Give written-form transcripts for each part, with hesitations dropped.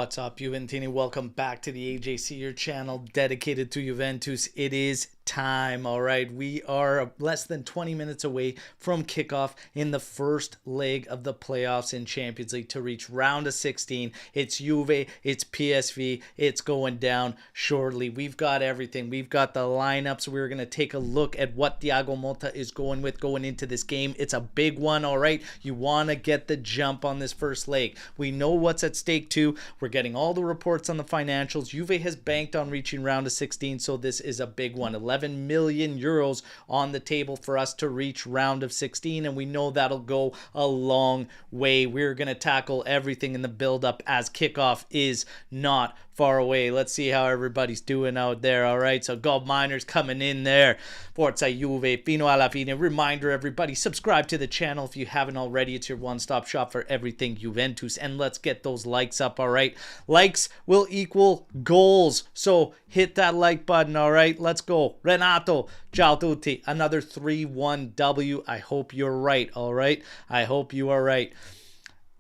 What's up, Juventini? Welcome back to the AJC, your channel dedicated to Juventus. It is time, all right? We are less than 20 minutes away from kickoff in the first leg of the playoffs in Champions League to reach round of 16. It's Juve, it's PSV, it's going down shortly. We've got everything. We've got the lineups. We're going to take a look at what Thiago Motta is going with going into this game. It's a big one, all right? You want to get the jump on this first leg. We know what's at stake too. We're getting all the reports on the financials. Juve has banked on reaching round of 16, so this is a big one. 11 million euros on the table for us to reach round of 16, and we know that'll go a long way. We're going to tackle everything in the build-up as kickoff is not far away. Let's see how everybody's doing out there. All right, so Gold Miners coming in there. Forza Juve, fino alla fine. Reminder, everybody, subscribe to the channel if you haven't already. It's your one-stop shop for everything Juventus. And let's get those likes up, all right? Likes will equal goals. So hit that like button, all right? Let's go. Renato, ciao tutti. Another 3-1 W. I hope you're right, all right? I hope you are right.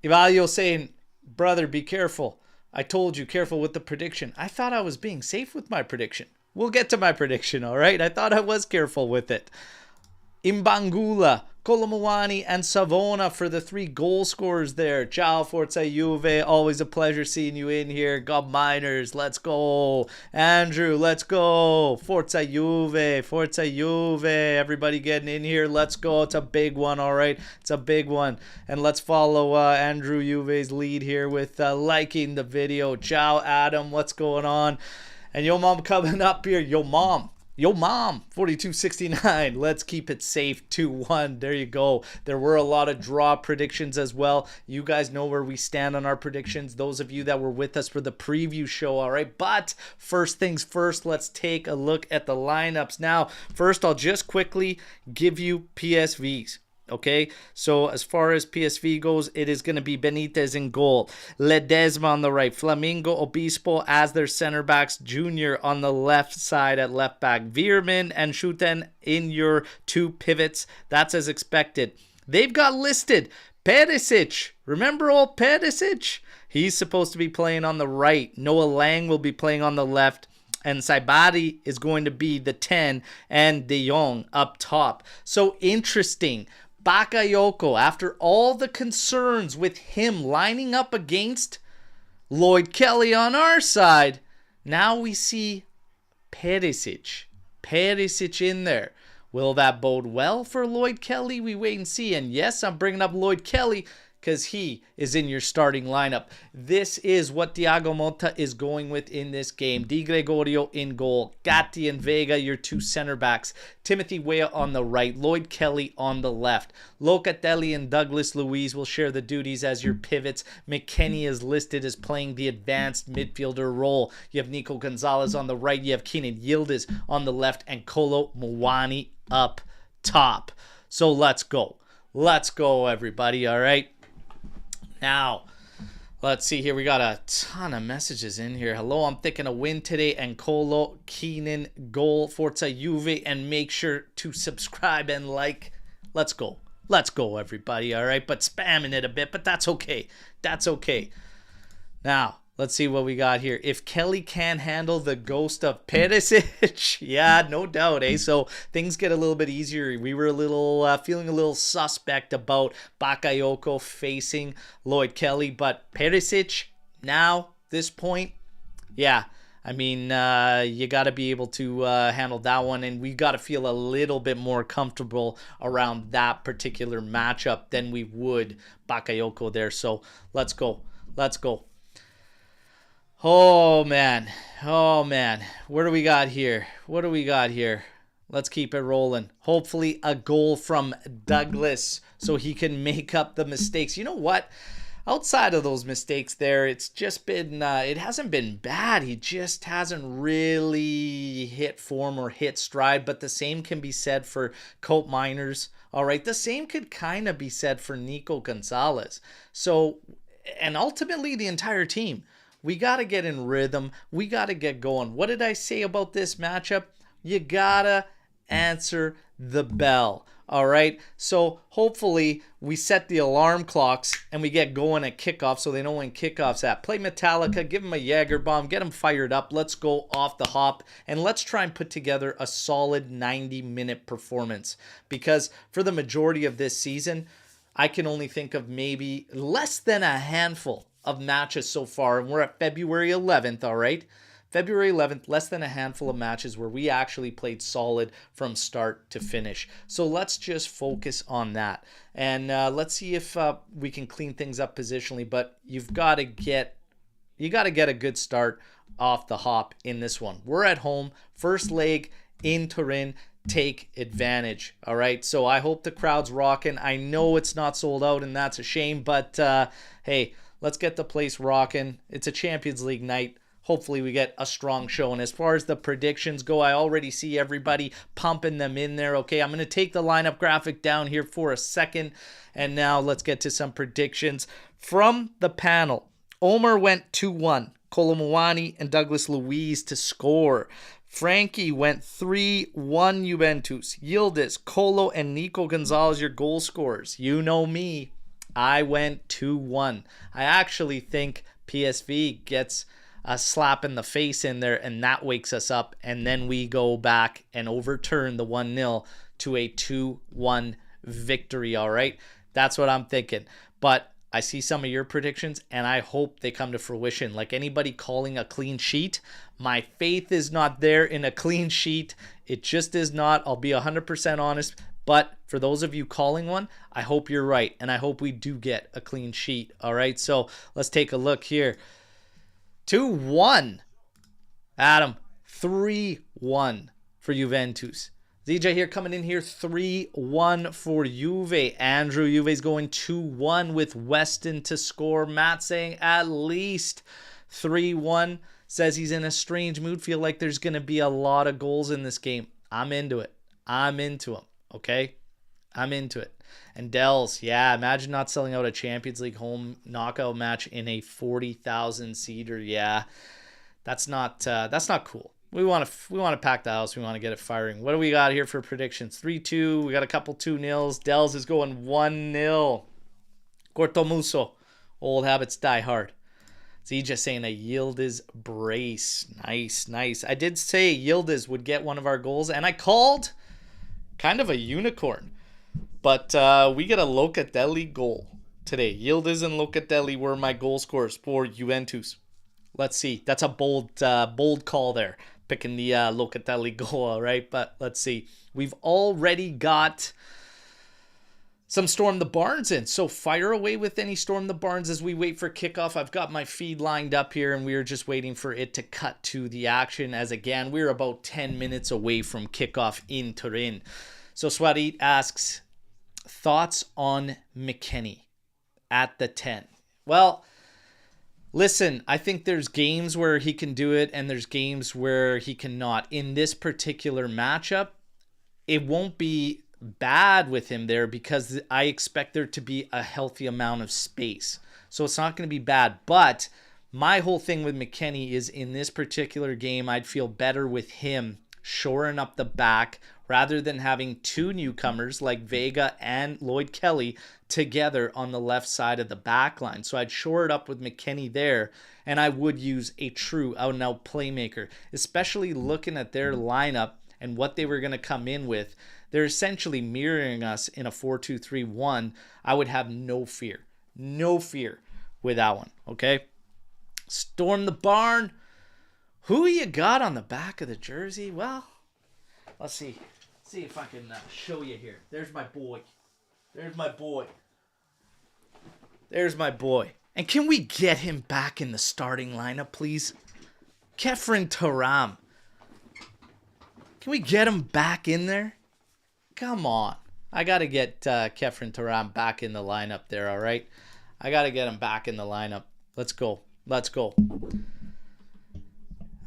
Ivalio saying, brother, be careful. I told you, careful with the prediction. I thought I was being safe with my prediction. We'll get to my prediction, all right? I thought I was careful with it. Imbangula, Colomuani, and Savona for the 3 goal scorers there. Ciao, Forza Juve. Always a pleasure seeing you in here. Gob Miners, let's go. Andrew, let's go. Forza Juve, Forza Juve. Everybody getting in here. Let's go. It's a big one, all right? It's a big one. And let's follow Andrew Juve's lead here with liking the video. Ciao, Adam. What's going on? And yo mom coming up here. Yo mom, 4269. Let's keep it safe. 2-1. There you go. There were a lot of draw predictions as well. You guys know where we stand on our predictions, those of you that were with us for the preview show, all right? But first things first, let's take a look at the lineups. Now, first, I'll just quickly give you PSVs. Okay, so as far as PSV goes, it is going to be Benitez in goal, Ledesma on the right, Flamingo, Obispo as their center backs, Junior on the left side at left back, Veerman and Schuten in your 2 pivots. That's as expected. They've got listed Perisic. Remember old Perisic? He's supposed to be playing on the right. Noah Lang will be playing on the left. And Saibari is going to be the 10 and De Jong up top. So interesting. Bakayoko, after all the concerns with him lining up against Lloyd Kelly on our side, now we see Perisic in there. Will that bode well for Lloyd Kelly? We wait and see. And yes, I'm bringing up Lloyd Kelly because he is in your starting lineup. This is what Thiago Motta is going with in this game. Di Gregorio in goal. Gatti and Vega, your 2 center backs. Timothy Weah on the right. Lloyd Kelly on the left. Locatelli and Douglas Luiz will share the duties as your pivots. Mckennie is listed as playing the advanced midfielder role. You have Nico Gonzalez on the right. You have Kenan Yildiz on the left. And Kolo Muani up top. So let's go. Let's go, everybody, all right? Now, let's see here. We got a ton of messages in here. Hello, I'm thinking a win today. And Colo, Keenan, goal, Forza Juve. And make sure to subscribe and like. Let's go. Let's go, everybody, all right? But spamming it a bit, but that's okay. That's okay. Now, let's see what we got here. If Kelly can handle the ghost of Perisic, yeah, no doubt, eh? So things get a little bit easier. We were a little feeling a little suspect about Bakayoko facing Lloyd Kelly, but Perisic now, this point, yeah. I mean, you got to be able to handle that one, and we got to feel a little bit more comfortable around that particular matchup than we would Bakayoko there. So let's go. Let's go. Oh, man. Oh, man. What do we got here? What do we got here? Let's keep it rolling. Hopefully a goal from Douglas so he can make up the mistakes. You know what? Outside of those mistakes there, it's just been, it hasn't been bad. He just hasn't really hit form or hit stride. But the same can be said for Cope Miners. All right. The same could kind of be said for Nico Gonzalez. So, and ultimately the entire team. We got to get in rhythm. We got to get going. What did I say about this matchup? You got to answer the bell. All right. So hopefully we set the alarm clocks and we get going at kickoff so they know when kickoff's at. Play Metallica, give them a Jaeger bomb, get them fired up. Let's go off the hop and let's try and put together a solid 90-minute performance. Because for the majority of this season, I can only think of maybe less than a handful of matches so far. And we're at February 11th, all right? February 11th, less than a handful of matches where we actually played solid from start to finish. So let's just focus on that. And let's see if we can clean things up positionally. But you got to get a good start off the hop in this one. We're at home, first leg in Turin. Take advantage. All right. So I hope the crowd's rocking. I know it's not sold out and that's a shame, but hey, let's get the place rocking. It's a Champions League night. Hopefully we get a strong show. And as far as the predictions go, I already see everybody pumping them in there. Okay, I'm going to take the lineup graphic down here for a second. And now let's get to some predictions from the panel. Omer went 2-1. Colomwani and Douglas Luiz to score. Frankie went 3-1 Juventus. Yildiz, Colo, and Nico Gonzalez, your goal scorers. You know me. I went 2-1. I actually think PSV gets a slap in the face in there, and that wakes us up, and then we go back and overturn the 1-0 to a 2-1 victory, all right? That's what I'm thinking. But I see some of your predictions, and I hope they come to fruition. Like anybody calling a clean sheet, my faith is not there in a clean sheet. It just is not. I'll be 100% honest. But for those of you calling one, I hope you're right, and I hope we do get a clean sheet, all right? So let's take a look here. 2-1. Adam, 3-1 for Juventus. ZJ here coming in here, 3-1 for Juve. Andrew, Juve's going 2-1 with Weston to score. Matt saying at least 3-1. Says he's in a strange mood. Feel like there's going to be a lot of goals in this game. I'm into it. I'm into them, okay? I'm into it. And Dells, yeah, imagine not selling out a Champions League home knockout match in a 40,000 seater. Yeah, that's not cool. We want to pack the house. We want to get it firing. What do we got here for predictions? 3-2. We got a couple 2-0s. Dells is going 1-0. Cortomuso, old habits die hard. ZJ saying a Yildiz brace. Nice, nice. I did say Yildiz would get one of our goals, and I called kind of a unicorn. But we get a Locatelli goal today. Yildiz and Locatelli were my goal scorers for Juventus. Let's see. That's a bold call there, picking the Locatelli goal, all right? But let's see. We've already got some Storm the Barns in. So fire away with any Storm the Barns as we wait for kickoff. I've got my feed lined up here, and we are just waiting for it to cut to the action. As again, we're about 10 minutes away from kickoff in Turin. So Swarit asks, thoughts on Mckennie at the 10? Well, listen, I think there's games where he can do it and there's games where he cannot. In this particular matchup, it won't be bad with him there because I expect there to be a healthy amount of space. So it's not going to be bad. But my whole thing with Mckennie is in this particular game, I'd feel better with him shoring up the back rather than having two newcomers like Vega and Lloyd Kelly together on the left side of the back line. So I'd shore it up with Mckennie there, and I would use a true out-and-out playmaker, especially looking at their lineup and what they were going to come in with. They're essentially mirroring us in a 4-2-3-1. I would have no fear with that one, okay? Storm the Barn. Who you got on the back of the jersey? Well, let's see. See if I can show you here. There's my boy. There's my boy. There's my boy. And can we get him back in the starting lineup, please? Kefren Taram. Can we get him back in there? Come on. I got to get Kefren Taram back in the lineup there, all right? I got to get him back in the lineup. Let's go. Let's go.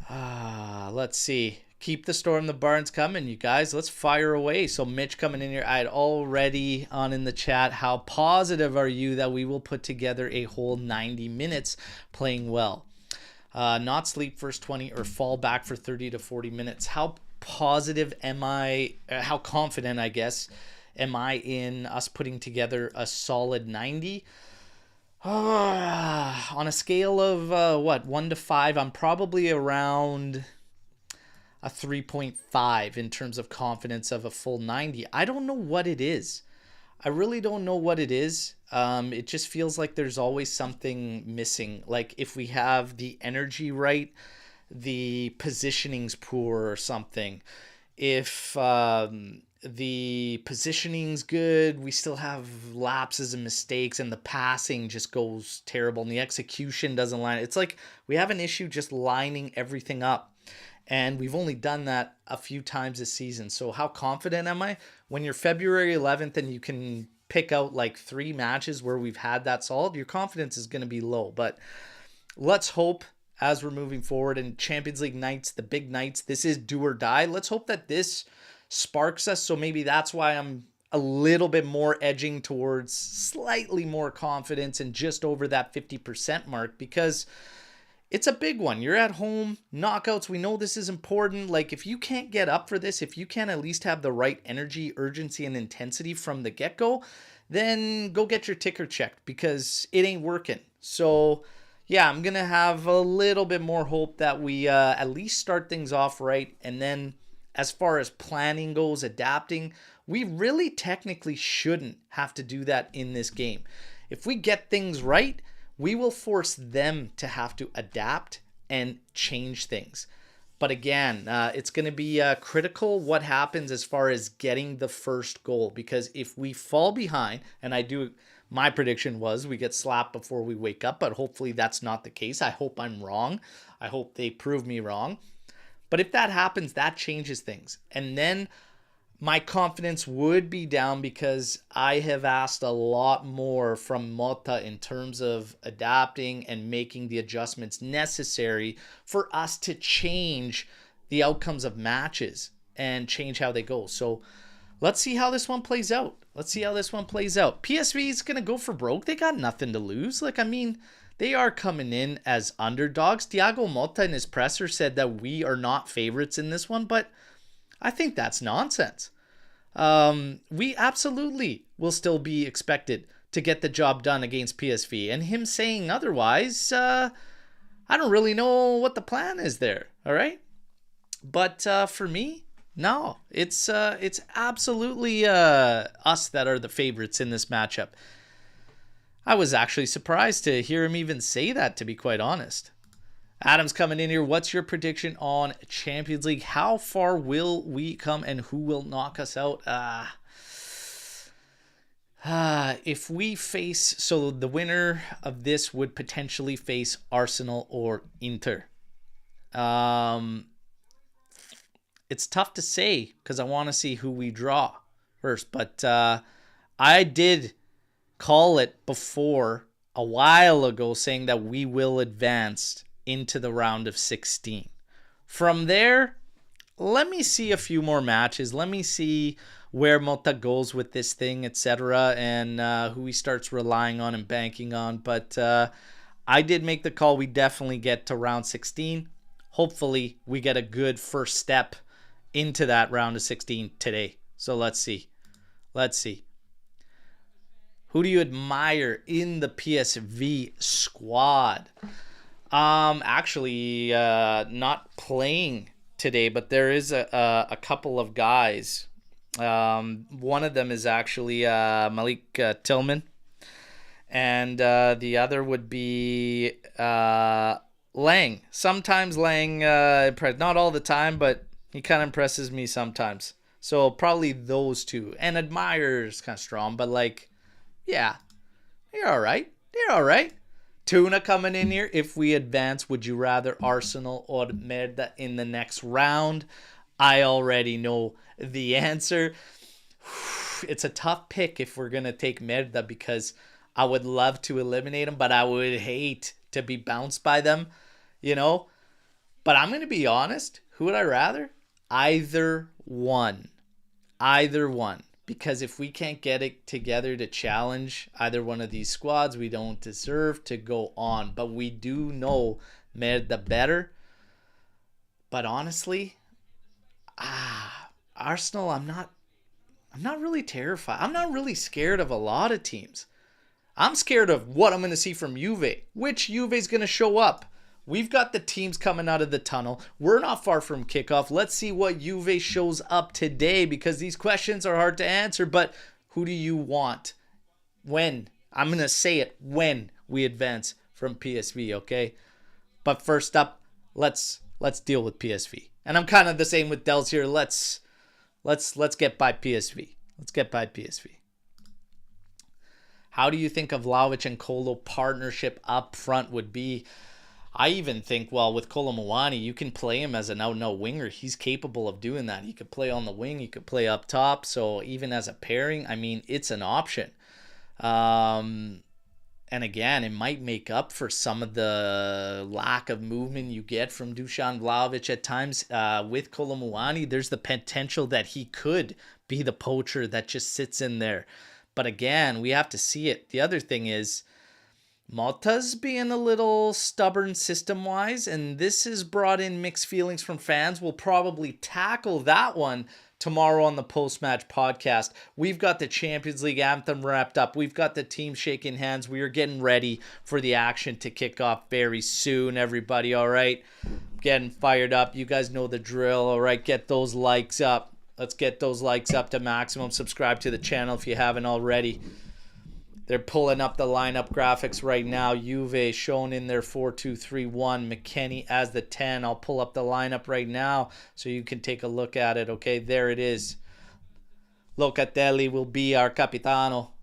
Let's see. Keep the Storm the Barns coming, you guys. Let's fire away. So Mitch coming in here. I had already on in the chat, how positive are you that we will put together a whole 90 minutes playing well? Not sleep first 20 or fall back for 30 to 40 minutes. How positive am I? How confident, I guess, am I in us putting together a solid 90? On a scale of what, 1 to 5, I'm probably around a 3.5 in terms of confidence of a full 90. I don't know what it is. I really don't know what it is. It just feels like there's always something missing. Like if we have the energy right, the positioning's poor or something. If the positioning's good, we still have lapses and mistakes, and the passing just goes terrible, and the execution doesn't line. It's like we have an issue just lining everything up. And we've only done that a few times this season. So how confident am I? When you're February 11th and you can pick out like 3 matches where we've had that solid, your confidence is going to be low. But let's hope as we're moving forward in Champions League nights, the big nights, this is do or die. Let's hope that this sparks us. So maybe that's why I'm a little bit more edging towards slightly more confidence and just over that 50% mark, because it's a big one. You're at home, knockouts. We know this is important. Like if you can't get up for this, if you can't at least have the right energy, urgency, and intensity from the get-go, then go get your ticker checked because it ain't working. So yeah, I'm going to have a little bit more hope that we at least start things off right. And then as far as planning goes, adapting, we really technically shouldn't have to do that in this game. If we get things right, we will force them to have to adapt and change things. But again, it's going to be critical what happens as far as getting the first goal. Because if we fall behind, and my prediction was we get slapped before we wake up, but hopefully that's not the case. I hope I'm wrong. I hope they prove me wrong. But if that happens, that changes things. And then my confidence would be down because I have asked a lot more from Motta in terms of adapting and making the adjustments necessary for us to change the outcomes of matches and change how they go. So let's see how this one plays out. PSV is going to go for broke. They got nothing to lose. They are coming in as underdogs. Thiago Motta in his presser said that we are not favorites in this one, but I think that's nonsense. We absolutely will still be expected to get the job done against PSV, and him saying otherwise, I don't really know what the plan is there. All right. But, for me, no, it's absolutely, us that are the favorites in this matchup. I was actually surprised to hear him even say that, to be quite honest. Adam's coming in here. What's your prediction on Champions League? How far will we come and who will knock us out? If we face... So the winner of this would potentially face Arsenal or Inter. It's tough to say because I want to see who we draw first. But I did call it before a while ago saying that we will advance into the round of 16. From there, let me see a few more matches. Let me see where Motta goes with this thing, etc., and who he starts relying on and banking on. But I did make the call. We definitely get to round 16. Hopefully, we get a good first step into that round of 16 today. So let's see. Who do you admire in the PSV squad? Actually, not playing today, but there is a couple of guys. One of them is actually Malik Tillman, and the other would be Lang. Sometimes Lang, not all the time, but he kind of impresses me sometimes. So probably those two. And admire is kind of strong, but yeah, they're all right. Tuna coming in here. If we advance, would you rather Arsenal or Merda in the next round? I already know the answer. It's a tough pick if we're going to take Merda because I would love to eliminate them, but I would hate to be bounced by them, But I'm going to be honest. Who would I rather? Either one. Because if we can't get it together to challenge either one of these squads, we don't deserve to go on. But we do know Merda better. But honestly, Arsenal, I'm I'm not really terrified. I'm not really scared of a lot of teams. I'm scared of what I'm going to see from Juve. Which Juve's going to show up? We've got the teams coming out of the tunnel. We're not far from kickoff. Let's see what Juve shows up today, because these questions are hard to answer. But who do you want? When? I'm going to say it. When we advance from PSV, okay? But first up, let's deal with PSV. And I'm kind of the same with Dels here. Let's get by PSV. Let's get by PSV. How do you think of Vlahovic and Kolo partnership up front would be? I even think, well, with Kolo Muani, you can play him as an out-and-out winger. He's capable of doing that. He could play on the wing. He could play up top. So even as a pairing, I mean, it's an option. And again, it might make up for some of the lack of movement you get from Dusan Vlahovic at times. With Kolo Muani, there's the potential that he could be the poacher that just sits in there. But again, we have to see it. The other thing is, Malta's being a little stubborn system-wise, and this has brought in mixed feelings from fans. We'll probably tackle that one tomorrow on the post-match podcast. We've got the Champions League anthem wrapped up. We've got the team shaking hands. We are getting ready for the action to kick off very soon, everybody, all right? Getting fired up. You guys know the drill, all right? Get those likes up. Let's get those likes up to maximum. Subscribe to the channel if you haven't already. They're pulling up the lineup graphics right now. Juve shown in their 4-2-3-1. Mckennie as the 10. I'll pull up the lineup right now so you can take a look at it. Okay, there it is. Locatelli will be our capitano.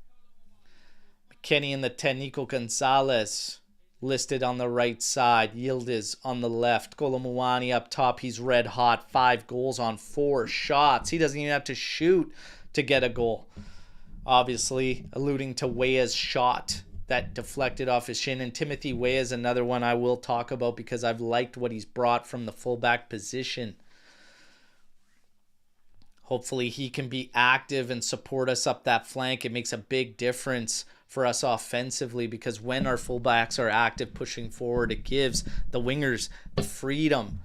Mckennie in the 10. Nico Gonzalez listed on the right side. Yildiz on the left. Kolo Muani up top. He's red hot. 5 goals on 4 shots. He doesn't even have to shoot to get a goal. Obviously, alluding to Weah's shot that deflected off his shin. And Timothy Weah is another one I will talk about because I've liked what he's brought from the fullback position. Hopefully he can be active and support us up that flank. It makes a big difference for us offensively, because when our fullbacks are active pushing forward, it gives the wingers the freedom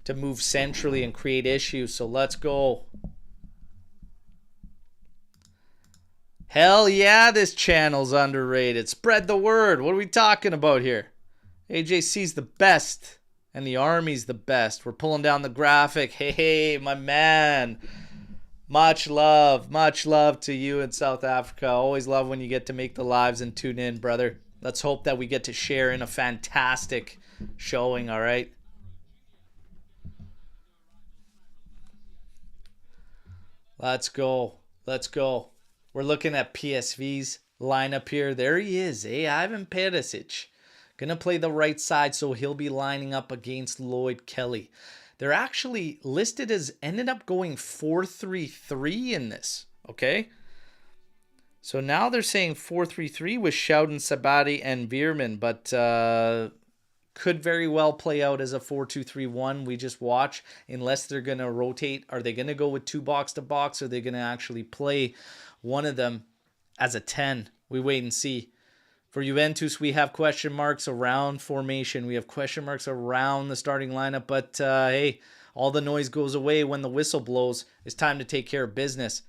to move centrally and create issues. So let's go. Hell yeah, this channel's underrated. Spread the word. What are we talking about here? AJC's the best, and the Army's the best. We're pulling down the graphic. Hey, my man. Much love to you in South Africa. Always love when you get to make the lives and tune in, brother. Let's hope that we get to share in a fantastic showing, all right? Let's go. Let's go. We're looking at PSV's lineup here. There he is, Ivan Perisic. Gonna play the right side, so he'll be lining up against Lloyd Kelly. They're actually listed as ended up going 4-3-3 in this, okay? So now they're saying 4-3-3 with Schouten, Sabati, and Veerman, but could very well play out as a 4-2-3-1. We just watch, unless they're going to rotate. Are they going to go with 2 box-to-box, or are they going to actually play one of them as a 10? We wait and see. For Juventus, we have question marks around formation. We have question marks around the starting lineup. But, hey, all the noise goes away when the whistle blows. It's time to take care of business.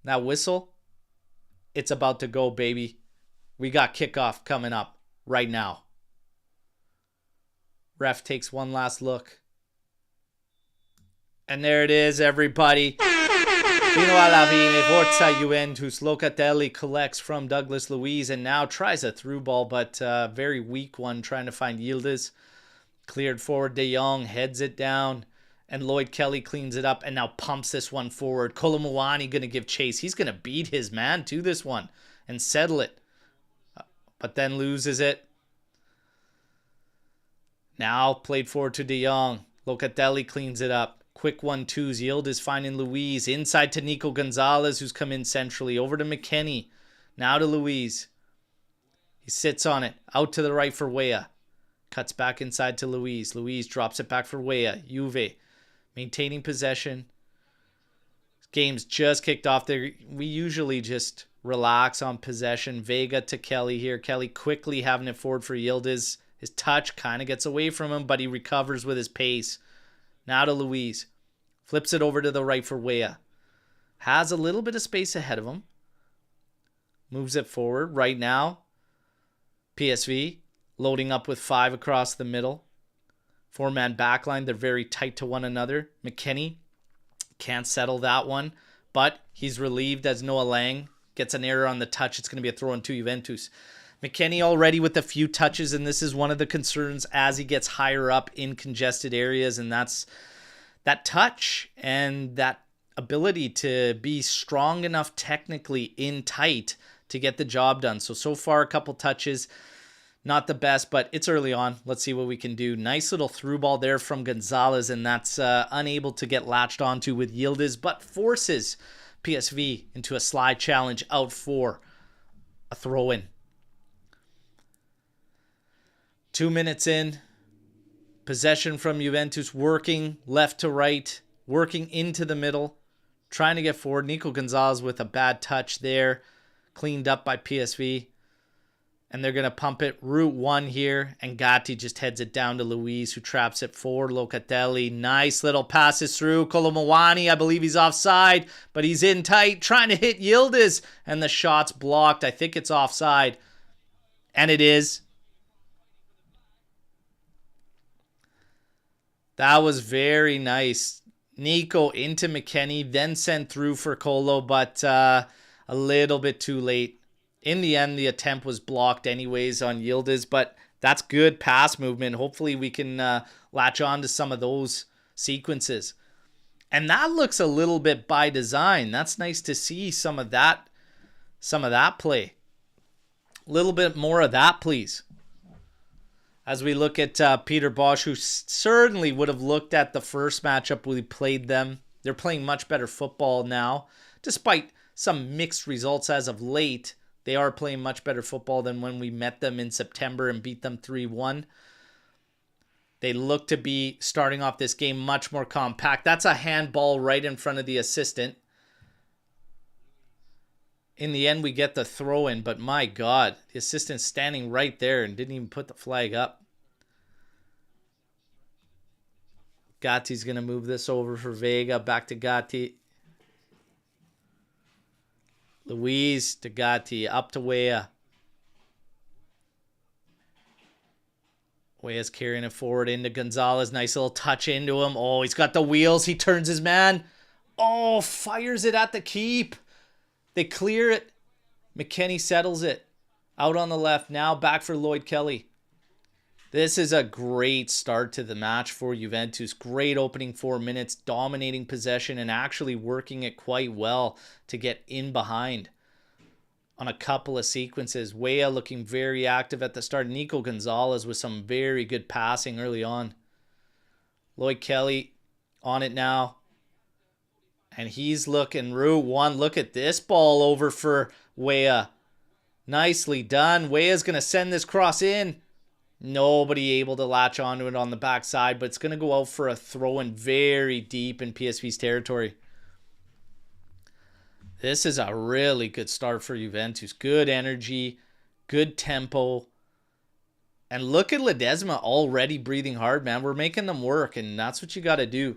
That whistle, it's about to go, baby. We got kickoff coming up right now. Ref takes one last look. And there it is, everybody. Fino alla fine, Forza Juventus. Locatelli collects from Douglas Luiz and now tries a through ball, but very weak one, trying to find Yildiz. Cleared forward, De Jong heads it down, and Lloyd Kelly cleans it up and now pumps this one forward. Kolo Muani going to give chase. He's going to beat his man to this one and settle it, but then loses it. Now played forward to De Jong. Locatelli cleans it up. Quick 1-2s. Yildiz finding Luiz. Inside to Nico Gonzalez, who's come in centrally. Over to Mckennie. Now to Luiz. He sits on it. Out to the right for Weah. Cuts back inside to Luiz. Luiz drops it back for Weah. Juve maintaining possession. Game's just kicked off there. We usually just relax on possession. Vega to Kelly here. Kelly quickly having it forward for Yildiz. His touch kind of gets away from him, but he recovers with his pace. Now to Luiz. Flips it over to the right for Weah. Has a little bit of space ahead of him. Moves it forward. Right now, PSV loading up with 5 across the middle. 4-man backline. They're very tight to one another. Mckennie can't settle that one, but he's relieved as Noah Lang gets an error on the touch. It's going to be a throw in to Juventus. Mckennie already with a few touches, and this is one of the concerns as he gets higher up in congested areas, and that's that touch and that ability to be strong enough technically in tight to get the job done. So far, a couple touches. Not the best, but it's early on. Let's see what we can do. Nice little through ball there from Gonzalez, and that's unable to get latched onto with Yildiz, but forces PSV into a slide challenge out for a throw-in. 2 minutes in. Possession from Juventus, working left to right, working into the middle, trying to get forward. Nico Gonzalez with a bad touch there. Cleaned up by PSV. And they're going to pump it. Route 1 here. And Gatti just heads it down to Luis, who traps it forward. Locatelli. Nice little passes through. Colomwani, I believe he's offside. But he's in tight. Trying to hit Yildiz. And the shot's blocked. I think it's offside. And it is. That was very nice. Nico into Mckennie. Then sent through for Colo. But a little bit too late. In the end, the attempt was blocked anyways on Yildiz, but that's good pass movement. Hopefully we can latch on to some of those sequences. And that looks a little bit by design. That's nice to see some of that play. A little bit more of that, please. As we look at Peter Bosch, who certainly would have looked at the first matchup we played them. They're playing much better football now, despite some mixed results as of late. They are playing much better football than when we met them in September and beat them 3-1. They look to be starting off this game much more compact. That's a handball right in front of the assistant. In the end, we get the throw in, but my God, the assistant's standing right there and didn't even put the flag up. Gatti's going to move this over for Vega. Back to Gatti. Luis to Gatti, up to Weah. Weah's carrying it forward into Gonzalez. Nice little touch into him. Oh, he's got the wheels. He turns his man. Oh, fires it at the keep. They clear it. Mckennie settles it. Out on the left. Now back for Lloyd Kelly. This is a great start to the match for Juventus. Great opening 4 minutes, dominating possession and actually working it quite well to get in behind on a couple of sequences. Weah looking very active at the start. Nico Gonzalez with some very good passing early on. Lloyd Kelly on it now. And he's looking Route 1. Look at this ball over for Weah. Nicely done. Weah's going to send this cross in. Nobody able to latch onto it on the backside, but it's going to go out for a throw-in very deep in PSV's territory. This is a really good start for Juventus. Good energy, good tempo. And look at Ledesma already breathing hard, man. We're making them work, and that's what you got to do.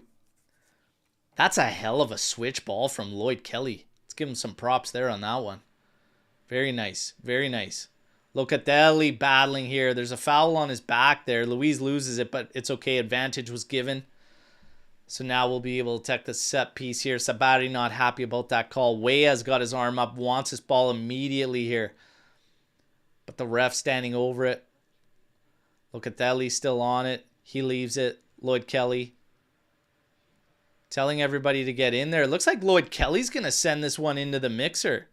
That's a hell of a switch ball from Lloyd Kelly. Let's give him some props there on that one. Very nice, very nice. Locatelli battling here. There's a foul on his back there. Luis loses it, but it's okay. Advantage was given. So now we'll be able to take the set piece here. Sabari not happy about that call. Weah's got his arm up, wants his ball immediately here. But the ref standing over it. Locatelli still on it. He leaves it. Lloyd Kelly telling everybody to get in there. It looks like Lloyd Kelly's going to send this one into the mixer.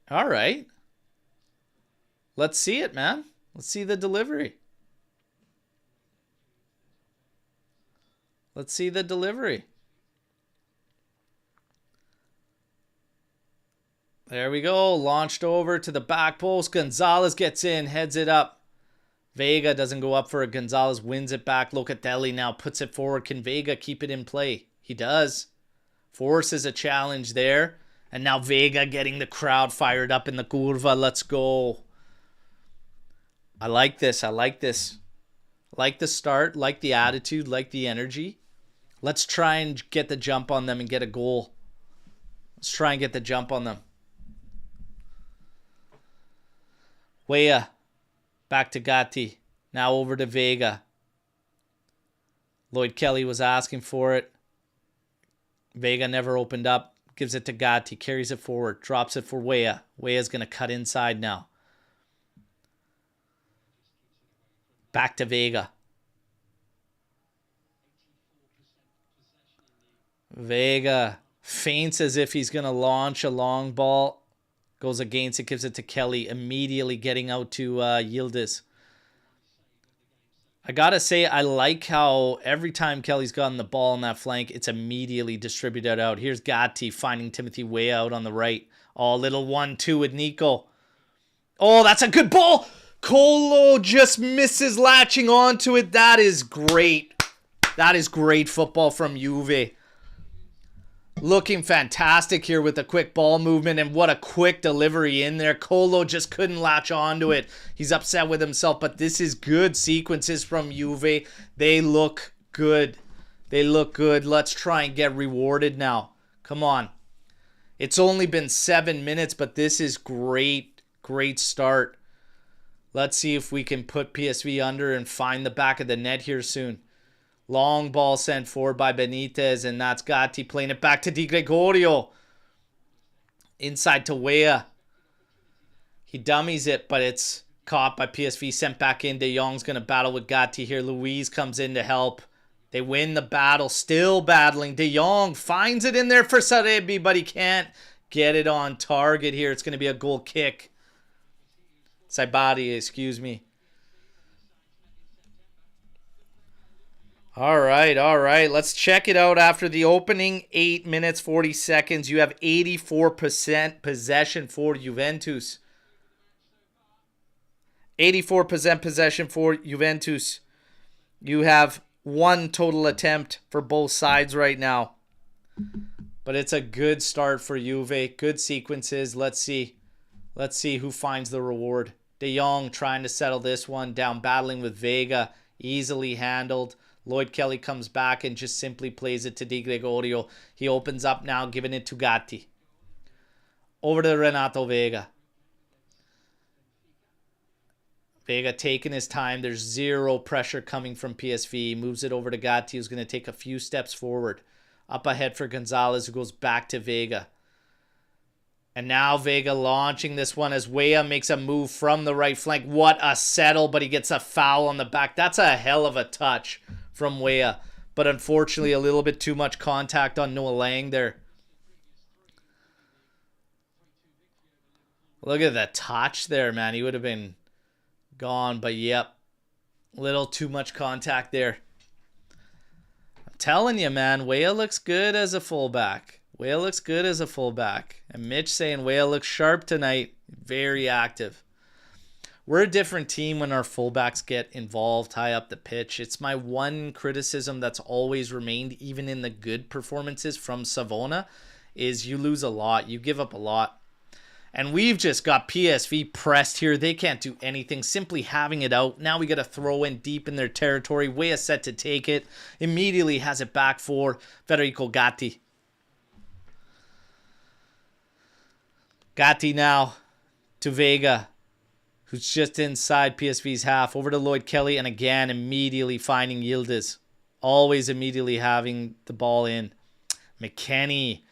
All right. Let's see it, man. Let's see the delivery. Let's see the delivery. There we go. Launched over to the back post. Gonzalez gets in, heads it up. Vega doesn't go up for it. Gonzalez wins it back. Locatelli now puts it forward. Can Vega keep it in play? He does. Forces a challenge there. And now Vega getting the crowd fired up in the curva. Let's go. I like this. I like this. Like the start. Like the attitude. Like the energy. Let's try and get the jump on them and get a goal. Let's try and get the jump on them. Weah. Back to Gatti. Now over to Vega. Lloyd Kelly was asking for it. Vega never opened up. Gives it to Gatti. Carries it forward. Drops it for Weah. Weah's going to cut inside now. Back to Vega. Vega feints as if he's going to launch a long ball. Goes against it. Gives it to Kelly. Immediately getting out to Yildiz. I got to say, I like how every time Kelly's gotten the ball on that flank, it's immediately distributed out. Here's Gatti finding Timothy way out on the right. Oh, little 1-2 with Nico. Oh, that's a good ball. Colo just misses latching onto it. That is great. That is great football from Juve. Looking fantastic here with a quick ball movement, and what a quick delivery in there. Colo just couldn't latch onto it. He's upset with himself, but this is good sequences from Juve. They look good. They look good. Let's try and get rewarded now. Come on. It's only been 7 minutes, but this is great. Great start. Let's see if we can put PSV under and find the back of the net here soon. Long ball sent forward by Benitez, and that's Gatti playing it back to Di Gregorio. Inside to Weah. He dummies it, but it's caught by PSV, sent back in. De Jong's going to battle with Gatti here. Luiz comes in to help. They win the battle, still battling. De Jong finds it in there for Sarebi, but he can't get it on target here. It's going to be a goal kick. Saibari, excuse me. All right. Let's check it out after the opening 8 minutes, 40 seconds. You have 84% possession for Juventus. 84% possession for Juventus. You have one total attempt for both sides right now. But it's a good start for Juve. Good sequences. Let's see. Let's see who finds the reward. De Jong trying to settle this one down, battling with Vega. Easily handled. Lloyd Kelly comes back and just simply plays it to Di Gregorio. He opens up now, giving it to Gatti. Over to Renato Vega. Vega taking his time. There's zero pressure coming from PSV. Moves it over to Gatti, who's going to take a few steps forward. Up ahead for Gonzalez, who goes back to Vega. And now Vega launching this one as Weah makes a move from the right flank. What a settle, but he gets a foul on the back. That's a hell of a touch from Weah. But unfortunately, a little bit too much contact on Noah Lang there. Look at that touch there, man. He would have been gone, but yep. A little too much contact there. I'm telling you, man, Weah looks good as a fullback. Weah looks good as a fullback. And Mitch saying Weah looks sharp tonight. Very active. We're a different team when our fullbacks get involved high up the pitch. It's my one criticism that's always remained, even in the good performances from Savona, is you lose a lot. You give up a lot. And we've just got PSV pressed here. They can't do anything. Simply having it out. Now we got to throw in deep in their territory. Weah set to take it. Immediately has it back for Federico Gatti. Gatti now to Vega, who's just inside PSV's half. Over to Lloyd Kelly, and again, immediately finding Yildiz. Always immediately having the ball in. Mckennie.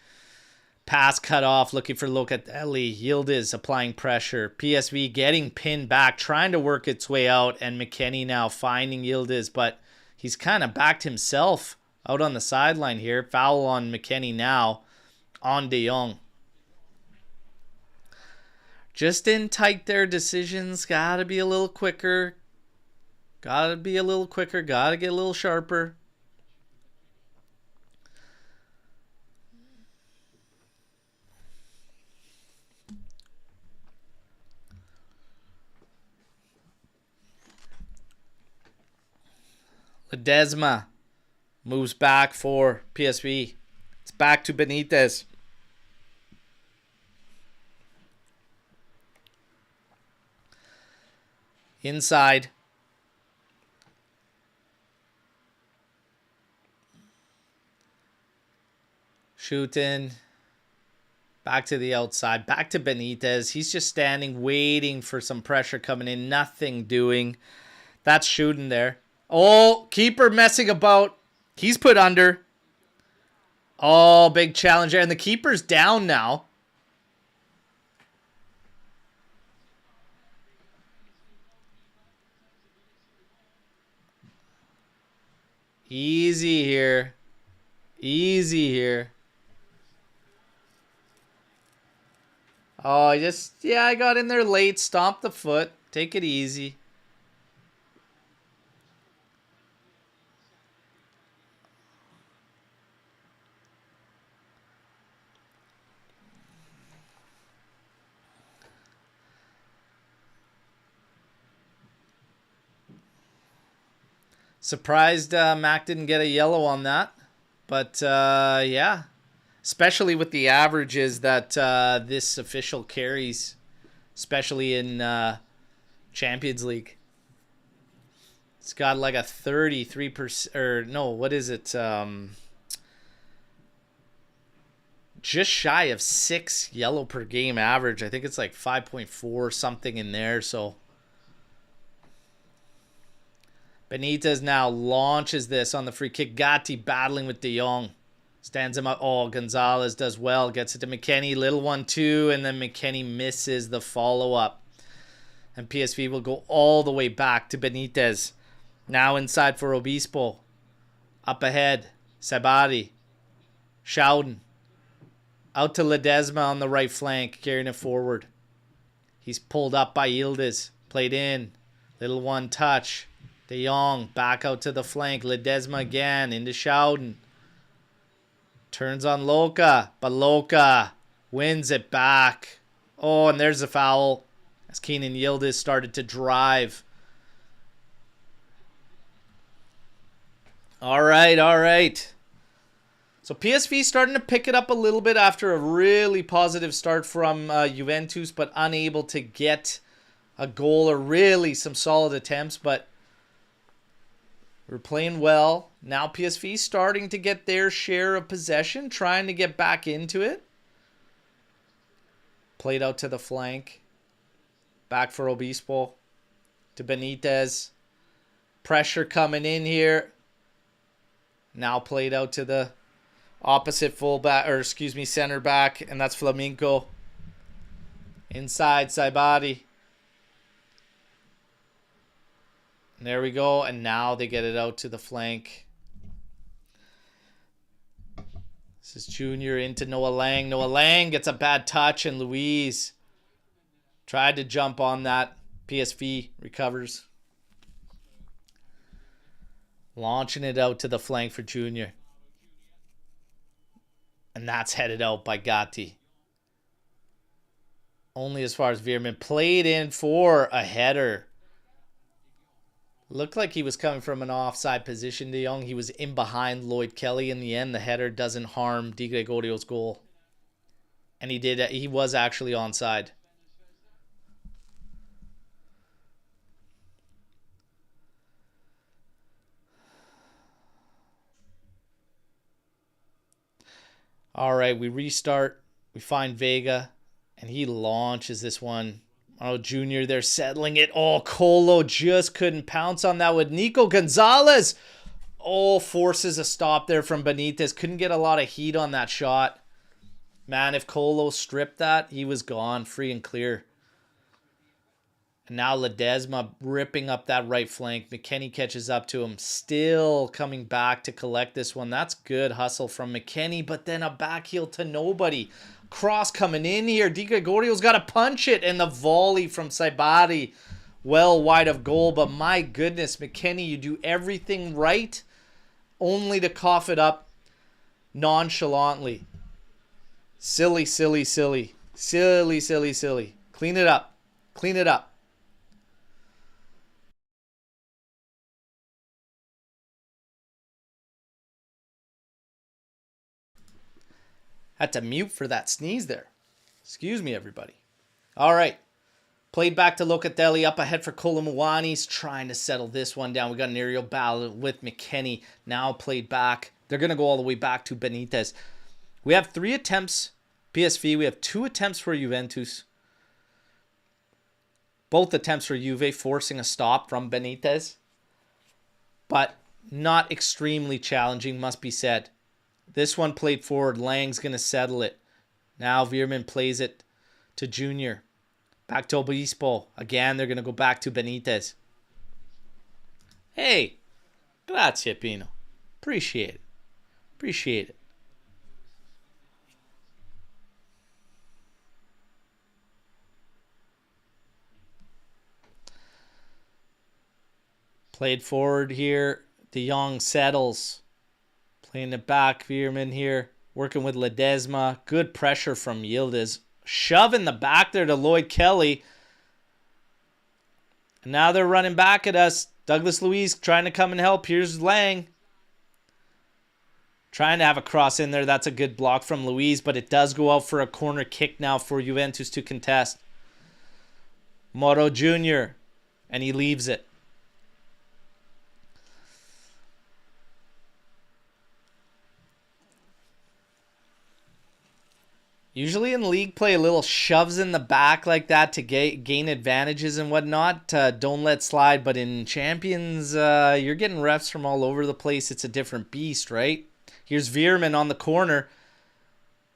Pass cut off, looking for Locatelli. Yildiz applying pressure. PSV getting pinned back, trying to work its way out. And Mckennie now finding Yildiz, but he's kind of backed himself out on the sideline here. Foul on Mckennie now on De Jong. Just in tight there, decisions. Gotta be a little quicker. Gotta be a little quicker. Gotta get a little sharper. Ledesma moves back for PSV. It's back to Benitez. Inside. Shooting. Back to the outside. Back to Benitez. He's just standing, waiting for some pressure coming in. Nothing doing. That's shooting there. Oh, keeper messing about. He's put under. Oh, big challenge there. And the keeper's down now. Easy here. Easy here. Oh, I got in there late. Stomped the foot. Take it easy. Surprised Mac didn't get a yellow on that. But, yeah. Especially with the averages that this official carries. Especially in Champions League. It's got like a 33%... Or, no, what is it? Just shy of 6 yellow per game average. I think it's like 5.4 something in there, so... Benitez now launches this on the free kick. Gatti battling with De Jong. Stands him up. Oh, Gonzalez does well. Gets it to Mckennie. Little 1-2. And then Mckennie misses the follow-up. And PSV will go all the way back to Benitez. Now inside for Obispo. Up ahead. Sabari. Schouden. Out to Ledesma on the right flank. Carrying it forward. He's pulled up by Yildiz. Played in. Little one touch. De Jong back out to the flank. Ledesma again into Schouden. Turns on Luca. But Luca wins it back. Oh, and there's a foul. As Kenan Yildiz started to drive. All right, all right. So PSV starting to pick it up a little bit after a really positive start from Juventus, but unable to get a goal or really some solid attempts. But we're playing well. Now PSV starting to get their share of possession, trying to get back into it. Played out to the flank. Back for Obispo. To Benitez. Pressure coming in here. Now played out to the opposite fullback, or excuse me, center back, and that's Flamenco. Inside, Saibari. There we go, and now they get it out to the flank. This is Junior into Noah Lang. Noah Lang gets a bad touch, and Luiz tried to jump on that. PSV recovers. Launching it out to the flank for Junior. And that's headed out by Gatti. Only as far as Veerman. Played in for a header. Looked like he was coming from an offside position, De Jong. He was in behind Lloyd Kelly. In the end, the header doesn't harm Di Gregorio's goal. And he did. He was actually onside. All right, we restart. We find Vega, and he launches this one. Oh, Junior, they're settling it. Oh, Colo just couldn't pounce on that with Nico Gonzalez. Oh, forces a stop there from Benitez. Couldn't get a lot of heat on that shot. Man, if Colo stripped that, he was gone, free and clear. And now Ledesma ripping up that right flank. Mckennie catches up to him. Still coming back to collect this one. That's good hustle from Mckennie, but then a back heel to nobody. Cross coming in here. Di Gregorio's got to punch it. And the volley from Saibari. Well wide of goal. But my goodness, Mckennie, you do everything right. Only to cough it up nonchalantly. Silly, silly, silly. Silly, silly, silly. Clean it up. Clean it up. Had to mute for that sneeze there. Excuse me, everybody. All right. Played back to Locatelli. Up ahead for Kolomuani's trying to settle this one down. We got an aerial battle with Mckennie. Now played back. They're going to go all the way back to Benitez. We have 3 attempts, PSV. We have 2 attempts for Juventus. Both attempts for Juve, forcing a stop from Benitez. But not extremely challenging, must be said. This one played forward. Lang's going to settle it. Now Veerman plays it to Junior. Back to Obispo. Again, they're going to go back to Benitez. Hey, grazie, Pino. Appreciate it. Appreciate it. Played forward here. De Jong settles. Playing it back. Veerman here. Working with Ledesma. Good pressure from Yildiz. Shove in the back there to Lloyd Kelly. And now they're running back at us. Douglas Luiz trying to come and help. Here's Lang. Trying to have a cross in there. That's a good block from Luiz, but it does go out for a corner kick now for Juventus to contest. Moro Jr. And he leaves it. Usually in league play, a little shoves in the back like that to gain advantages and whatnot. Don't let slide. But in Champions, you're getting refs from all over the place. It's a different beast, right? Here's Veerman on the corner.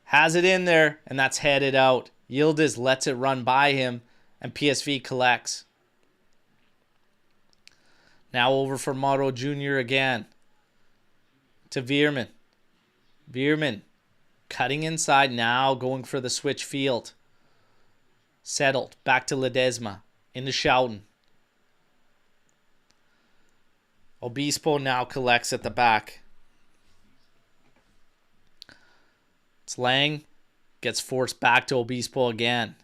Has it in there, and that's headed out. Yildiz lets it run by him, and PSV collects. Now over for Mauro Jr. again. To Veerman. Veerman. Cutting inside now, going for the switch field. Settled. Back to Ledesma. Into Schouten. Obispo now collects at the back. It's Lang. Gets forced back to Obispo again.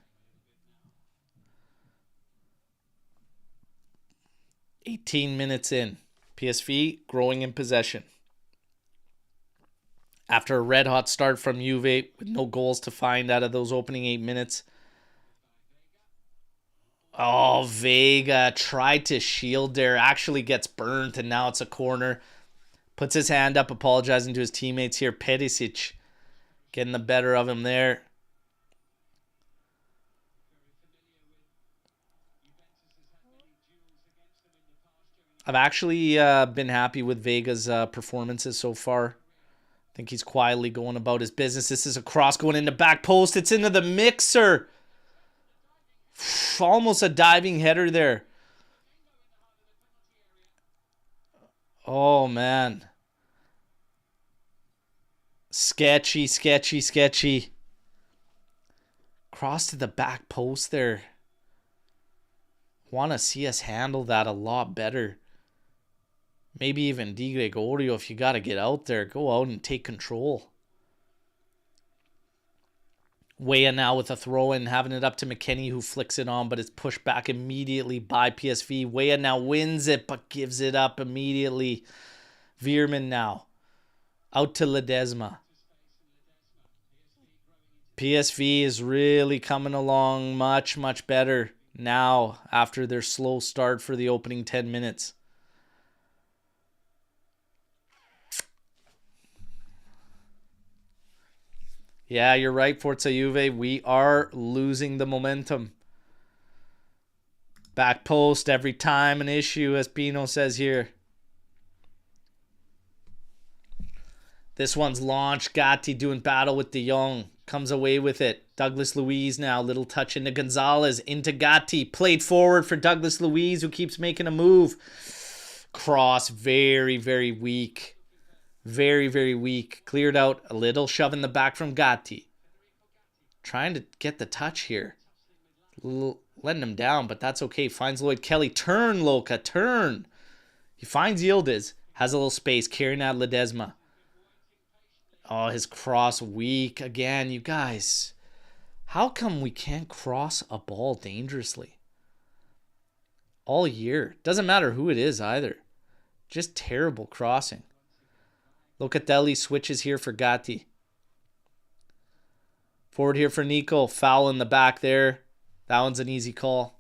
18 minutes in. PSV growing in possession. After a red-hot start from Juve with no goals to find out of those opening 8 minutes. Oh, Vega tried to shield there. Actually gets burnt, and now it's a corner. Puts his hand up, apologizing to his teammates here. Perisic getting the better of him there. I've actually been happy with Vega's performances so far. I think he's quietly going about his business. This is a cross going into back post. It's into the mixer. Almost a diving header there. Oh, man. Sketchy, sketchy, sketchy. Cross to the back post there. Want to see us handle that a lot better. Maybe even Di Gregorio, if you got to get out there, go out and take control. Weah now with a throw-in, having it up to Mckennie, who flicks it on, but it's pushed back immediately by PSV. Weah now wins it, but gives it up immediately. Veerman now. Out to Ledesma. PSV is really coming along much, much better now after their slow start for the opening 10 minutes. Yeah, you're right, Forza Juve. We are losing the momentum. Back post every time an issue, as Pino says here. This one's launched. Gatti doing battle with De Jong. Comes away with it. Douglas Luiz now. Little touch into Gonzalez. Into Gatti. Played forward for Douglas Luiz, who keeps making a move. Cross. Very, very weak. Very, very weak. Cleared out. A little shove in the back from Gatti. Trying to get the touch here. Letting him down, but that's okay. Finds Lloyd Kelly. Turn, Luca. Turn. He finds Yildiz. Has a little space. Carrying out Ledesma. Oh, his cross weak. Again, you guys. How come we can't cross a ball dangerously? All year. Doesn't matter who it is either. Just terrible crossing. Locatelli switches here for Gatti. Forward here for Nico. Foul in the back there. That one's an easy call.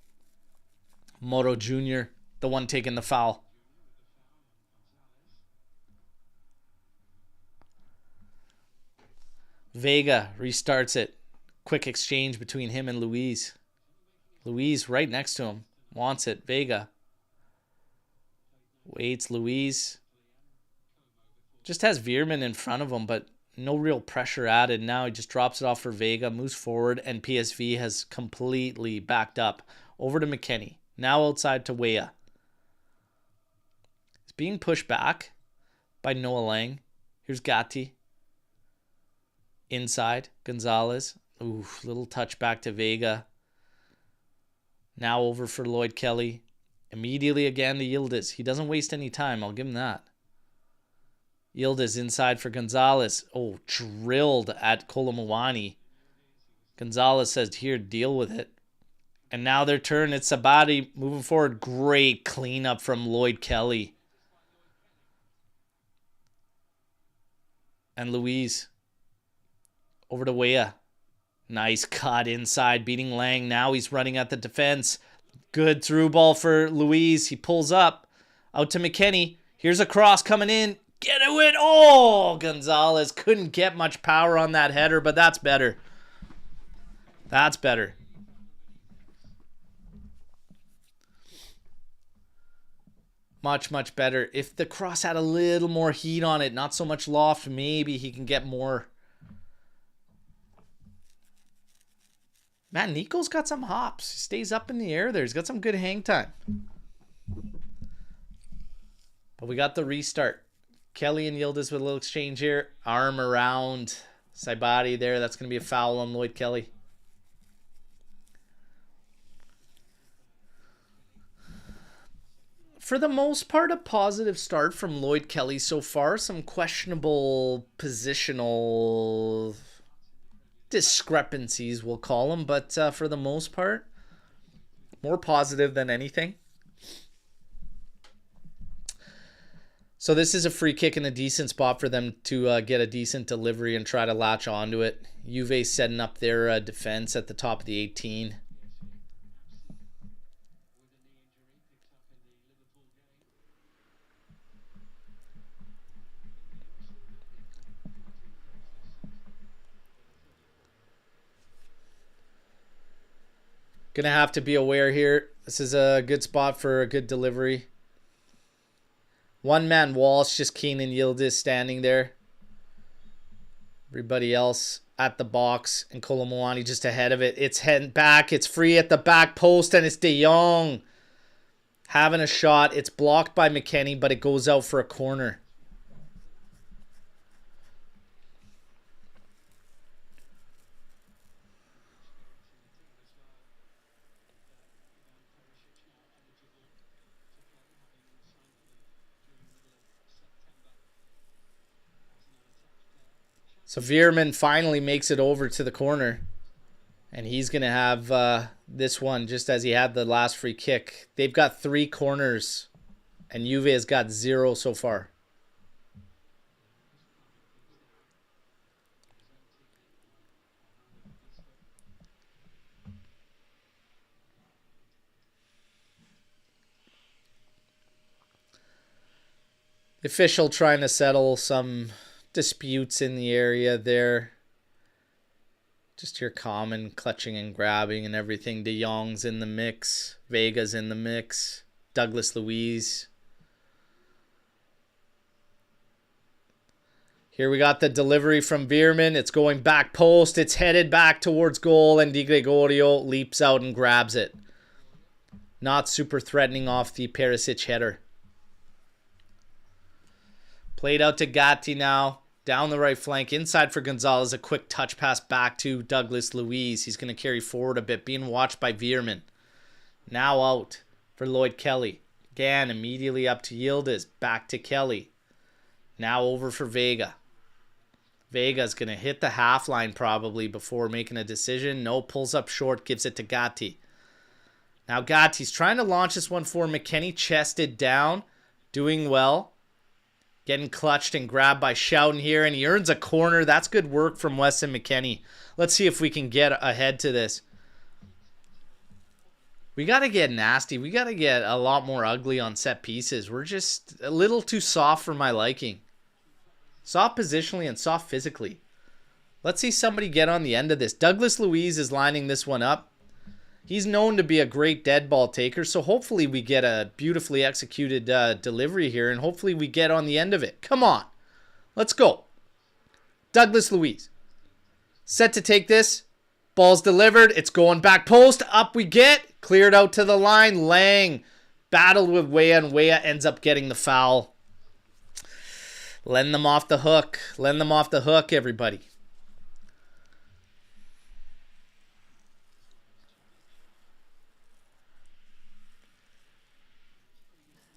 Moro Jr., the one taking the foul. Vega restarts it. Quick exchange between him and Luis. Luis right next to him. Wants it. Vega. Waits. Luis. Just has Veerman in front of him, but no real pressure added. Now he just drops it off for Vega, moves forward, and PSV has completely backed up. Over to Mckennie. Now outside to Weah. It's being pushed back by Noah Lang. Here's Gatti. Inside, Gonzalez. Ooh, little touch back to Vega. Now over for Lloyd Kelly. Immediately again to Yildiz. He doesn't waste any time. I'll give him that. Yildiz inside for Gonzalez. Oh, drilled at Kolomowani. Gonzalez says, here, deal with it. And now their turn. It's Sabati moving forward. Great cleanup from Lloyd Kelly. And Luis. Over to Weah. Nice cut inside, beating Lang. Now he's running at the defense. Good through ball for Luis. He pulls up. Out to Mckennie. Here's a cross coming in. Get it. Oh, Gonzalez couldn't get much power on that header, but that's better. That's better. Much, much better. If the cross had a little more heat on it, not so much loft, maybe he can get more. Man, Nico's got some hops. He stays up in the air there. He's got some good hang time. But we got the restart. Kelly and Yildiz with a little exchange here. Arm around Saibati there. That's going to be a foul on Lloyd Kelly. For the most part, a positive start from Lloyd Kelly so far. Some questionable positional discrepancies, we'll call them, but for the most part, more positive than anything. So this is a free kick and a decent spot for them to get a decent delivery and try to latch onto it. Juve setting up their defense at the top of the 18. Gonna have to be aware here. This is a good spot for a good delivery. One man Walsh, just Keane and Yildiz standing there. Everybody else at the box, and Kolomowani just ahead of it. It's heading back. It's free at the back post, and it's De Jong having a shot. It's blocked by Mckennie, but it goes out for a corner. So Veerman finally makes it over to the corner. And he's going to have this one just as he had the last free kick. They've got 3 corners. And Juve has got 0 so far. The official trying to settle some disputes in the area there. Just your common clutching and grabbing and everything. De Jong's in the mix. Vega's in the mix. Douglas Luiz. Here we got the delivery from Veerman. It's going back post. It's headed back towards goal, and Di Gregorio leaps out and grabs it. Not super threatening off the Perisic header. Played out to Gatti now. Down the right flank, inside for Gonzalez. A quick touch pass back to Douglas Luiz. He's going to carry forward a bit, being watched by Veerman. Now out for Lloyd Kelly. Again, immediately up to Yildiz. Back to Kelly. Now over for Vega. Vega's going to hit the half line probably before making a decision. No, pulls up short, gives it to Gatti. Now Gatti's trying to launch this one for Mckennie. Chested down, doing well. Getting clutched and grabbed by Schouten here, and he earns a corner. That's good work from Weston Mckennie. Let's see if we can get ahead to this. We got to get nasty. We got to get a lot more ugly on set pieces. We're just a little too soft for my liking. Soft positionally and soft physically. Let's see somebody get on the end of this. Douglas Luiz is lining this one up. He's known to be a great dead ball taker, so hopefully we get a beautifully executed delivery here, and hopefully we get on the end of it. Come on. Let's go. Douglas Luiz. Set to take this. Ball's delivered. It's going back post. Up we get. Cleared out to the line. Lang battled with Weah, and Weah ends up getting the foul. Lend them off the hook. Lend them off the hook, everybody.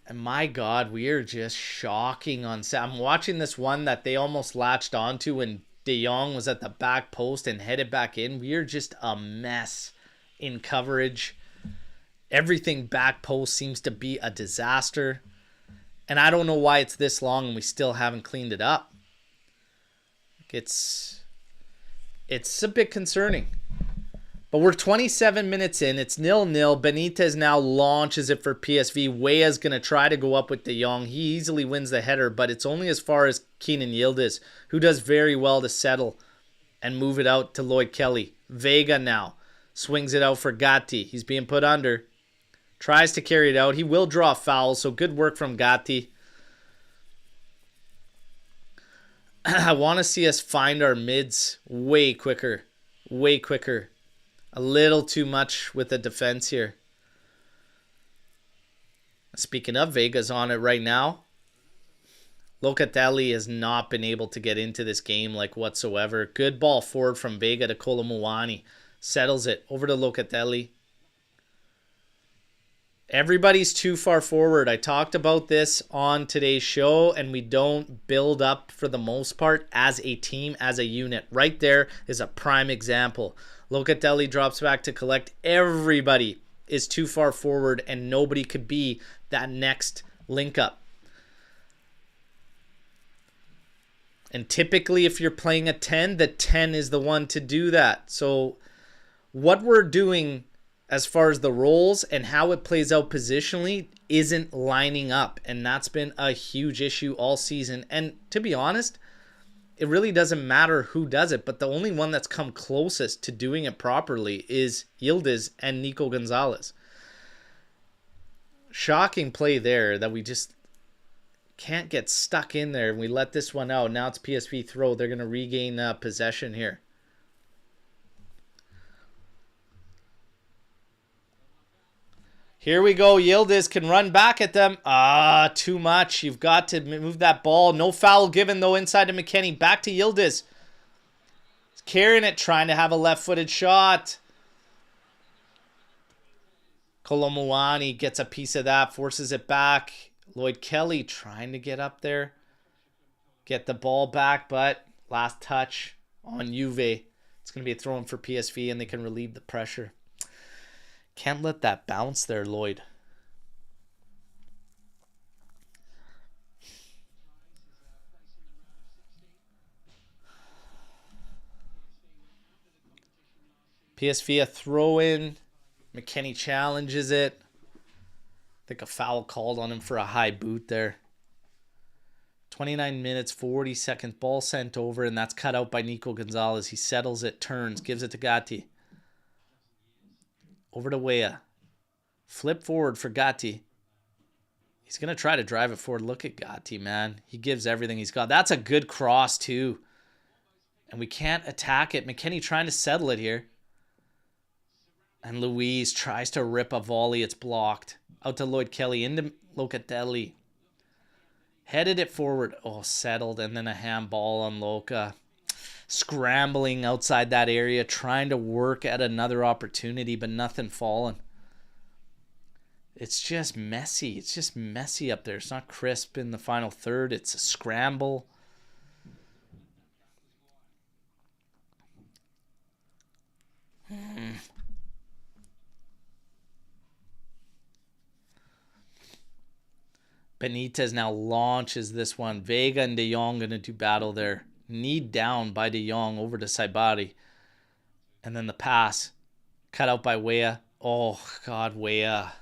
And my God, we are just shocking on set. I'm watching this one that they almost latched onto when De Jong was at the back post and headed back in. We are just a mess in coverage. Everything back post seems to be a disaster. And I don't know why it's this long and we still haven't cleaned it up. It's a bit concerning. But we're 27 minutes in. It's 0-0. Benitez now launches it for PSV. Weah's going to try to go up with De Jong. He easily wins the header, but it's only as far as Kenan Yildiz, who does very well to settle and move it out to Lloyd Kelly. Vega now swings it out for Gatti. He's being put under. Tries to carry it out. He will draw a foul, so good work from Gatti. I want to see us find our mids way quicker. Way quicker. A little too much with the defense here. Speaking of, Vega's on it right now. Locatelli has not been able to get into this game like whatsoever. Good ball forward from Vega to Kolomuani. Settles it over to Locatelli. Everybody's too far forward. I talked about this on today's show, and we don't build up for the most part as a team, as a unit. Right there is a prime example. Locatelli drops back to collect. Everybody is too far forward, and nobody could be that next link up. And typically, if you're playing a 10, the 10 is the one to do that. So what we're doing as far as the roles and how it plays out positionally isn't lining up. And that's been a huge issue all season. And to be honest, it really doesn't matter who does it, but the only one that's come closest to doing it properly is Yildiz and Nico Gonzalez. Shocking play there that we just can't get stuck in there. We let this one out. Now it's PSV throw. They're going to regain possession here. Here we go. Yildiz can run back at them. Too much. You've got to move that ball. No foul given, though, inside to Mckennie. Back to Yildiz. He's carrying it, trying to have a left-footed shot. Kolomuani gets a piece of that, forces it back. Lloyd Kelly trying to get up there. Get the ball back, but last touch on Juve. It's going to be a throw-in for PSV, and they can relieve the pressure. Can't let that bounce there, Lloyd. PSV a throw-in. Mckennie challenges it. I think a foul called on him for a high boot there. 29 minutes, 40 seconds. Ball sent over, and that's cut out by Nico Gonzalez. He settles it, turns, gives it to Gatti. Over to Weah. Flip forward for Gatti. He's going to try to drive it forward. Look at Gatti, man. He gives everything he's got. That's a good cross, too. And we can't attack it. Mckennie trying to settle it here. And Luiz tries to rip a volley. It's blocked. Out to Lloyd Kelly. Into Locatelli. Headed it forward. Oh, settled. And then a handball on Loca. Scrambling outside that area. Trying to work at another opportunity. But nothing falling. It's just messy. It's just messy up there. It's not crisp in the final third. It's a scramble. Benitez now launches this one. Vega and De Jong going to do battle there. Kneed down by De Jong over to Saibari. And then the pass. Cut out by Weah. Oh, God, Weah.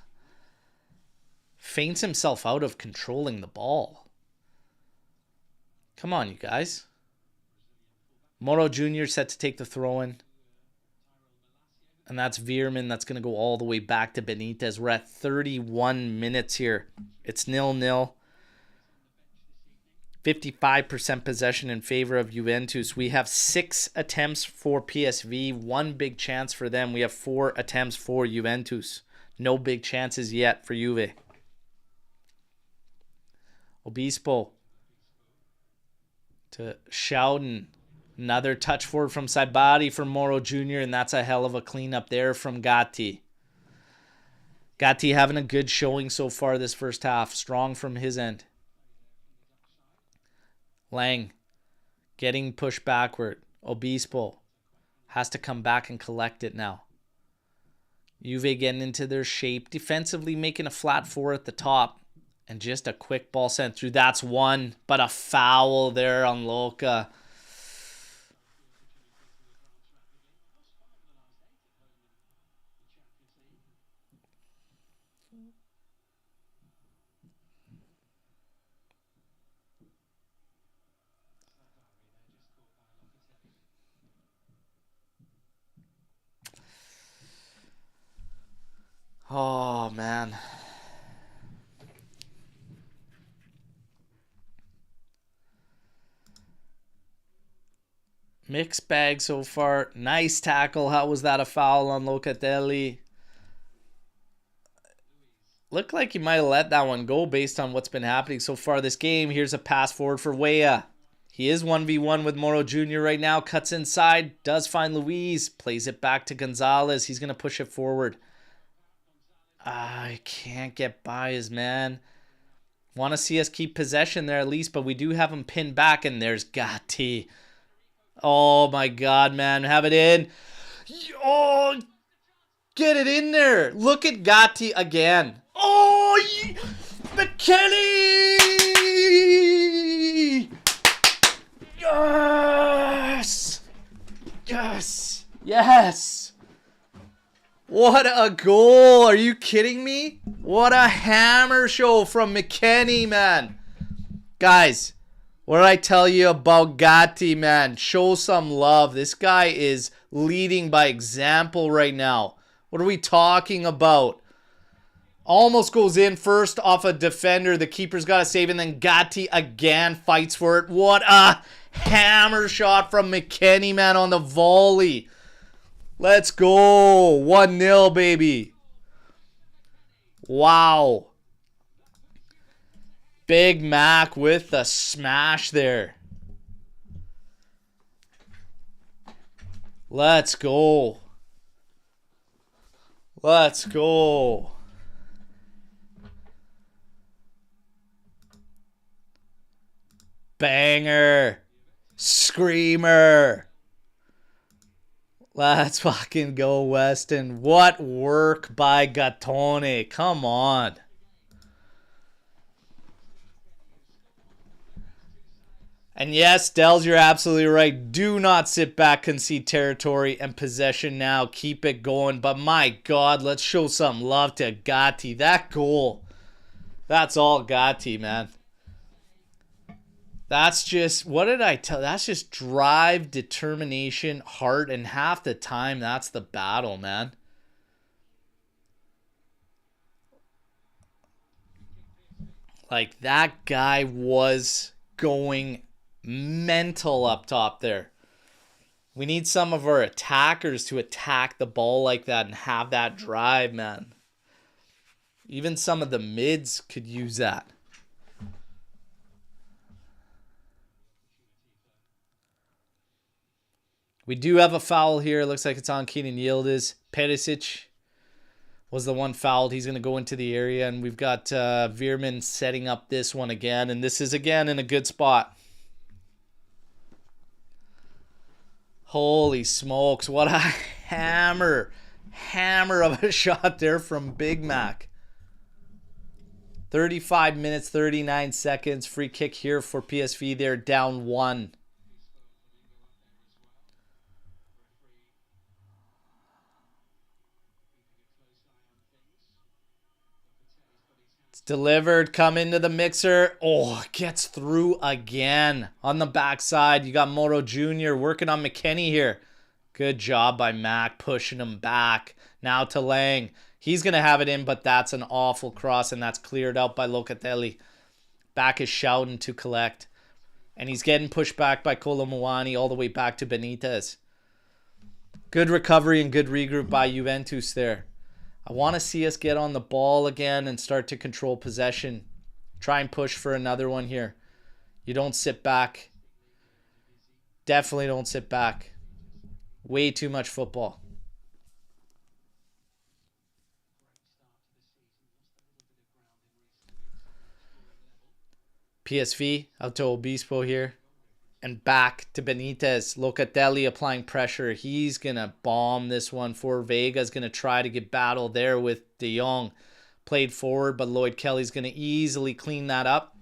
Feints himself out of controlling the ball. Come on, you guys. Moro Jr. set to take the throw-in. And that's Veerman. That's going to go all the way back to Benitez. We're at 31 minutes here. It's 0-0. 55% possession in favor of Juventus. We have 6 attempts for PSV. 1 big chance for them. We have 4 attempts for Juventus. No big chances yet for Juve. Obispo to Schouden. Another touch forward from Saibari for Moro Jr. And that's a hell of a cleanup there from Gatti. Gatti having a good showing so far this first half. Strong from his end. Lang getting pushed backward. Obispo has to come back and collect it now. Juve getting into their shape. Defensively making a flat 4 at the top. And just a quick ball sent through. That's one. But a foul there on Luca. Oh, man. Mixed bag so far. Nice tackle. How was that a foul on Locatelli? Looked like he might have let that one go based on what's been happening so far this game. Here's a pass forward for Weah. He is 1v1 with Moro Jr. right now. Cuts inside. Does find Luis. Plays it back to Gonzalez. He's going to push it forward. I can't get by his man. Want to see us keep possession there at least, but we do have him pinned back, and there's Gatti. Oh my God, man. Have it in. Oh, get it in there. Look at Gatti again. Oh, Mckennie. Yes. Yes. Yes. What a goal. Are you kidding me? What a hammer show from Mckennie, man. Guys, what did I tell you about Gatti, man? Show some love. This guy is leading by example right now. What are we talking about? Almost goes in first off a defender. The keeper's got to save, and then Gatti again fights for it. What a hammer shot from Mckennie, man, on the volley. Let's go. 1-0, baby. Wow. Big Mac with the smash there. Let's go. Let's go. Banger. Screamer. Let's fucking go, Weston. What work by Gattone. Come on. And yes, Dells, you're absolutely right. Do not sit back, concede territory and possession now. Keep it going. But my God, let's show some love to Gatti. That goal. That's all Gatti, man. That's just, what did I tell? That's just drive, determination, heart, and half the time that's the battle, man. Like, that guy was going mental up top there. We need some of our attackers to attack the ball like that and have that drive, man. Even some of the mids could use that. We do have a foul here. Looks like it's on Kenan Yildiz. Perisic was the one fouled. He's going to go into the area. And we've got Veerman setting up this one again. And this is, again, in a good spot. Holy smokes. What a hammer. Hammer of a shot there from Big Mac. 35 minutes, 39 seconds. Free kick here for PSV. They're down 1. Delivered, come into the mixer. Oh, gets through again. On the backside, you got Moro Jr. working on Mckennie here. Good job by Mac, pushing him back. Now to Lang. He's going to have it in, but that's an awful cross, and that's cleared out by Locatelli. Back is shouting to collect. And he's getting pushed back by Kolomuani all the way back to Benitez. Good recovery and good regroup by Juventus there. I want to see us get on the ball again and start to control possession. Try and push for another one here. You don't sit back. Definitely don't sit back. Way too much football. PSV out to Obispo here. And back to Benitez. Locatelli applying pressure. He's going to bomb this one for Vega's going to try to get battle there with De Jong. Played forward, but Lloyd Kelly's going to easily clean that up.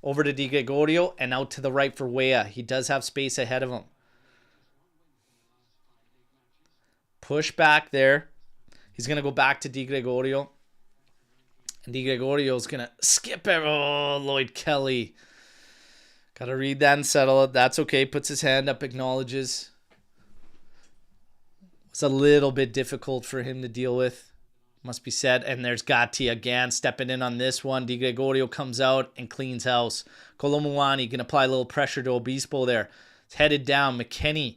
Over to Di Gregorio and out to the right for Weah. He does have space ahead of him. Push back there. He's going to go back to Di Gregorio. And Di Gregorio's going to skip it. Oh, Lloyd Kelly. Got to read that and settle it. That's okay. Puts his hand up, acknowledges. It's a little bit difficult for him to deal with. Must be said. And there's Gatti again stepping in on this one. Di Gregorio comes out and cleans house. Kolomuani can apply a little pressure to Obispo there. It's headed down. Mckennie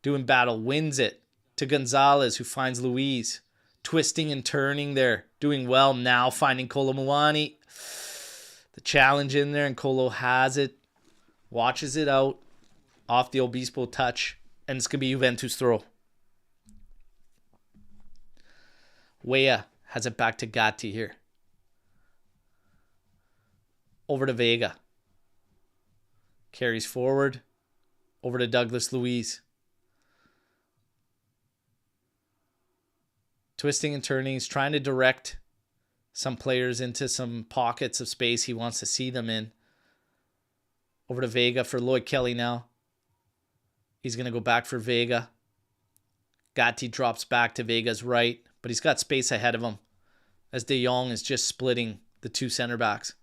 doing battle. Wins it to Gonzalez, who finds Luis. Twisting and turning there. Doing well now. Finding Kolomuani. The challenge in there, and Kolo has it. Watches it out. Off the Obispo touch. And it's going to be Juventus throw. Weah has it back to Gatti here. Over to Vega. Carries forward. Over to Douglas Luiz. Twisting and turning. He's trying to direct some players into some pockets of space he wants to see them in. Over to Vega for Lloyd Kelly now. He's going to go back for Vega. Gatti drops back to Vega's right, but he's got space ahead of him as De Jong is just splitting the two center backs.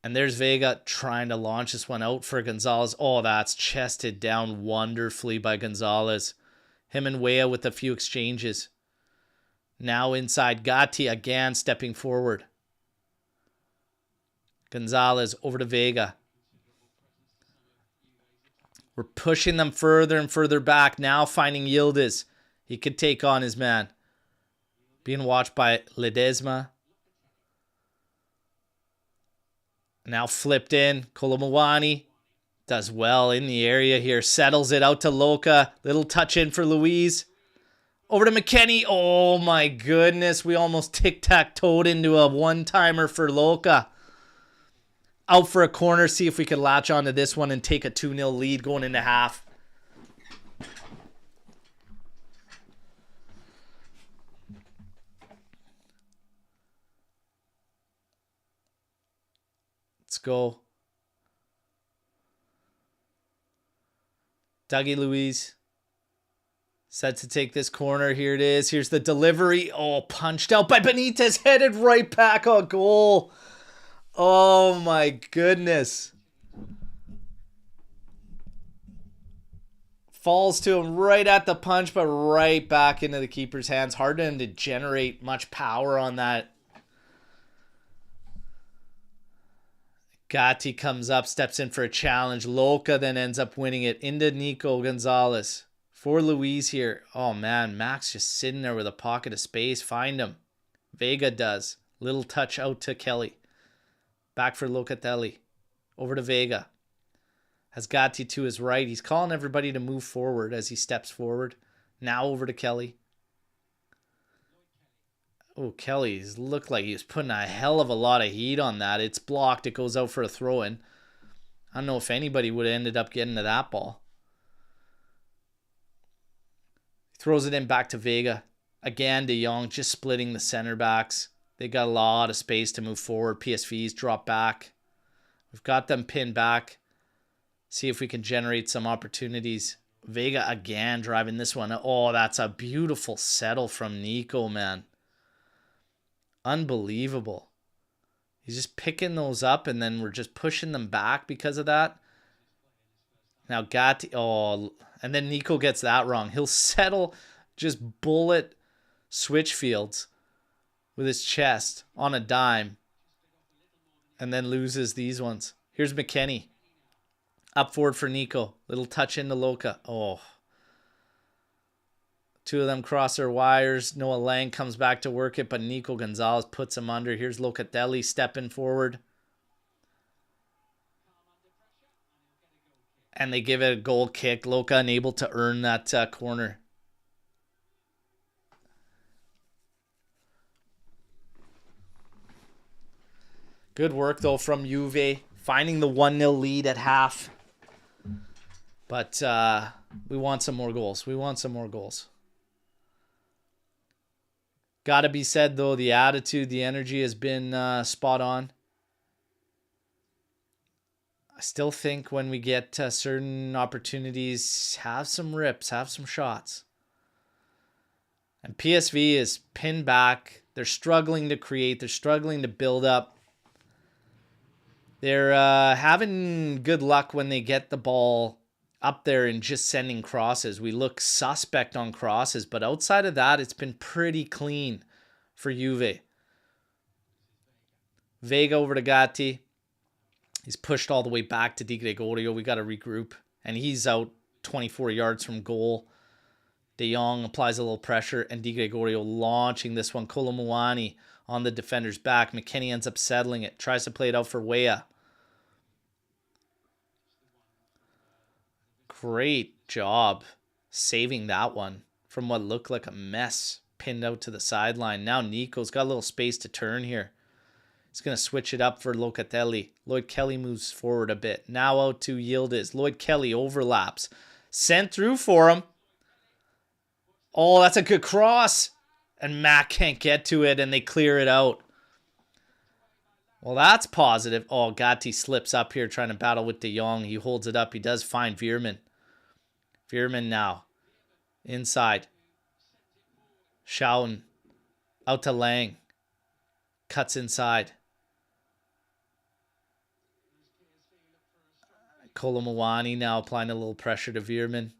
And there's Vega trying to launch this one out for Gonzalez. Oh, that's chested down wonderfully by Gonzalez. Him and Weah with a few exchanges. Now inside, Gatti again stepping forward. Gonzalez over to Vega. We're pushing them further and further back. Now finding Yildiz. He could take on his man. Being watched by Ledesma. Now flipped in. Kolomuani does well in the area here. Settles it out to Luca. Little touch in for Luis. Over to Mckennie. Oh my goodness. We almost tic-tac-toed into a one-timer for Luca. Out for a corner. See if we could latch onto this one and take a 2-0 lead going into half. Let's go. Dougie Luiz. Set to take this corner. Here it is. Here's the delivery. Oh, punched out by Benitez. Headed right back on goal. Oh my goodness. Falls to him right at the punch, but right back into the keeper's hands. Hard for him to generate much power on that. Gatti comes up, steps in for a challenge. Luca then ends up winning it into Nico Gonzalez. For Luis here. Oh man, Max just sitting there with a pocket of space. Find him. Vega does. Little touch out to Kelly. Back for Locatelli. Over to Vega. Has Gatti to his right. He's calling everybody to move forward as he steps forward. Now over to Kelly. Oh, Kelly's looked like he was putting a hell of a lot of heat on that. It's blocked. It goes out for a throw-in. I don't know if anybody would have ended up getting to that ball. Throws it in back to Vega. Again, De Jong just splitting the center backs. They got a lot of space to move forward. PSV's drop back. We've got them pinned back. See if we can generate some opportunities. Vega again driving this one. Oh, that's a beautiful settle from Nico, man. Unbelievable. He's just picking those up, and then we're just pushing them back because of that. Now Gatti, oh, and then Nico gets that wrong. He'll settle just bullet switch fields with his chest on a dime, and then loses these ones. Here's Mckennie. Up forward for Nico. Little touch into Luca. Oh. Two of them cross their wires. Noah Lang comes back to work it, but Nico Gonzalez puts him under. Here's Locatelli stepping forward. And they give it a goal kick. Luca unable to earn that corner. Good work, though, from Juve. Finding the 1-0 lead at half. But we want some more goals. We want some more goals. Gotta be said, though, the attitude, the energy has been spot on. I still think when we get certain opportunities, have some rips, have some shots. And PSV is pinned back. They're struggling to create. They're struggling to build up. They're having good luck when they get the ball up there and just sending crosses. We look suspect on crosses, but outside of that, it's been pretty clean for Juve. Vega over to Gatti. He's pushed all the way back to Di Gregorio. We got to regroup. And he's out 24 yards from goal. De Jong applies a little pressure, and Di Gregorio launching this one. Kolo Muani on the defender's back. Mckennie ends up settling it. Tries to play it out for Weah. Great job saving that one from what looked like a mess. Pinned out to the sideline. Now Nico's got a little space to turn here. He's going to switch it up for Locatelli. Lloyd Kelly moves forward a bit. Now out to Yildiz. Lloyd Kelly overlaps. Sent through for him. Oh, that's a good cross. And Mac can't get to it, and they clear it out. Well, that's positive. Oh, Gatti slips up here trying to battle with De Jong. He holds it up. He does find Veerman. Veerman now. Inside. Schouten. Out to Lang. Cuts inside. Kolo Muani now applying a little pressure to Veerman.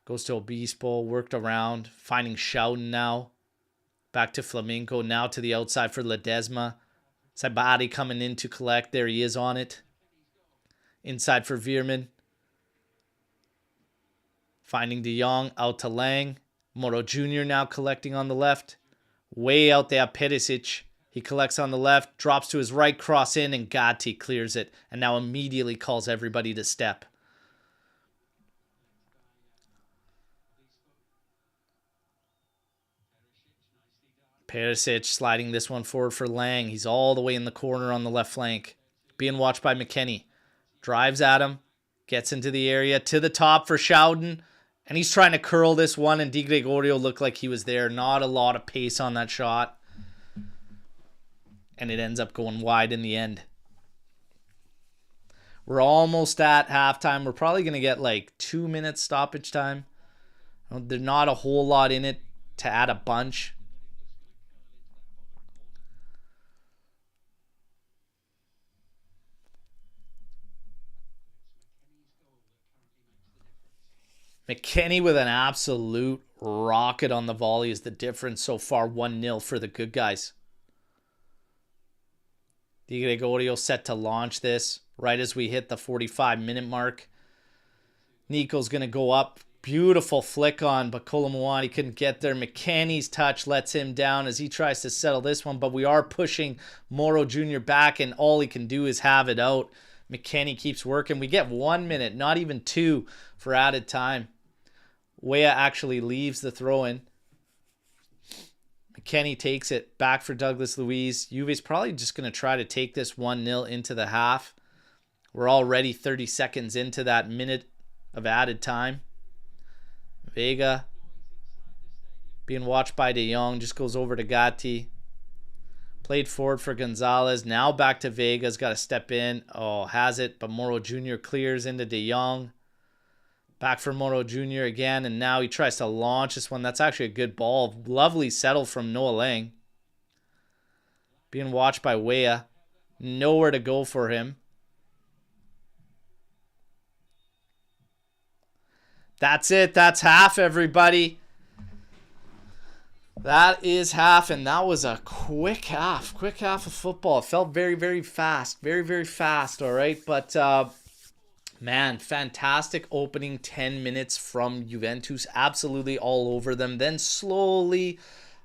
Goes to Obispo. Worked around. Finding Schouten now. Back to Flamenco. Now to the outside for Ledesma. Sabati coming in to collect. There he is on it. Inside for Veerman. Finding De Jong. Out to Lang. Moro Jr. now collecting on the left. Way out there, Perisic. He collects on the left. Drops to his right. Cross in. And Gatti clears it. And now immediately calls everybody to step. Perisic sliding this one forward for Lang. He's all the way in the corner on the left flank. Being watched by Mckennie. Drives at him. Gets into the area. To the top for Schouten. And he's trying to curl this one. And Di Gregorio looked like he was there. Not a lot of pace on that shot. And it ends up going wide in the end. We're almost at halftime. We're probably going to get like 2 minutes stoppage time. There's not a whole lot in it to add a bunch. Mckennie with an absolute rocket on the volley is the difference so far. 1-0 for the good guys. Di Gregorio set to launch this right as we hit the 45-minute mark. Nico's going to go up. Beautiful flick on, but Kolo Muani couldn't get there. Mckennie's touch lets him down as he tries to settle this one, but we are pushing Moro Jr. back, and all he can do is have it out. Mckennie keeps working. We get 1 minute, not even 2 for added time. Weah actually leaves the throw-in. Mckennie takes it back for Douglas Luiz. Juve's probably just going to try to take this 1-0 into the half. We're already 30 seconds into that minute of added time. Vega being watched by De Jong. Just goes over to Gatti. Played forward for Gonzalez. Now back to Vega's got to step in. Oh, has it. But Moro Jr. clears into De Jong. Back for Moro Jr. again. And now he tries to launch this one. That's actually a good ball. Lovely settle from Noah Lang. being watched by Weah. Nowhere to go for him. That's it. That's half, everybody. That is half, and that was a quick half. Quick half of football. It felt very, very fast. Very, very fast, all right? But, man, fantastic opening 10 minutes from Juventus. Absolutely all over them. Then slowly,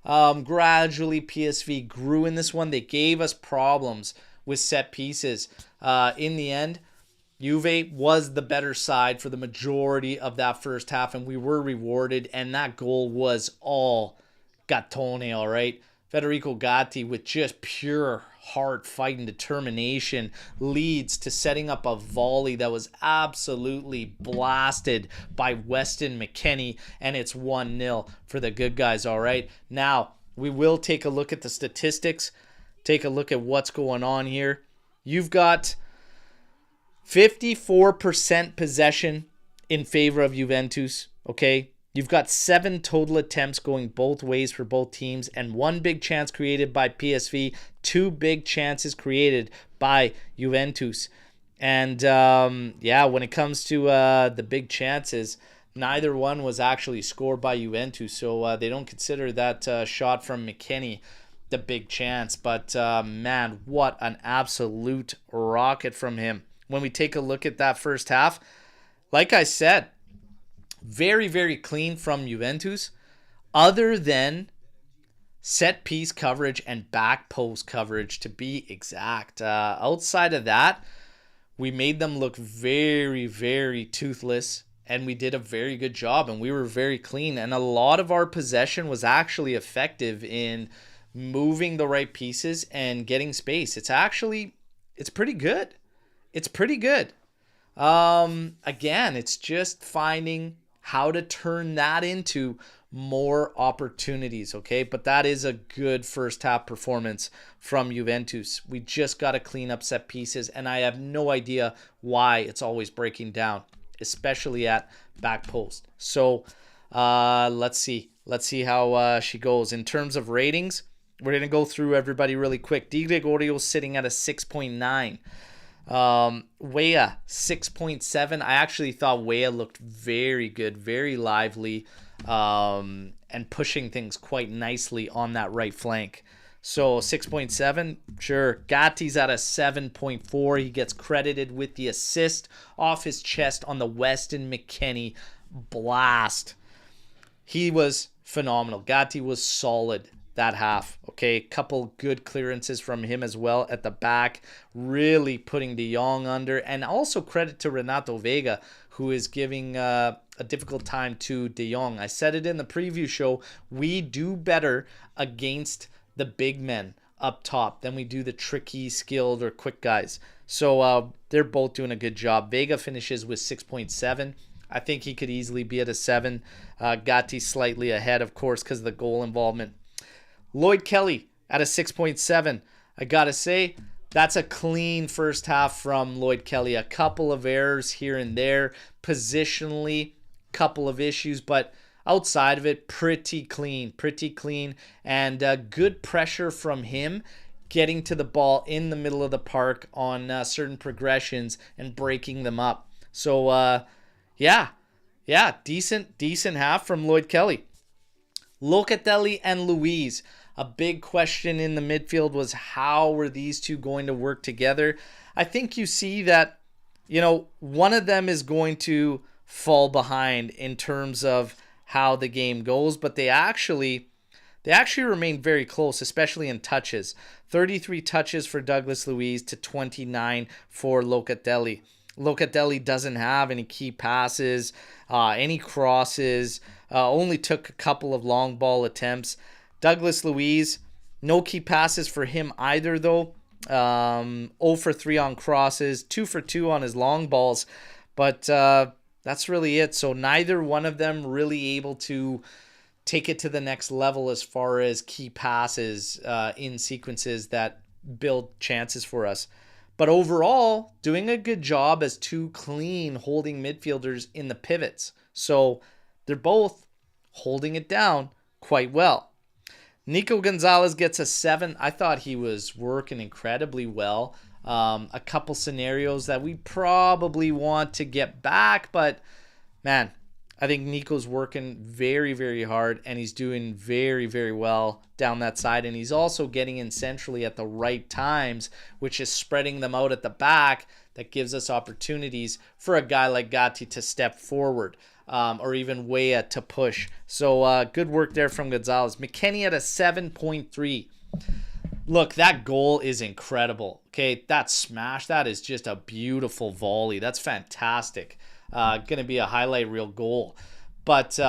gradually, PSV grew in this one. They gave us problems with set pieces. In the end, Juve was the better side for the majority of that first half, and we were rewarded, and that goal was all Gattone, all right? Federico Gatti, with just pure heart, fight, and determination, leads to setting up a volley that was absolutely blasted by Weston Mckennie, and it's 1-0 for the good guys, all right? Now, we will take a look at the statistics, take a look at what's going on here. You've got 54% possession in favor of Juventus, okay? You've got 7 total attempts going both ways for both teams, and 1 big chance created by PSV, 2 big chances created by Juventus. And, yeah, when it comes to the big chances, neither one was actually scored by Juventus, so they don't consider that shot from Mckennie the big chance. But, man, what an absolute rocket from him. When we take a look at that first half, like I said, very, very clean from Juventus, other than set piece coverage and back post coverage, to be exact. Outside of that, we made them look very, very toothless, and we did a very good job, and we were very clean. And a lot of our possession was actually effective in moving the right pieces and getting space. It's pretty good. It's pretty good. Again, it's just finding how to turn that into more opportunities, okay? But that is a good first half performance from Juventus. We just got to clean up set pieces, and I have no idea why it's always breaking down, especially at back post. So let's see. Let's see how she goes. In terms of ratings, we're going to go through everybody really quick. Di Gregorio sitting at a 6.9. Weah 6.7. I actually thought Weah looked very good, very lively, and pushing things quite nicely on that right flank. So 6.7, sure. Gatti's at a 7.4. He gets credited with the assist off his chest on the Weston Mckennie blast. He was phenomenal. Gatti was solid that half, okay? Couple good clearances from him as well at the back, really putting De Jong under. And also credit to Renato Vega, who is giving a difficult time to De Jong. I said it in the preview show, we do better against the big men up top than we do the tricky, skilled, or quick guys. So they're both doing a good job. Vega finishes with 6.7. I think he could easily be at a 7. Gatti slightly ahead, of course, because of the goal involvement. Lloyd Kelly at a 6.7. I gotta say, that's a clean first half from Lloyd Kelly. A couple of errors here and there. Positionally, couple of issues, but outside of it, pretty clean. And good pressure from him getting to the ball in the middle of the park on certain progressions and breaking them up. So, yeah, decent half from Lloyd Kelly. Locatelli and Luiz. A big question in the midfield was, how were these two going to work together? I think you see that, one of them is going to fall behind in terms of how the game goes, but they actually remain very close, especially in touches. 33 touches for Douglas Luiz to 29 for Locatelli. Locatelli doesn't have any key passes, any crosses, only took a couple of long ball attempts. Douglas Luiz, no key passes for him either, though. 0 for 3 on crosses, 2 for 2 on his long balls. But that's really it. So neither one of them really able to take it to the next level as far as key passes in sequences that build chances for us. But overall, doing a good job as two clean holding midfielders in the pivots. So they're both holding it down quite well. Nico Gonzalez gets a 7. I thought he was working incredibly well. A couple scenarios that we probably want to get back, but man, I think Nico's working very, very hard, and he's doing very, very well down that side, and he's also getting in centrally at the right times, which is spreading them out at the back. That gives us opportunities for a guy like Gatti to step forward. Or even Weah to push. So good work there from Gonzalez. Mckennie at a 7.3. Look, that goal is incredible. Okay, that smash, that is just a beautiful volley. That's fantastic. Going to be a highlight reel goal. But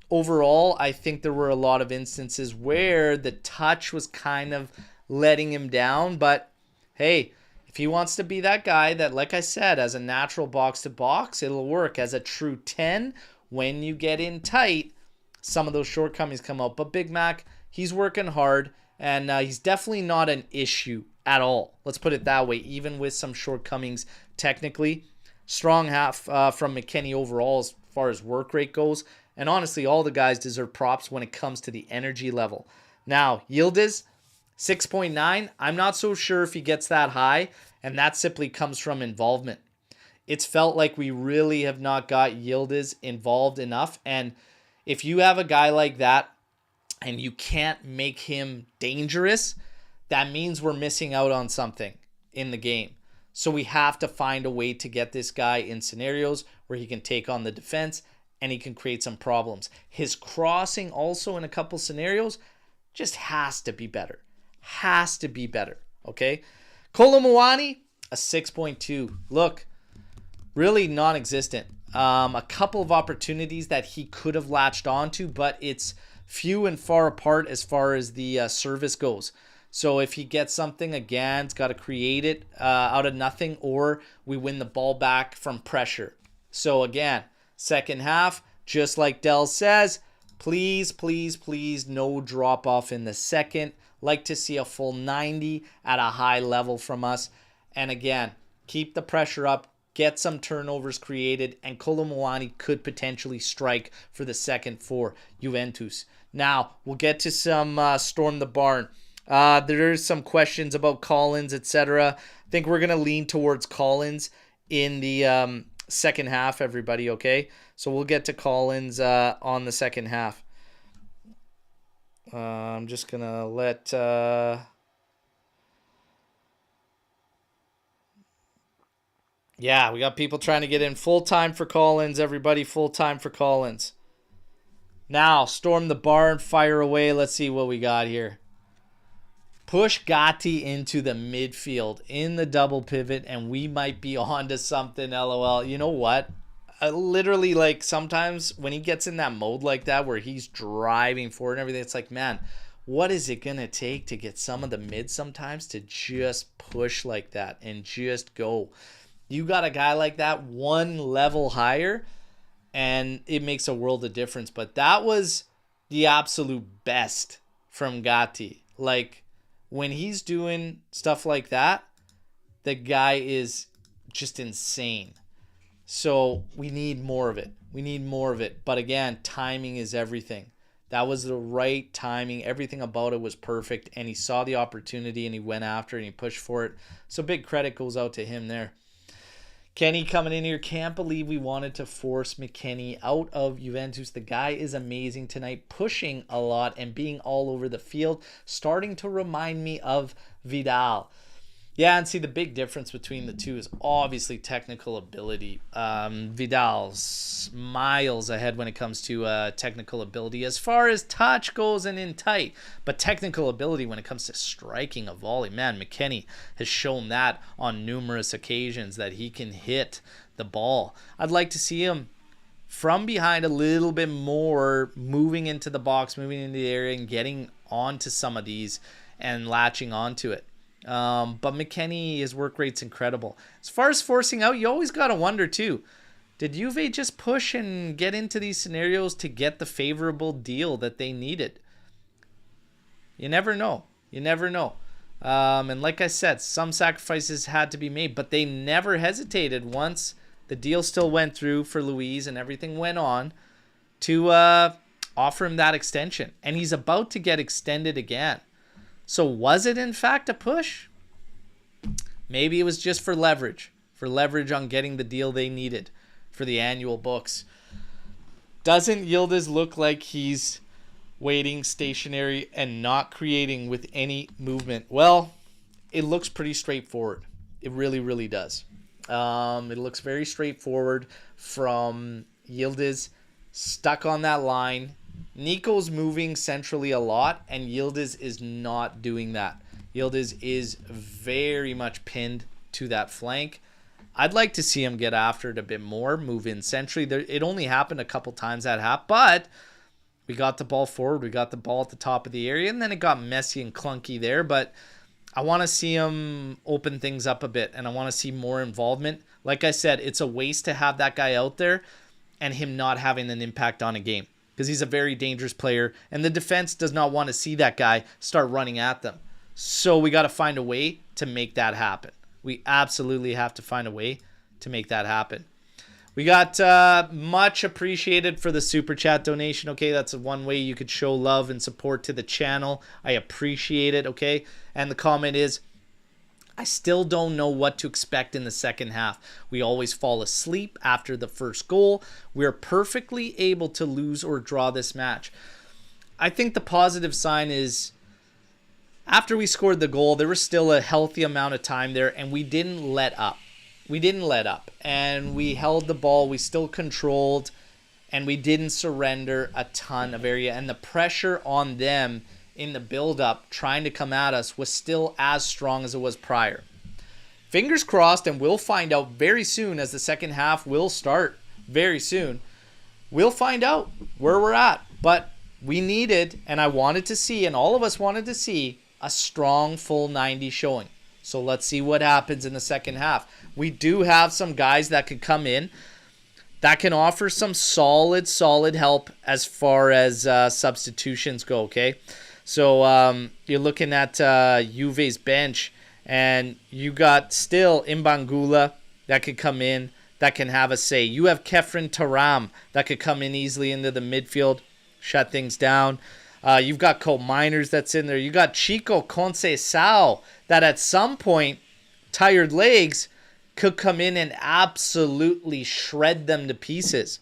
overall, I think there were a lot of instances where the touch was kind of letting him down. But hey, if he wants to be that guy that, like I said, as a natural box-to-box, it'll work. As a true 10, when you get in tight, some of those shortcomings come out. But Big Mac, he's working hard, and he's definitely not an issue at all. Let's put it that way, even with some shortcomings technically. Strong half from Mckennie overall as far as work rate goes. And honestly, all the guys deserve props when it comes to the energy level. Now, Yildiz, 6.9. I'm not so sure if he gets that high, and that simply comes from involvement. It's felt like we really have not got Yildiz involved enough, and if you have a guy like that and you can't make him dangerous, that means we're missing out on something in the game. So we have to find a way to get this guy in scenarios where he can take on the defense and he can create some problems. His crossing also in a couple scenarios just has to be better. Has to be better, okay? Kolomoani, a 6.2. Look, really non-existent. A couple of opportunities that he could have latched onto, but it's few and far apart as far as the service goes. So if he gets something, again, it's got to create it out of nothing, or we win the ball back from pressure. So again, second half, just like Dell says, please, please, please, no drop-off in the second. Like to see a full 90 at a high level from us. And again, keep the pressure up, get some turnovers created, and Kolomoani could potentially strike for the second for Juventus. Now, we'll get to some Storm the Barn. There's some questions about Collins, etc. I think we're going to lean towards Collins in the second half, everybody, okay? So we'll get to Collins on the second half. I'm just going to let... Yeah, we got people trying to get in. Full time for Collins, everybody. Full time for Collins. Now, Storm the Barn, fire away. Let's see what we got here. Push Gatti into the midfield in the double pivot, and we might be on to something, LOL. You know what? Literally, like, sometimes when he gets in that mode like that where he's driving forward and everything, it's like, man, what is it going to take to get some of the mids sometimes to just push like that and just go? You got a guy like that one level higher, and it makes a world of difference. But that was the absolute best from Gatti. Like, when he's doing stuff like that, the guy is just insane. So we need more of it. We need more of it. But again, timing is everything. That was the right timing. Everything about it was perfect. And he saw the opportunity and he went after it and he pushed for it. So big credit goes out to him there. Kenny coming in here. Can't believe we wanted to force Mckennie out of Juventus. The guy is amazing tonight, pushing a lot and being all over the field, starting to remind me of Vidal. Yeah, and see, the big difference between the two is obviously technical ability. Vidal's miles ahead when it comes to technical ability as far as touch goes and in tight. But technical ability when it comes to striking a volley, man, Mckennie has shown that on numerous occasions that he can hit the ball. I'd like to see him from behind a little bit more, moving into the box, moving into the area and getting onto some of these and latching onto it. But Mckennie, his work rate's incredible. As far as forcing out, you always got to wonder too, did Juve just push and get into these scenarios to get the favorable deal that they needed? You never know. You never know. And like I said, some sacrifices had to be made, but they never hesitated once the deal still went through for Luis and everything went on to offer him that extension. And he's about to get extended again. So was it in fact a push? Maybe it was just for leverage on getting the deal they needed for the annual books. Doesn't Yildiz look like he's waiting stationary and not creating with any movement? Well, it looks pretty straightforward. It really, really does. It looks very straightforward from Yildiz stuck on that line. Nico's moving centrally a lot, and Yildiz is not doing that. Yildiz is very much pinned to that flank. I'd like to see him get after it a bit more, move in centrally. It only happened a couple times at half, but we got the ball forward. We got the ball at the top of the area, and then it got messy and clunky there. But I want to see him open things up a bit, and I want to see more involvement. Like I said, it's a waste to have that guy out there and him not having an impact on a game because he's a very dangerous player, and the defense does not want to see that guy start running at them. So we got to find a way to make that happen. We absolutely have to find a way to make that happen. We got much appreciated for the super chat donation. Okay, that's one way you could show love and support to the channel. I appreciate it. Okay, and the comment is, I still don't know what to expect in the second half. We always fall asleep after the first goal. We're perfectly able to lose or draw this match. I think the positive sign is after we scored the goal, there was still a healthy amount of time there, and we didn't let up. We didn't let up, and we held the ball. We still controlled, and we didn't surrender a ton of area. And the pressure on them in the build-up trying to come at us was still as strong as it was prior. Fingers crossed, and we'll find out very soon as the second half will start very soon. We'll find out where we're at. But we needed, and I wanted to see, and all of us wanted to see, a strong full 90 showing. So let's see what happens in the second half. We do have some guys that could come in that can offer some solid help as far as substitutions go, okay? So you're looking at Juve's bench, and you got still Imbangula that could come in, that can have a say. You have Kefren Taram that could come in easily into the midfield, shut things down. You've got Cole Miners that's in there. You got Chico Conceição that at some point, tired legs, could come in and absolutely shred them to pieces.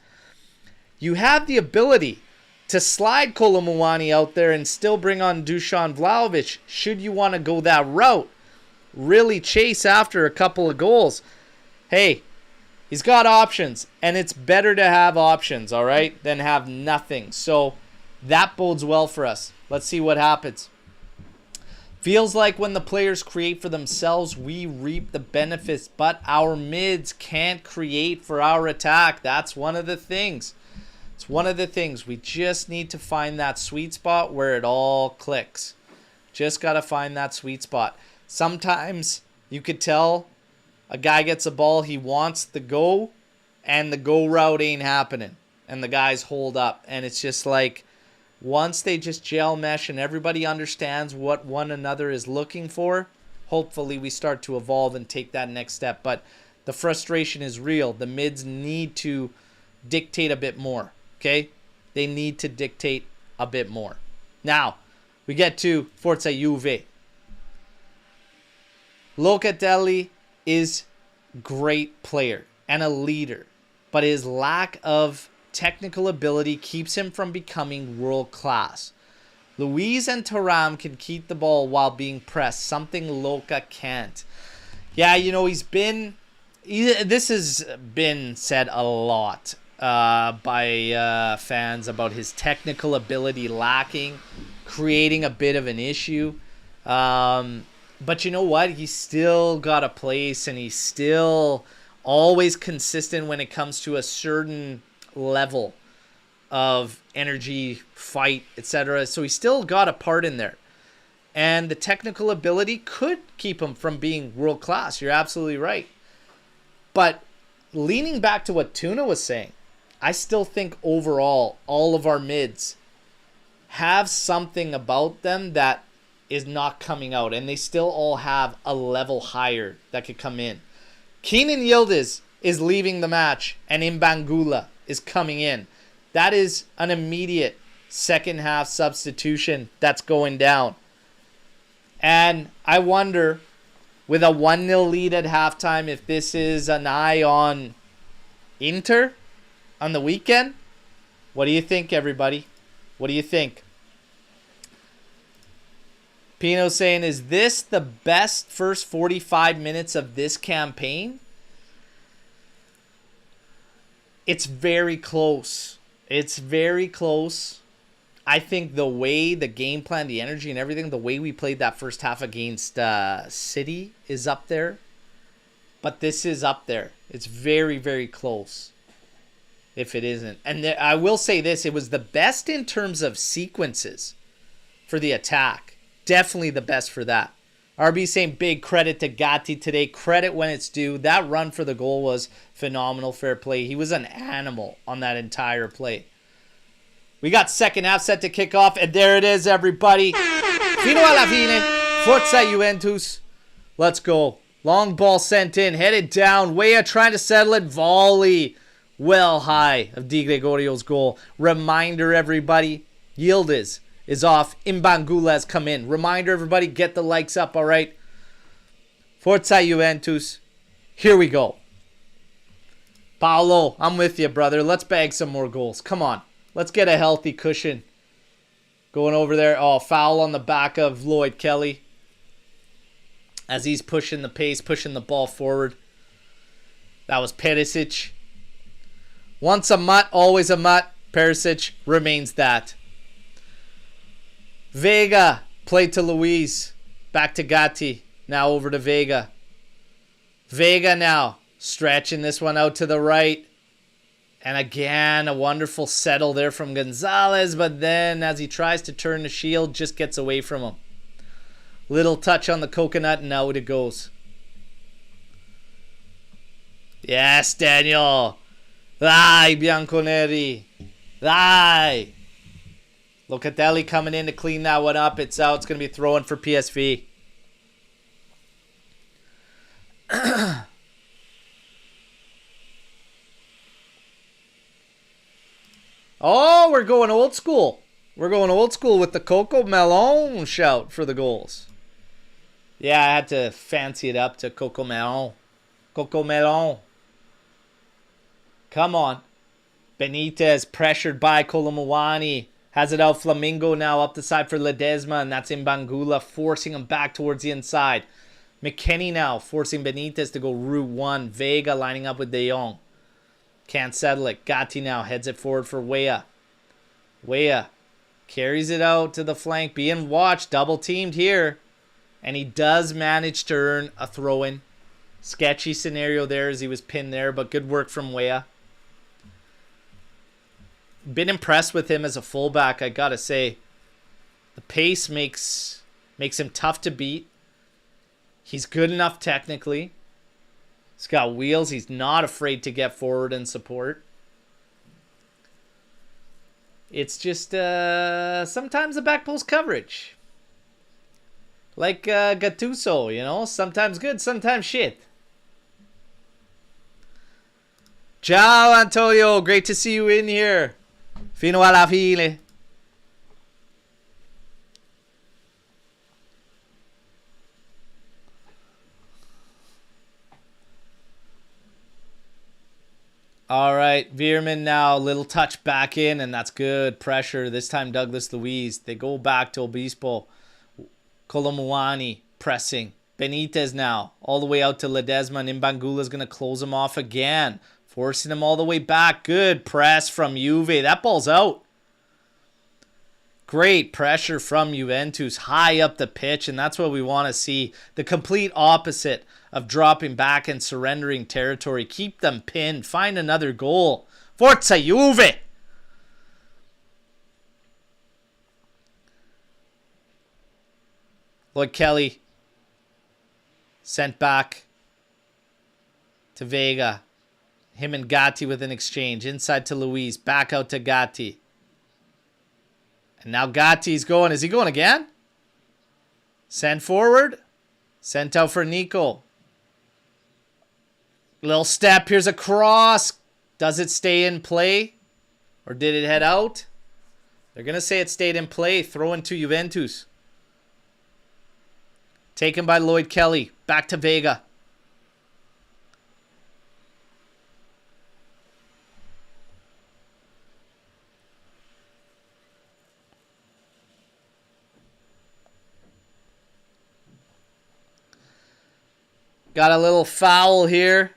You have the ability to slide Kolomuani out there and still bring on Dusan Vlahovic should you want to go that route. Really chase after a couple of goals. Hey, he's got options, and it's better to have options, all right, than have nothing. So that bodes well for us. Let's see what happens. Feels like when the players create for themselves, we reap the benefits, but our mids can't create for our attack. That's one of the things. It's one of the things. We just need to find that sweet spot where it all clicks. Just got to find that sweet spot. Sometimes you could tell a guy gets a ball, he wants the go, and the go route ain't happening. And the guys hold up. And it's just like, once they just gel mesh and everybody understands what one another is looking for, hopefully we start to evolve and take that next step. But the frustration is real. The mids need to dictate a bit more, okay? They need to dictate a bit more. Now, we get to Forza Juve. Locatelli is a great player and a leader, but his lack of technical ability keeps him from becoming world class. Luiz and Thuram can keep the ball while being pressed, something Loca can't. Yeah, you know, this has been said a lot by fans about his technical ability lacking, creating a bit of an issue. But you know what? He's still got a place, and he's still always consistent when it comes to a certain level of energy, fight, etc. So he's still got a part in there. And the technical ability could keep him from being world class. You're absolutely right. But leaning back to what Tuna was saying, I still think overall all of our mids have something about them that is not coming out. And they still all have a level higher that could come in. Kenan Yildiz is leaving the match, and Imbangula is coming in. That is an immediate second half substitution that's going down. And I wonder, with a 1-0 lead at halftime, if this is an eye on Inter on the weekend. What do you think, everybody? What do you think? Pino saying, is this the best first 45 minutes of this campaign? It's very close. It's very close. I think the way, the game plan, the energy and everything, the way we played that first half against City is up there. But this is up there. It's very, very close. If it isn't. And I will say this. It was the best in terms of sequences for the attack. Definitely the best for that. RB saying big credit to Gatti today. Credit when it's due. That run for the goal was phenomenal. Fair play. He was an animal on that entire play. We got second half set to kick off. And there it is, everybody. Fino alla fine. Forza Juventus. Let's go. Long ball sent in. Headed down. Weah trying to settle it. Volley. Well high of Di Gregorio's goal. Reminder, everybody. Yildiz is off. Imbangula has come in. Reminder, everybody. Get the likes up, all right? Forza Juventus. Here we go. Paolo, I'm with you, brother. Let's bag some more goals. Come on. Let's get a healthy cushion. Going over there. Oh, foul on the back of Lloyd Kelly. As he's pushing the pace, pushing the ball forward. That was Perisic. Once a mutt, always a mutt. Perisic remains that. Vega played to Luiz. Back to Gatti. Now over to Vega. Vega now stretching this one out to the right. And again, a wonderful settle there from Gonzalez. But then as he tries to turn the shield, just gets away from him. Little touch on the coconut and out it goes. Yes, Daniel. Dai, Bianconeri. Dai. Locatelli coming in to clean that one up. It's out. It's going to be throwing for PSV. Oh, we're going old school. We're going old school with the Coco Melon shout for the goals. Yeah, I had to fancy it up to Coco Melon. Coco Melon. Come on. Benitez pressured by Colomwani. Has it out. Flamingo now up the side for Ledesma. And that's Imbangula forcing him back towards the inside. Mckennie now forcing Benitez to go route one. Vega lining up with De Jong. Can't settle it. Gatti now heads it forward for Weah. Weah carries it out to the flank. Being watched. Double teamed here. And he does manage to earn a throw-in. Sketchy scenario there as he was pinned there. But good work from Weah. Been impressed with him as a fullback, I gotta say. The pace makes him tough to beat. He's good enough technically. He's got wheels. He's not afraid to get forward and support. It's just sometimes the back post coverage. Like Gattuso, you know. Sometimes good, sometimes shit. Ciao, Antonio. Great to see you in here. Fino alla fine. All right, Veerman now. Little touch back in, and that's good. Pressure. This time Douglas Luiz. They go back to Obispo. Colomwani pressing. Benitez now. All the way out to Ledesma, and Imbangula is going to close him off again. Forcing him all the way back. Good press from Juve. That ball's out. Great pressure from Juventus. High up the pitch. And that's what we want to see. The complete opposite of dropping back and surrendering territory. Keep them pinned. Find another goal. Forza Juve! Lloyd Kelly. Sent back to Vega. Him and Gatti with an exchange. Inside to Luiz. Back out to Gatti. And now Gatti's going. Is he going again? Sent forward. Sent out for Nico. Little step. Here's a cross. Does it stay in play? Or did it head out? They're going to say it stayed in play. Throw into Juventus. Taken by Lloyd Kelly. Back to Vega. Got a little foul here.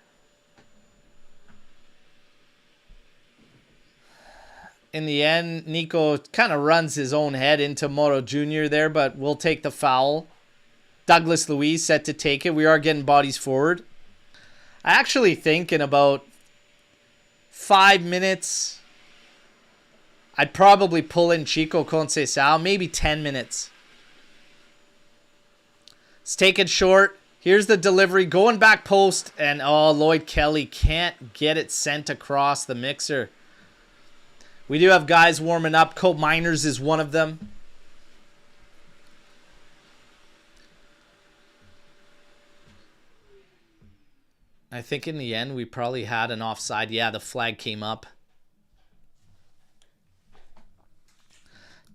In the end, Nico kind of runs his own head into Moro Jr. there, but we'll take the foul. Douglas Luiz set to take it. We are getting bodies forward. I actually think in about 5 minutes, I'd probably pull in Chico Conceição. Maybe 10 minutes. It's taken short. Here's the delivery. Going back post. And, oh, Lloyd Kelly can't get it sent across the mixer. We do have guys warming up. Cope Miners is one of them. I think in the end we probably had an offside. Yeah, the flag came up.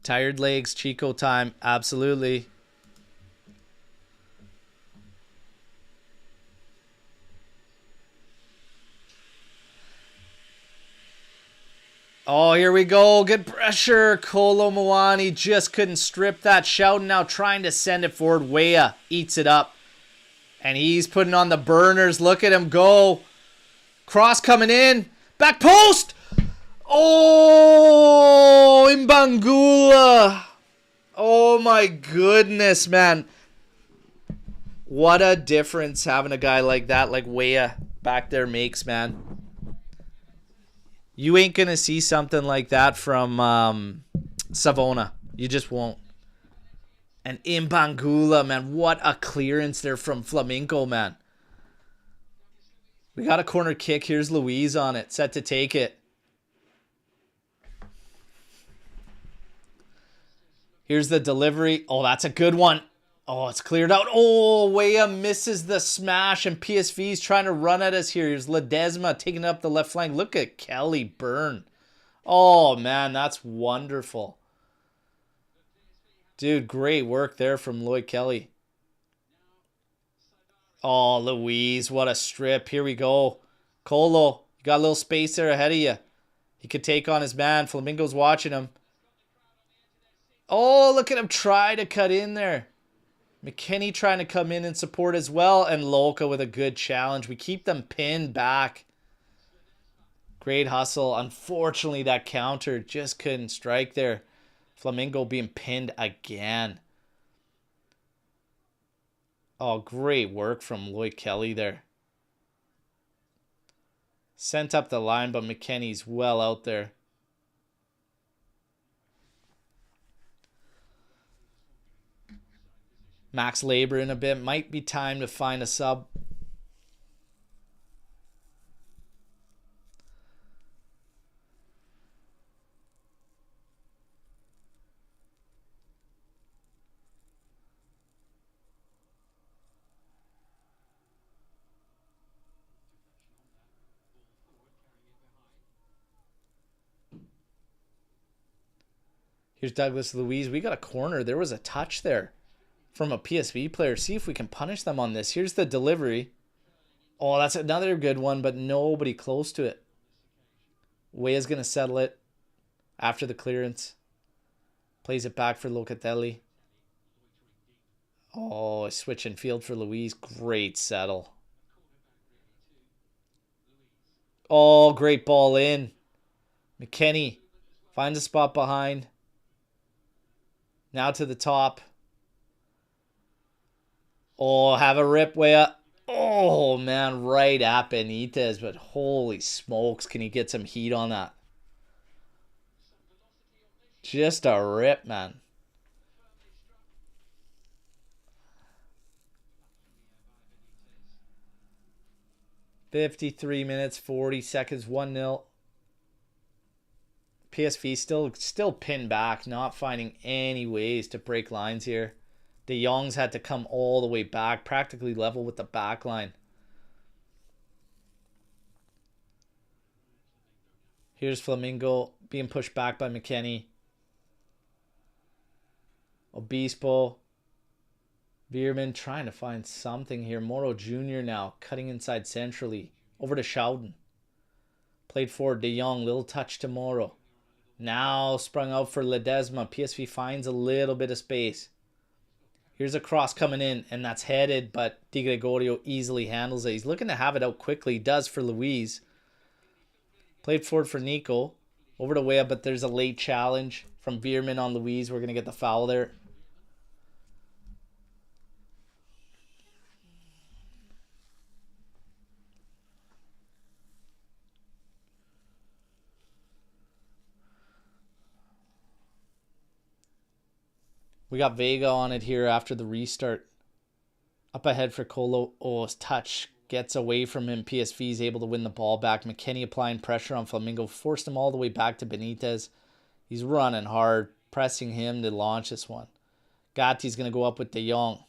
Tired legs, Chico time. Absolutely. Oh, here we go. Good pressure. Kolo Muani just couldn't strip that. Shouten now trying to send it forward. Weah eats it up. And he's putting on the burners. Look at him go. Cross coming in. Back post. Oh, Imbangula. Oh, my goodness, man. What a difference having a guy like that, like Weah, back there makes, man. You ain't going to see something like that from Savona. You just won't. And Imbangula, man. What a clearance there from Flamengo, man. We got a corner kick. Here's Luiz on it. Set to take it. Here's the delivery. Oh, that's a good one. Oh, it's cleared out. Oh, Weah misses the smash, and PSV's trying to run at us here. Here's Ledesma taking up the left flank. Look at Kelly burn. Oh, man, that's wonderful. Dude, great work there from Lloyd Kelly. Oh, Luiz, what a strip. Here we go. Colo, you got a little space there ahead of you. He could take on his man. Flamingo's watching him. Oh, look at him try to cut in there. Mckennie trying to come in and support as well. And Luca with a good challenge. We keep them pinned back. Great hustle. Unfortunately, that counter just couldn't strike there. Flamengo being pinned again. Oh, great work from Lloyd Kelly there. Sent up the line, but McKennie's well out there. Max labor in a bit. Might be time to find a sub. Here's Douglas Luiz. We got a corner. There was a touch there from a PSV player. See if we can punish them on this. Here's the delivery. Oh, that's another good one, but nobody close to it. Weah's going to settle it after the clearance. Plays it back for Locatelli. Oh, switch in field for Luiz. Great settle. Oh, great ball in. Mckennie finds a spot behind. Now to the top. Oh, have a rip way up. Oh, man, right at Benitez. But holy smokes, can he get some heat on that? Just a rip, man. $53 minutes, 40 seconds, 1-0. PSV still pinned back, not finding any ways to break lines here. De Jong's had to come all the way back, practically level with the back line. Here's Flamengo being pushed back by Mckennie. Obispo. Bierman trying to find something here. Moro Jr. now cutting inside centrally. Over to Schouten. Played forward. De Jong. Little touch to Moro. Now sprung out for Ledesma. PSV finds a little bit of space. Here's a cross coming in, and that's headed, but Di Gregorio easily handles it. He's looking to have it out quickly. He does for Luis. Played forward for Nico. Over to Wea, but there's a late challenge from Bierman on Luis. We're going to get the foul there. We got Vega on it here after the restart. Up ahead for Colo. Oh, his touch gets away from him. PSV is able to win the ball back. Mckennie applying pressure on Flamingo. Forced him all the way back to Benitez. He's running hard. Pressing him to launch this one. Gatti's going to go up with De Jong.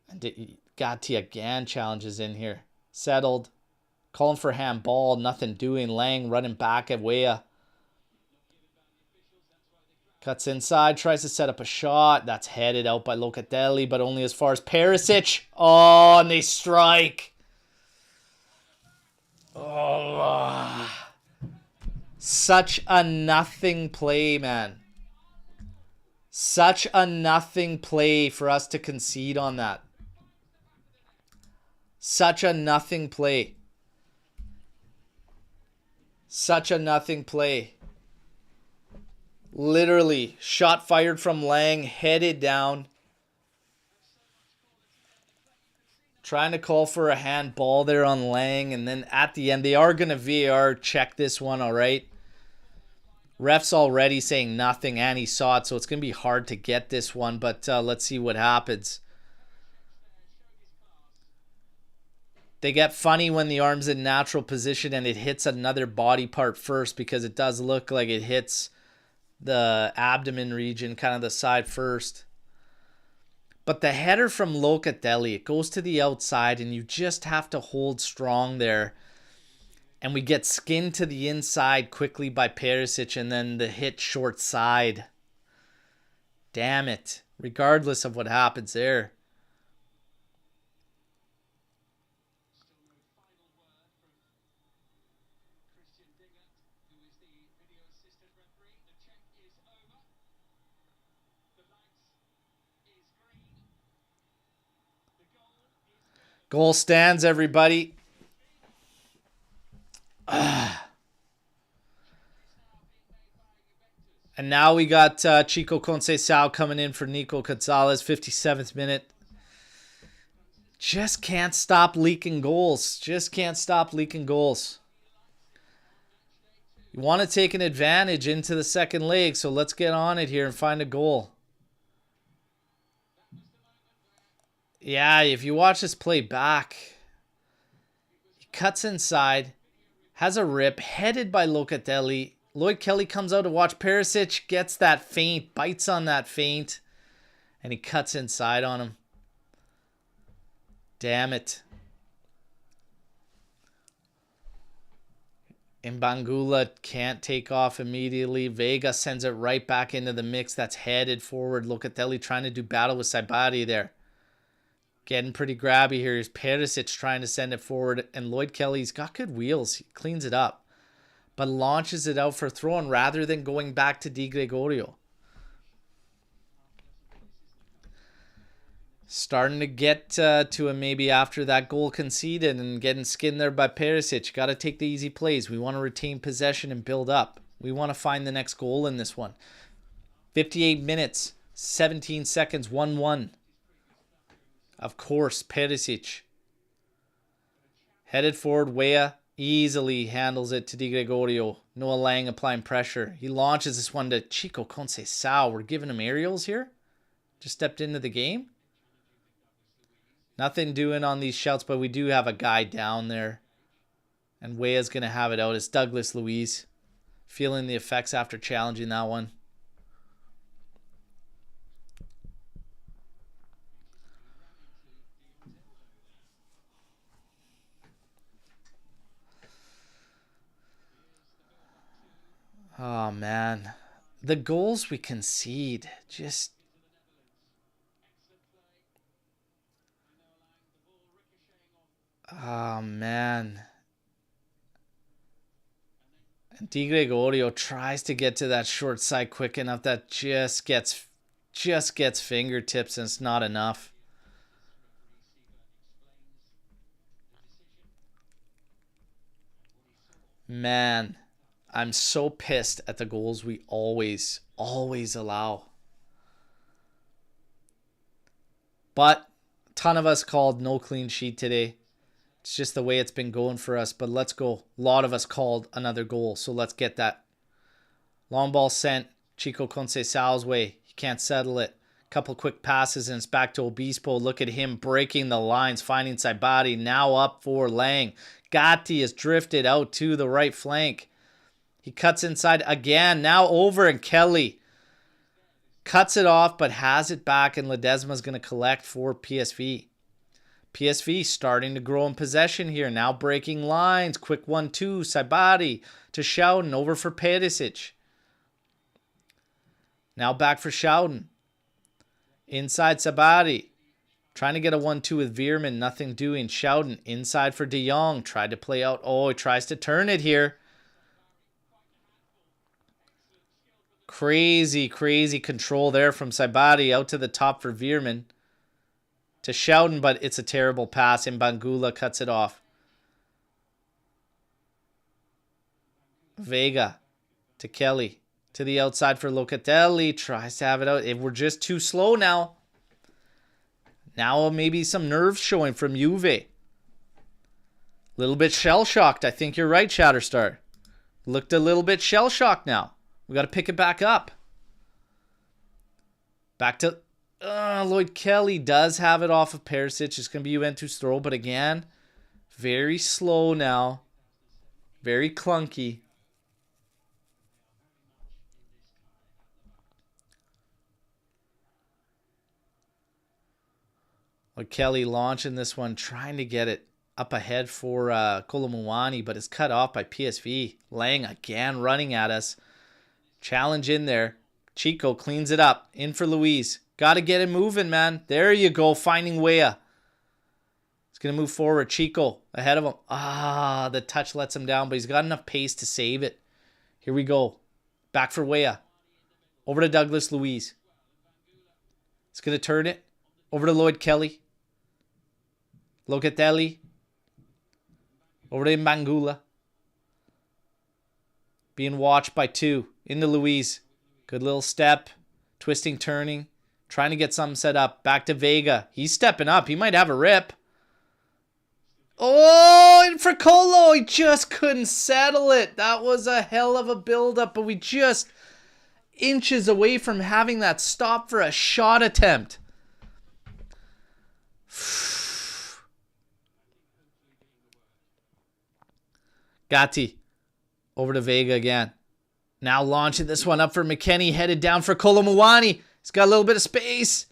And Gatti again challenges in here. Settled. Calling for handball. Nothing doing. Lang running back at Wea. Cuts inside, tries to set up a shot. That's headed out by Locatelli, but only as far as Perisic. Oh, and they strike. Oh, such a nothing play, man. Such a nothing play for us to concede on that. Such a nothing play. Such a nothing play. Literally, shot fired from Lang, headed down. Trying to call for a handball there on Lang. And then at the end, they are going to VAR check this one, all right? Ref's already saying nothing, and he saw it, so it's going to be hard to get this one. But let's see what happens. They get funny when the arm's in natural position and it hits another body part first, because it does look like it hits the abdomen region, kind of the side first. But the header from Locatelli, it goes to the outside, and you just have to hold strong there. And we get skinned to the inside quickly by Perisic, and then the hit short side. Damn it. Regardless of what happens there. Goal stands, everybody. And now we got Chico Conceição coming in for Nico Gonzalez, 57th minute. Just can't stop leaking goals. Just can't stop leaking goals. You want to take an advantage into the second leg, so let's get on it here and find a goal. Yeah, if you watch this play back, he cuts inside, has a rip, headed by Locatelli. Lloyd Kelly comes out to watch. Perisic gets that feint, bites on that feint, and he cuts inside on him. Damn it. Imbangula can't take off immediately. Vega sends it right back into the mix. That's headed forward. Locatelli trying to do battle with Saibari there. Getting pretty grabby here. Here's Perisic trying to send it forward. And Lloyd Kelly's got good wheels. He cleans it up. But launches it out for throwing rather than going back to Di Gregorio. Starting to get to him maybe after that goal conceded and getting skinned there by Perisic. Got to take the easy plays. We want to retain possession and build up. We want to find the next goal in this one. 58 minutes, 17 seconds, 1-1. Of course, Perisic. Headed forward, Wea easily handles it to Di Gregorio. Noah Lang applying pressure. He launches this one to Chico Conceição. We're giving him aerials here. Just stepped into the game. Nothing doing on these shouts, but we do have a guy down there. And Wea's going to have it out. It's Douglas Luiz. Feeling the effects after challenging that one. Oh, man. the goals we concede just... Oh, man. And Di Gregorio tries to get to that short side quick enough that just gets fingertips, and it's not enough. Man, I'm so pissed at the goals we always allow. But a ton of us called no clean sheet today. It's just the way it's been going for us, but let's go. A lot of us called another goal, so let's get that. Long ball sent. Chico Conceição's way. He can't settle it. Couple quick passes, and it's back to Obispo. Look at him breaking the lines, finding Saibari. Now up for Lang. Gatti is drifted out to the right flank. He cuts inside again. Now over, and Kelly cuts it off, but has it back, and Ledesma's going to collect for PSV. PSV starting to grow in possession here. Now breaking lines. Quick 1-2. Saibari to Schouten. Over for Perisic. Now back for Schouten. Inside Saibari. Trying to get a 1-2 with Veerman. Nothing doing. Schouten inside for De Jong. Tried to play out. Oh, he tries to turn it here. Crazy control there from Saibari. Out to the top for Veerman. To Schouten, but it's a terrible pass. Imbangula cuts it off. Vega to Kelly. To the outside for Locatelli. Tries to have it out. We're just too slow now. Now maybe some nerves showing from Juve. Little bit shell-shocked. I think you're right, Shatterstar. Looked a little bit shell-shocked now. We got to pick it back up. Back to... Lloyd Kelly does have it off of Perisic. It's going to be Juventus throw, but again, very slow now. Very clunky. Lloyd Kelly launching this one, trying to get it up ahead for Kolomuani, but it's cut off by PSV. Lang again running at us. Challenge in there. Chico cleans it up. In for Luis. Got to get it moving, man. There you go. Finding Weah. He's going to move forward. Chico ahead of him. The touch lets him down, but he's got enough pace to save it. Here we go. Back for Weah. Over to Douglas Luiz. He's going to turn it. Over to Lloyd Kelly. Locatelli. Over to Imbangula. Being watched by two. Into Luiz. Good little step. Twisting, turning. Trying to get something set up. Back to Vega. He's stepping up. He might have a rip. Oh, and for Colo. He just couldn't settle it. That was a hell of a build-up, but we just inches away from having that stop for a shot attempt. Gatti. Over to Vega again. Now launching this one up for Mckennie. Headed down for Kolomuani. He's got a little bit of space.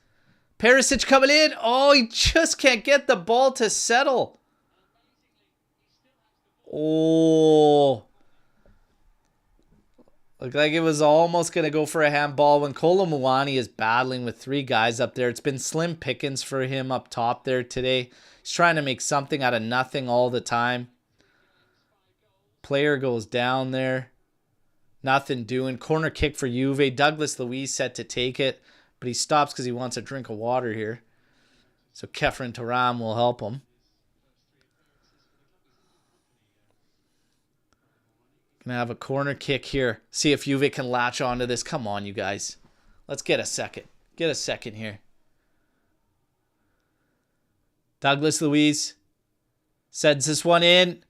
Perisic coming in. Oh, he just can't get the ball to settle. Oh. Looked like it was almost going to go for a handball when Kolomuani is battling with three guys up there. It's been slim pickings for him up top there today. He's trying to make something out of nothing all the time. Player goes down there. Nothing doing. Corner kick for Juve. Douglas Luiz set to take it, but he stops because he wants a drink of water here. So Kefren Turam will help him. Gonna have a corner kick here. See if Juve can latch onto this. Come on, you guys. Let's get a second. Get a second here. Douglas Luiz sends this one in.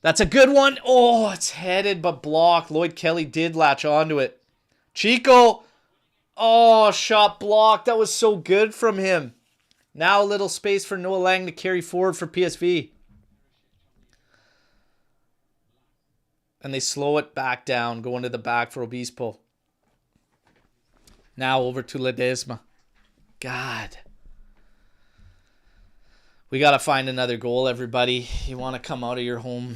That's a good one. Oh, it's headed but blocked. Lloyd Kelly did latch onto it. Chico. Oh, shot blocked. That was so good from him. Now a little space for Noah Lang to carry forward for PSV. And they slow it back down, going to the back for Obispo. Now over to Ledesma. God. We got to find another goal, everybody. You want to come out of your home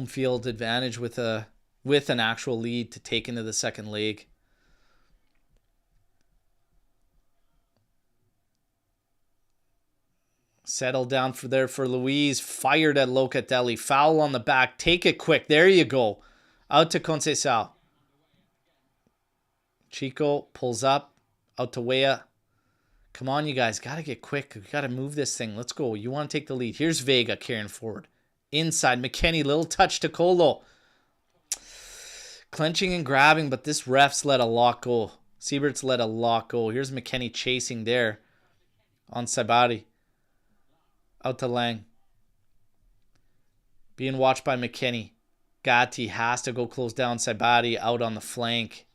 field advantage with an actual lead to take into the second leg. Settle down for there for Luis. Fired at Locatelli. Foul on the back. Take it quick. There you go. Out to Conceição. Chico pulls up. Out to Weah. Come on, you guys. Got to get quick. We got to move this thing. Let's go. You want to take the lead. Here's Vega carrying forward. Inside. Mckennie. Little touch to Colo. Clenching and grabbing, but this ref's let a lot go. Siebert's let a lot go. Here's Mckennie chasing there on Sabari. Out to Lang. Being watched by Mckennie. Gatti has to go close down Sabari out on the flank.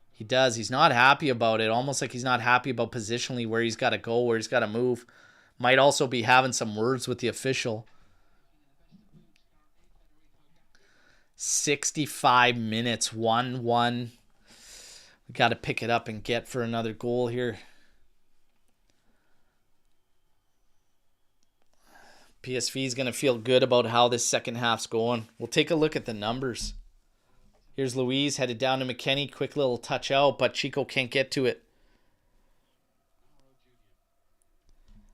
He does. He's not happy about it. Almost like he's not happy about positionally where he's got to go, where he's got to move. Might also be having some words with the official. 65 minutes, 1-1. We got to pick it up and get for another goal here. PSV is going to feel good about how this second half's going. We'll take a look at the numbers. Here's Luis headed down to Mckennie. Quick little touch out, but Chico can't get to it.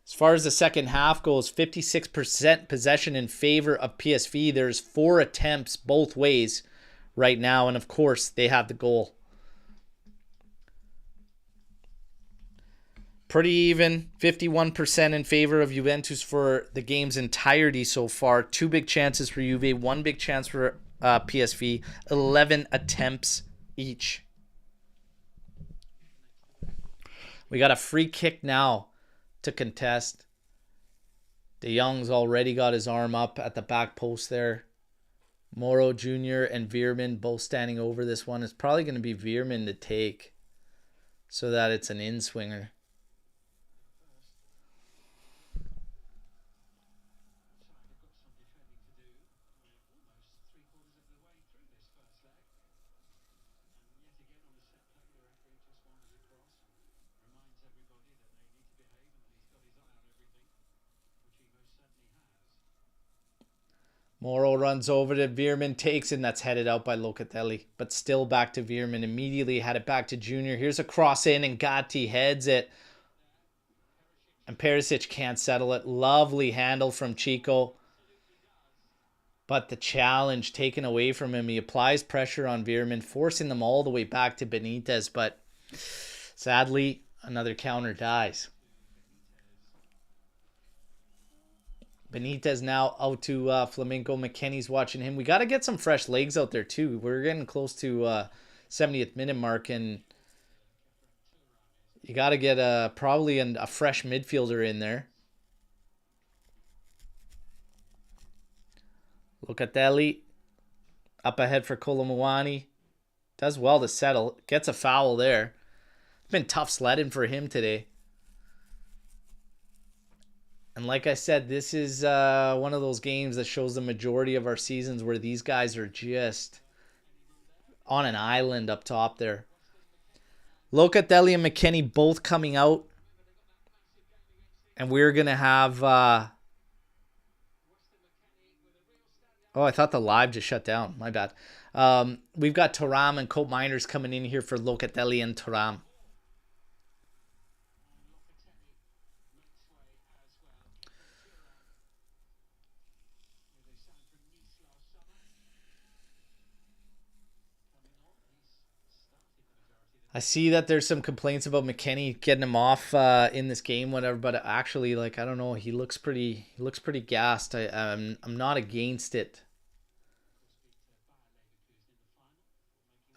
As far as the second half goes, 56% possession in favor of PSV. There's 4 attempts both ways right now, and of course, they have the goal. Pretty even, 51% in favor of Juventus for the game's entirety so far. 2 big chances for Juve, 1 big chance for PSV, 11 attempts each. We got a free kick now to contest. De Jong's already got his arm up at the back post there. Moro Jr. and Veerman both standing over this one. It's probably going to be Veerman to take so that it's an in-swinger. Moro runs over to Veerman, takes it, and that's headed out by Locatelli. But still back to Veerman. Immediately had it back to Junior. Here's a cross in, and Gatti heads it. And Perisic can't settle it. Lovely handle from Chico. But the challenge taken away from him. He applies pressure on Veerman, forcing them all the way back to Benitez. But sadly, another counter dies. Benitez now out to Flamenco. Mckennie's watching him. We got to get some fresh legs out there too. We're getting close to 70th minute mark, and you got to get probably a fresh midfielder in there. Locatelli up ahead for Colomwani. Does well to settle. Gets a foul there. It's been tough sledding for him today. And like I said, this is one of those games that shows the majority of our seasons where these guys are just on an island up top there. Locatelli and Mckennie both coming out. And we're going to have... oh, I thought the live just shut down. My bad. We've got Thuram and Cope Miners coming in here for Locatelli and Thuram. I see that there's some complaints about Mckennie getting him off in this game, whatever. But actually, like, I don't know, he looks pretty gassed. I'm not against it.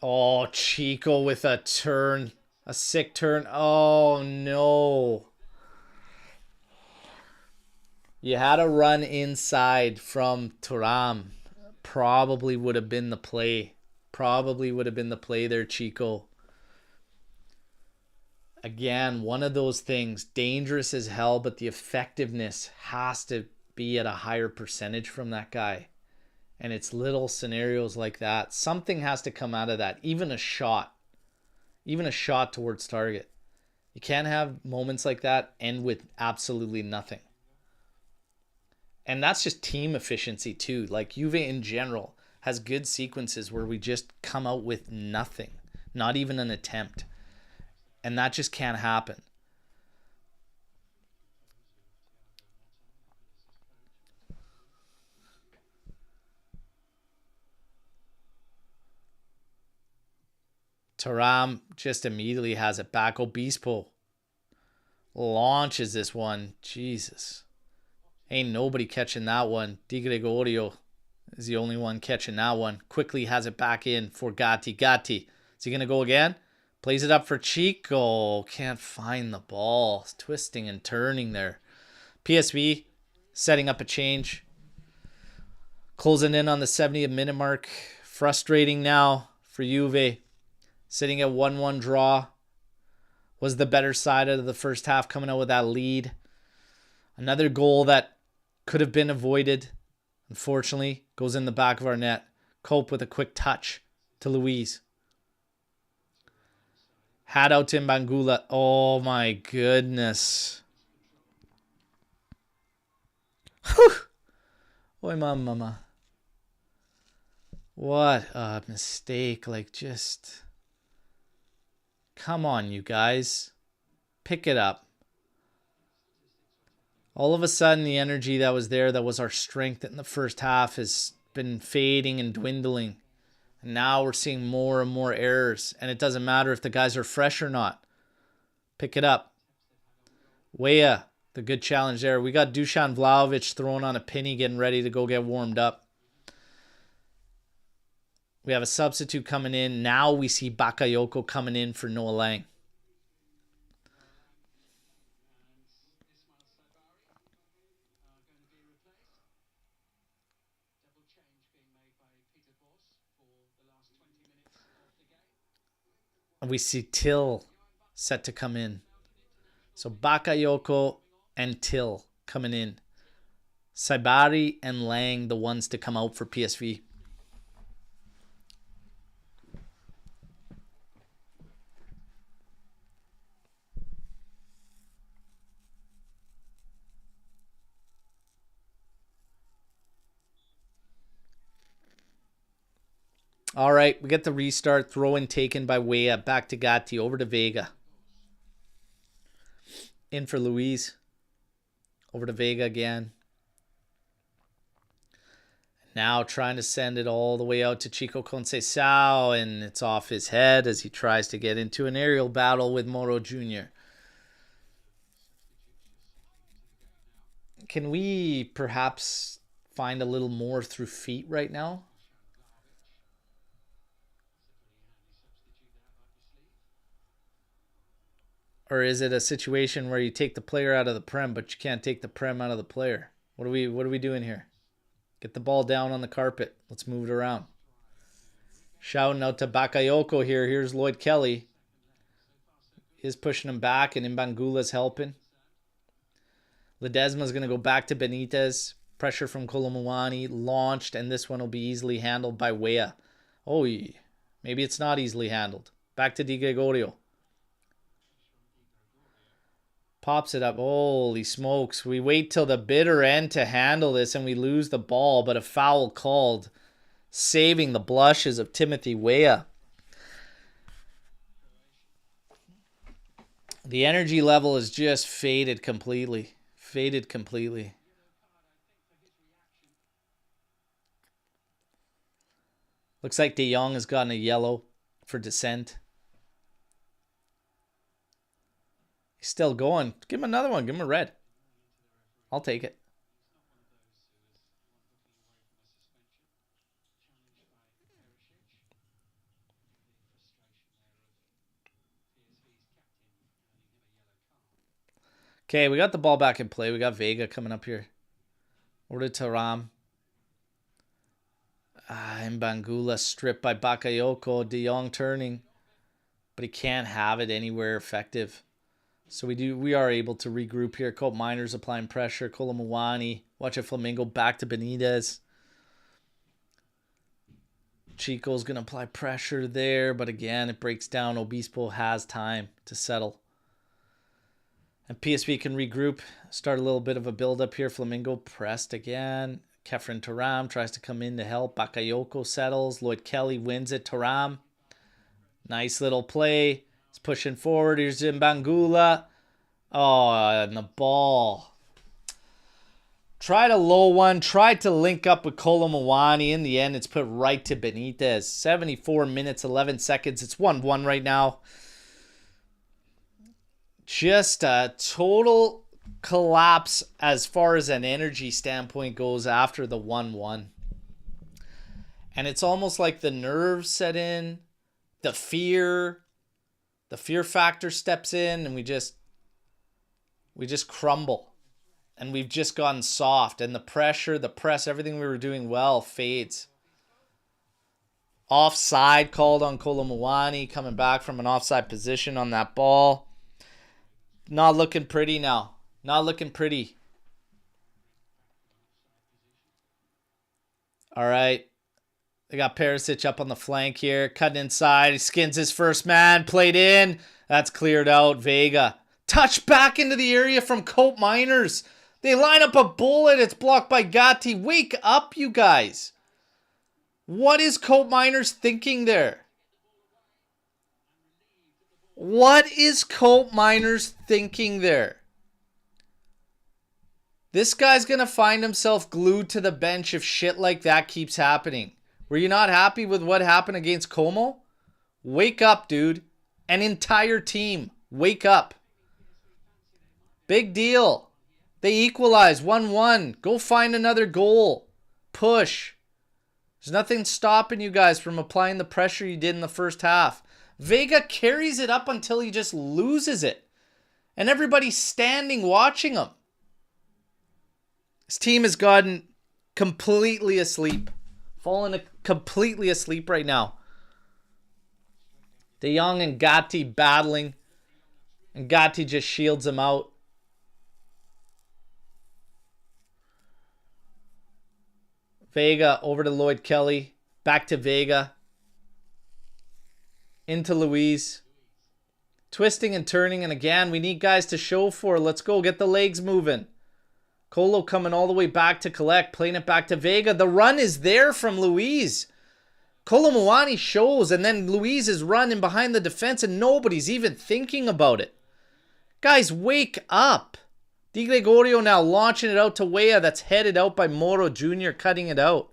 Oh, Chico with a turn, a sick turn. Oh no! You had a run inside from Thuram. Probably would have been the play. Probably would have been the play there, Chico. Again, one of those things, dangerous as hell, but the effectiveness has to be at a higher percentage from that guy. And it's little scenarios like that. Something has to come out of that. Even a shot towards target. You can't have moments like that end with absolutely nothing. And that's just team efficiency too. Like Juve in general has good sequences where we just come out with nothing. Not even an attempt. And that just can't happen. Taram just immediately has it back. Obispo launches this one. Jesus. Ain't nobody catching that one. Di Gregorio is the only one catching that one. Quickly has it back in for Gatti. Gatti. Is he going to go again? Plays it up for Chico. Can't find the ball. It's twisting and turning there. PSV setting up a change. Closing in on the 70th minute mark. Frustrating now for Juve. Sitting at 1-1 draw. Was the better side of the first half, coming out with that lead. Another goal that could have been avoided. Unfortunately, goes in the back of our net. Cope with a quick touch to Luis. Had out to Imbangula. Oh my goodness. Whew. Oy mama. What a mistake. Like, just... Come on, you guys. Pick it up. All of a sudden, the energy that was there, that was our strength in the first half, has been fading and dwindling. And now we're seeing more and more errors. And it doesn't matter if the guys are fresh or not. Pick it up. Weah, the good challenge there. We got Dusan Vlahovic throwing on a penny, getting ready to go get warmed up. We have a substitute coming in. Now we see Bakayoko coming in for Noah Lang. And we see Till set to come in. So Bakayoko and Till coming in. Saibari and Lang, the ones to come out for PSV. All right, we get the restart. Throw in taken by Weah. Back to Gatti. Over to Vega. In for Luis. Over to Vega again. Now trying to send it all the way out to Chico Conceição. And it's off his head as he tries to get into an aerial battle with Moro Jr. Can we perhaps find a little more through feet right now? Or is it a situation where you take the player out of the prem, but you can't take the prem out of the player? What are we doing here? Get the ball down on the carpet. Let's move it around. Shouting out to Bakayoko here. Here's Lloyd Kelly. He's pushing him back, and Imbangula's helping. Ledesma's going to go back to Benitez. Pressure from Kolomuani. Launched, and this one will be easily handled by Weah. Oh, maybe it's not easily handled. Back to Di Gregorio. Pops it up. Holy smokes. We wait till the bitter end to handle this and we lose the ball, but a foul called, saving the blushes of Timothy Weah. The energy level is just faded completely. Faded completely. Looks like De Jong has gotten a yellow for dissent. He's still going. Give him another one. Give him a red. I'll take it. Okay, we got the ball back in play. We got Vega coming up here. Over to Taram. Imbangula stripped by Bakayoko. De Jong turning. But he can't have it anywhere effective. So we are able to regroup here. Cope Miners applying pressure. Kolomuani. Watch it, Flamingo back to Benitez. Chico's going to apply pressure there. But again, it breaks down. Obispo has time to settle. And PSV can regroup. Start a little bit of a build-up here. Flamingo pressed again. Kefren Taram tries to come in to help. Bakayoko settles. Lloyd Kelly wins it. Taram. Nice little play. He's pushing forward. Here's Imbangula. Oh, and the ball. Tried a low one. Tried to link up with Kolomowani. In the end, it's put right to Benitez. 74 minutes, 11 seconds. It's 1-1 right now. Just a total collapse as far as an energy standpoint goes after the 1-1. And it's almost like the nerves set in. The fear factor steps in, and we just crumble. And we've just gotten soft, and the pressure, the press, everything we were doing well fades. Offside called on Kolomowani, coming back from an offside position on that ball. Not looking pretty now. Not looking pretty. All right. They got Perisic up on the flank here. Cutting inside. He skins his first man. Played in. That's cleared out. Vega. Touch back into the area from Cope Miners. They line up a bullet. It's blocked by Gatti. Wake up, you guys. What is Cope Miners thinking there? What is Cope Miners thinking there? This guy's going to find himself glued to the bench if shit like that keeps happening. Were you not happy with what happened against Como? Wake up, dude. An entire team. Wake up. Big deal. They equalize 1-1. Go find another goal. Push. There's nothing stopping you guys from applying the pressure you did in the first half. Vega carries it up until he just loses it. And everybody's standing watching him. This team has gotten completely asleep. Fallen completely asleep right now. De Jong and Gatti battling. And Gatti just shields him out. Vega over to Lloyd Kelly. Back to Vega. Into Luiz. Twisting and turning. And again, we need guys to show for. Let's go. Get the legs moving. Colo coming all the way back to collect. Playing it back to Vega. The run is there from Luiz. Kolomowani shows. And then Luiz is running behind the defense. And nobody's even thinking about it. Guys, wake up. Di Gregorio now launching it out to Weah. That's headed out by Moro Jr. cutting it out.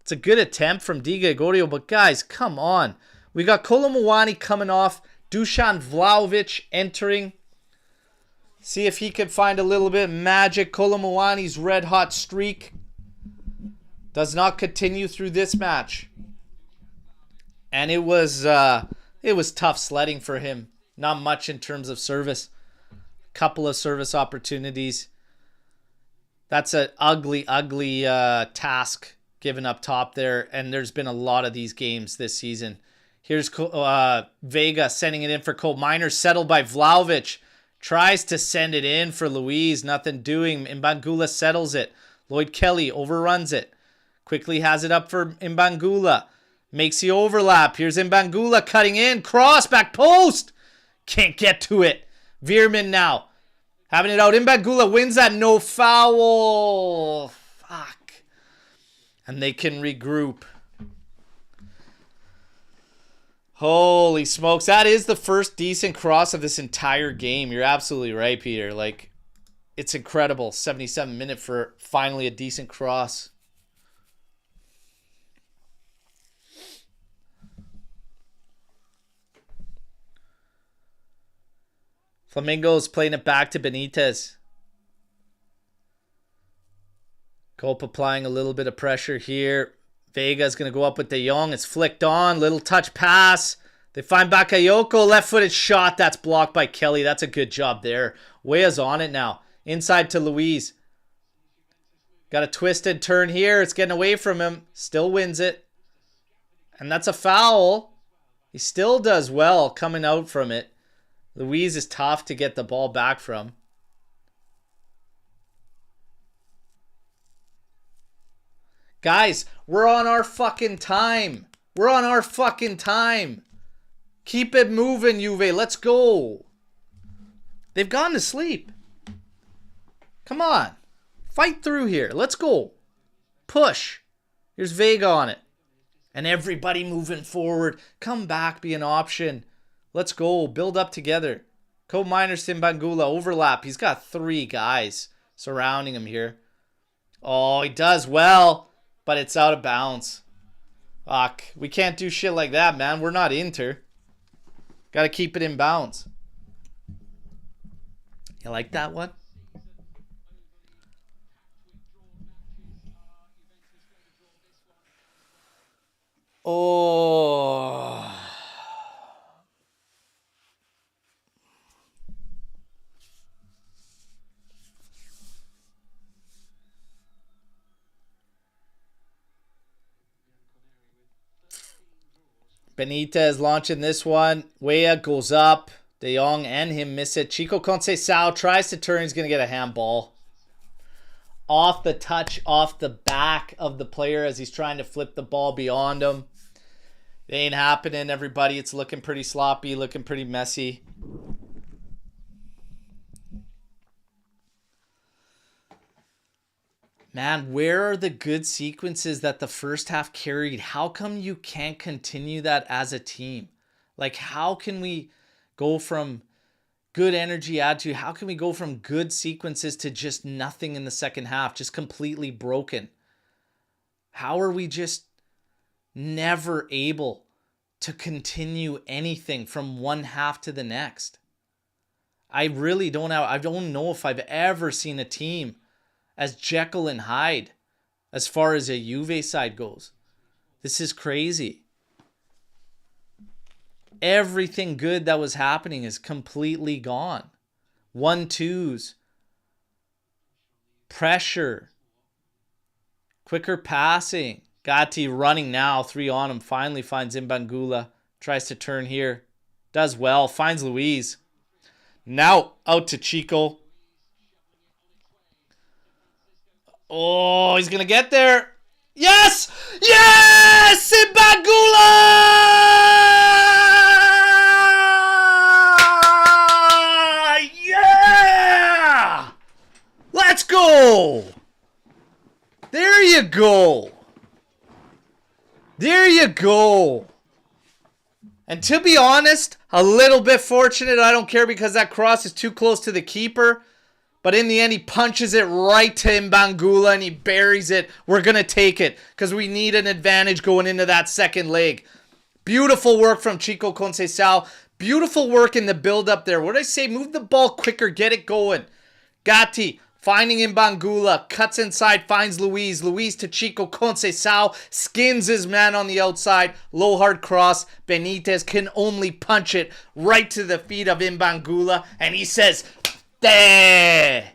It's a good attempt from Di Gregorio. But guys, come on. We got Kolomowani coming off. Dusan Vlahovic entering. See if he can find a little bit of magic. Kolomowani's red hot streak does not continue through this match. And it was tough sledding for him. Not much in terms of service. Couple of service opportunities. That's an ugly task given up top there. And there's been a lot of these games this season. Here's Vega sending it in for Cope Miners. Settled by Vlahovic. Tries to send it in for Luiz. Nothing doing. Imbangula settles it. Lloyd Kelly overruns it. Quickly has it up for Imbangula. Makes the overlap. Here's Imbangula cutting in. Cross, back post. Can't get to it. Veerman now. Having it out. Imbangula wins that no foul. Fuck. And they can regroup. Holy smokes. That is the first decent cross of this entire game. You're absolutely right, Peter. Like, it's incredible. 77 minute for finally a decent cross. Flamingo's playing it back to Benitez. Cope applying a little bit of pressure here. Vega's going to go up with De Jong. It's flicked on. Little touch pass. They find Bakayoko. Left-footed shot. That's blocked by Kelly. That's a good job there. Weah's on it now. Inside to Luiz. Got a twisted turn here. It's getting away from him. Still wins it. And that's a foul. He still does well coming out from it. Luiz is tough to get the ball back from. Guys, we're on our fucking time. We're on our fucking time. Keep it moving, Juve. Let's go. They've gone to sleep. Come on. Fight through here. Let's go. Push. Here's Vega on it. And everybody moving forward. Come back, be an option. Let's go. Build up together. Co-miners to Imbangula. Overlap. He's got 3 guys surrounding him here. Oh, he does well, but it's out of bounds. Fuck. We can't do shit like that, man. We're not Inter. Gotta keep it in bounds. You like that one? Oh. Benitez launching this one. Weah goes up. De Jong and him miss it. Chico Conceição tries to turn. He's going to get a handball. Off the touch, off the back of the player as he's trying to flip the ball beyond him. It ain't happening, everybody. It's looking pretty sloppy, looking pretty messy. Man, where are the good sequences that the first half carried? How come you can't continue that as a team? Like, how can we go from good energy attitude? How can we go from good sequences to just nothing in the second half? Just completely broken. How are we just never able to continue anything from one half to the next? I really don't know. I don't know if I've ever seen a team as Jekyll and Hyde as far as a Juve side goes. This is crazy. Everything good that was happening is completely gone. 1-2s. Pressure. Quicker passing. Gatti running now. 3 on him. Finally finds Imbangula. Tries to turn here. Does well. Finds Luis. Now out to Chico. Oh, he's going to get there. Yes! Yes! Imbangula! Yeah! Let's go! There you go. There you go. And to be honest, a little bit fortunate. I don't care because that cross is too close to the keeper. But in the end, he punches it right to Imbangula and he buries it. We're going to take it because we need an advantage going into that second leg. Beautiful work from Chico Conceição. Beautiful work in the build-up there. What did I say? Move the ball quicker. Get it going. Gatti finding Imbangula. Cuts inside. Finds Luis. Luis to Chico Conceição. Skins his man on the outside. Low hard cross. Benitez can only punch it right to the feet of Imbangula. And he says, there.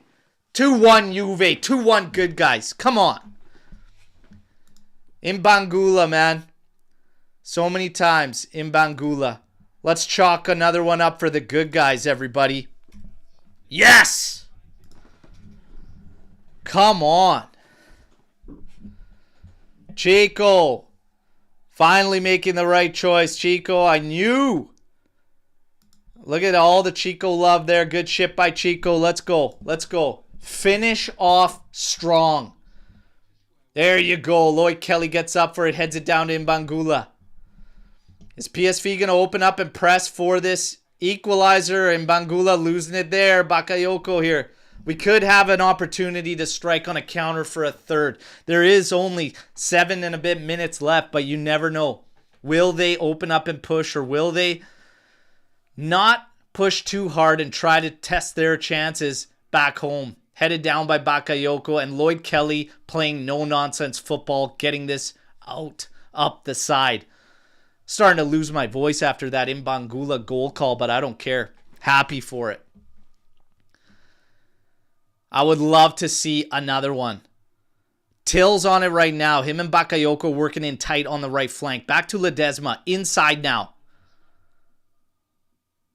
2-1 Juve. 2-1 good guys. Come on. Imbangula, man. So many times. Imbangula. Let's chalk another one up for the good guys, everybody. Yes! Come on. Chico. Finally making the right choice. Chico, I knew. Look at all the Chico love there. Good shit by Chico. Let's go. Let's go. Finish off strong. There you go. Lloyd Kelly gets up for it. Heads it down to Imbangula. Is PSV going to open up and press for this equalizer? Imbangula losing it there. Bakayoko here. We could have an opportunity to strike on a counter for a third. There is only 7 and a bit minutes left, but you never know. Will they open up and push, or will they not push too hard and try to test their chances back home? Headed down by Bakayoko and Lloyd Kelly playing no-nonsense football, getting this out up the side. Starting to lose my voice after that Imbangula goal call, but I don't care. Happy for it. I would love to see another one. Till's on it right now. Him and Bakayoko working in tight on the right flank. Back to Ledesma. Inside now.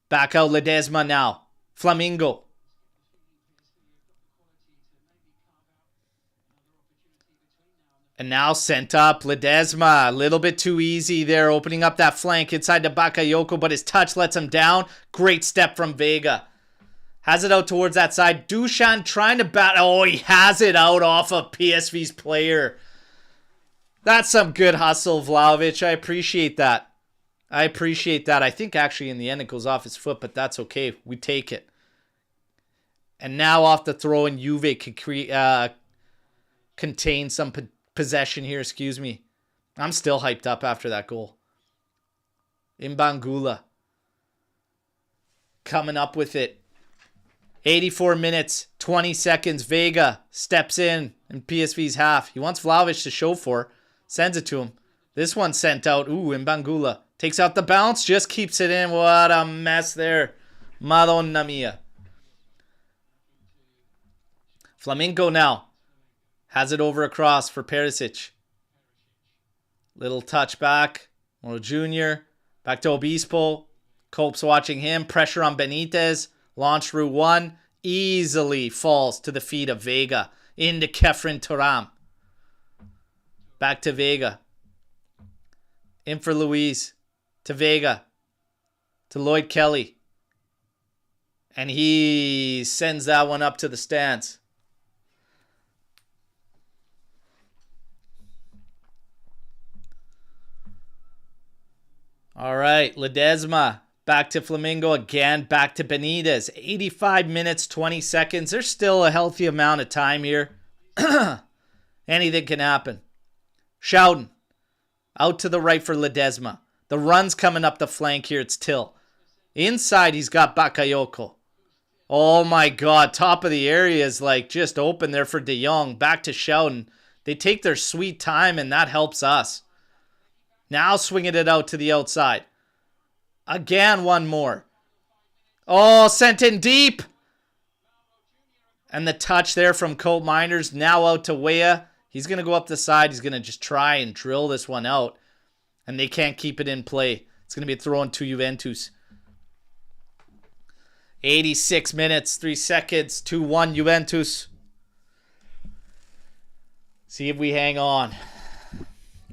Back out Ledesma now. Flamingo. And now sent up Ledesma. A little bit too easy there. Opening up that flank inside to Bakayoko. But his touch lets him down. Great step from Vega. Has it out towards that side. Dusan trying to bat. Oh, he has it out off of PSV's player. That's some good hustle, Vlahovic. I appreciate that. I appreciate that. I think actually in the end it goes off his foot, but that's okay. We take it. And now off the throw, and Juve can contain some possession here. Excuse me. I'm still hyped up after that goal. Imbangula coming up with it. 84 minutes, 20 seconds. Vega steps in PSV's half. He wants Vlahovic to show for. Sends it to him. This one sent out. Ooh, Imbangula takes out the bounce. Just keeps it in. What a mess there. Madonna mia. Flamengo now has it over across for Perisic. Little touch back. Moro Jr. Back to Obispo. Cope's watching him. Pressure on Benitez. Launch through one. Easily falls to the feet of Vega. Into Kefren Turam. Back to Vega. In for Luiz. To Vega. To Lloyd Kelly. And he sends that one up to the stands. All right, Ledesma back to Flamengo again, back to Benitez. 85 minutes, 20 seconds. There's still a healthy amount of time here. Anything can happen. Schouten out to the right for Ledesma. The run's coming up the flank here. It's Till. Inside, he's got Bakayoko. Oh my God, top of the area is like just open there for De Jong. Back to Schouten. They take their sweet time, and that helps us. Now swinging it out to the outside. Again, one more. Oh, sent in deep. And the touch there from Colt Miners. Now out to Weah. He's going to go up the side. He's going to just try and drill this one out. And they can't keep it in play. It's going to be a throw in to Juventus. 86 minutes, 3 seconds, 2-1 Juventus. See if we hang on.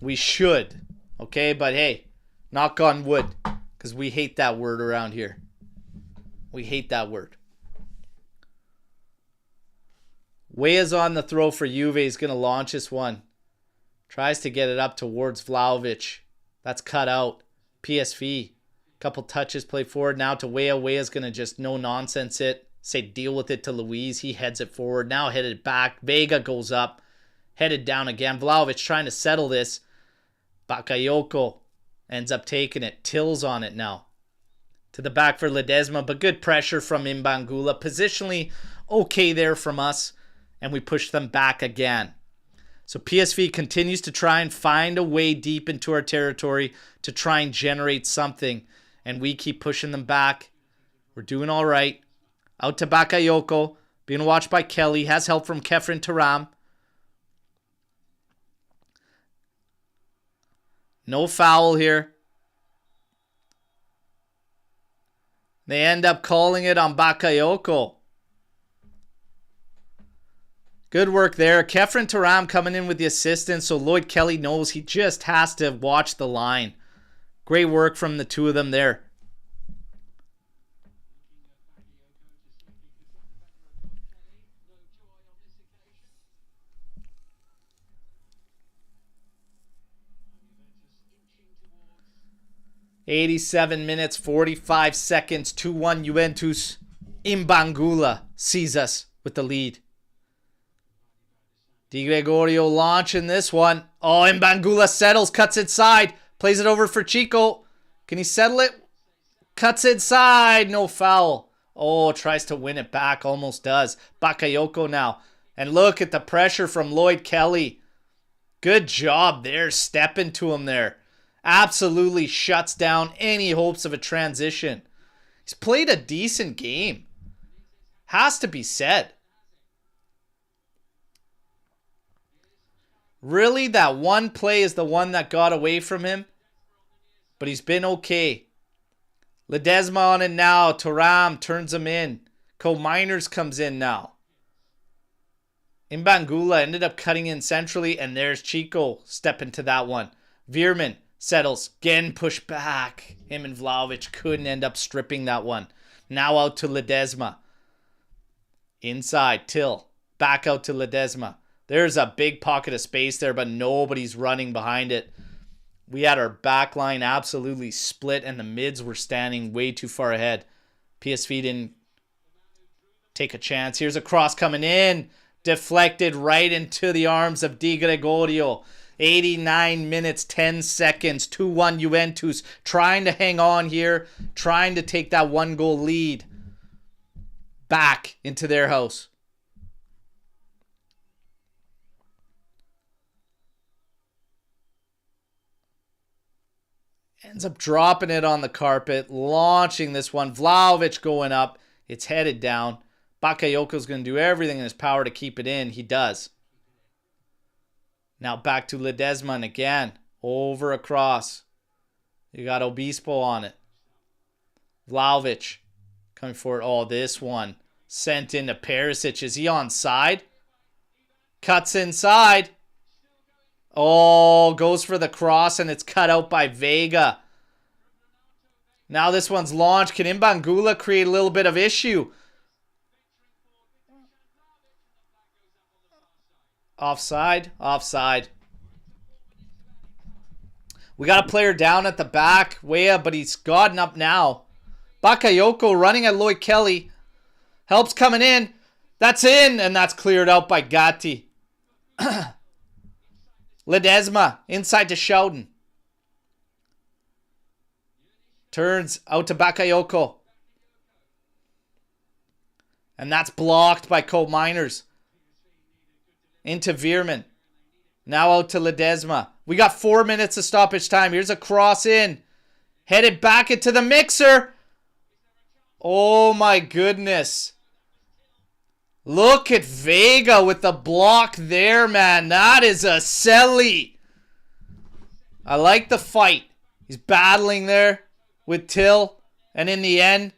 We should. Okay, but hey, knock on wood, because we hate that word around here. We hate that word. Weah's on the throw for Juve. He's going to launch this one. Tries to get it up towards Vlahovic. That's cut out. PSV. Couple touches, play forward now to Weah. Weah's going to just no-nonsense it. Say deal with it to Luiz. He heads it forward. Now headed back. Vega goes up. Headed down again. Vlahovic trying to settle this. Bakayoko ends up taking it. Till's on it now. To the back for Ledesma, but good pressure from Imbangula. Positionally okay there from us, and we push them back again. So PSV continues to try and find a way deep into our territory to try and generate something, and we keep pushing them back. We're doing all right. Out to Bakayoko, being watched by Kelly, has help from Kefren Turam. No foul here. They end up calling it on Bakayoko. Good work there. Kefren Turam coming in with the assistance, so Lloyd Kelly knows he just has to watch the line. Great work from the two of them there. "87 minutes, 45 seconds, 2-1 Juventus. Imbangula sees us with the lead. Di Gregorio launching this one. Oh, Imbangula settles, cuts inside, plays it over for Chico. Can he settle it? Cuts inside, no foul. Oh, tries to win it back, almost does. Bakayoko now. And look at the pressure from Lloyd Kelly. Good job there, stepping to him there. Absolutely shuts down any hopes of a transition. He's played a decent game. Has to be said. Really, that one play is the one that got away from him. But he's been okay. Ledesma on it now. Turam turns him in. Co-Miners comes in now. Imbangula ended up cutting in centrally. And there's Chico stepping to that one. Veerman settles. Again pushed back. Him and Vlahovic couldn't end up stripping that one. Now out to Ledesma. Inside. Till. Back out to Ledesma. There's a big pocket of space there, but nobody's running behind it. We had our back line absolutely split, and the mids were standing way too far ahead. PSV didn't take a chance. Here's a cross coming in. Deflected right into the arms of Di Gregorio. 89 minutes, 10 seconds. 2-1 Juventus. Trying to hang on here. Trying to take that 1-goal lead back into their house. Ends up dropping it on the carpet. Launching this one. Vlahovic going up. It's headed down. Bakayoko's going to do everything in his power to keep it in. He does. Now back to Ledesma again. Over across. You got Obispo on it. Vlahovic coming forward. Oh, this one. Sent into Perisic. Is he onside? Cuts inside. Oh, goes for the cross and it's cut out by Vega. Now this one's launched. Can Imbangula create a little bit of issue? Offside. Offside. We got a player down at the back. Weah, but he's gotten up now. Bakayoko running at Lloyd Kelly. Help's coming in. That's in. And that's cleared out by Gatti. Ledesma inside to Schouten. Turns out to Bakayoko. And that's blocked by Cope Miners. Into Veerman. Now out to Ledesma. We got 4 minutes of stoppage time. Here's a cross in. Headed back into the mixer. Oh my goodness. Look at Vega with the block there, man. That is a selly. I like the fight. He's battling there with Till. And in the end,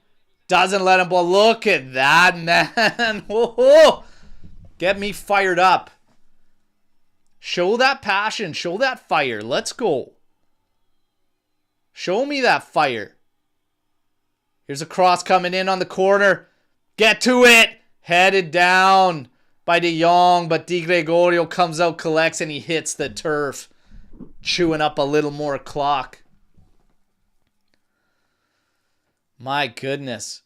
doesn't let him blow. Look at that, man. Whoa. Get me fired up. Show that passion. Show that fire. Let's go. Show me that fire. Here's a cross coming in on the corner. Get to it. Headed down by De Jong, but Di Gregorio comes out, collects, and he hits the turf. Chewing up a little more clock. My goodness.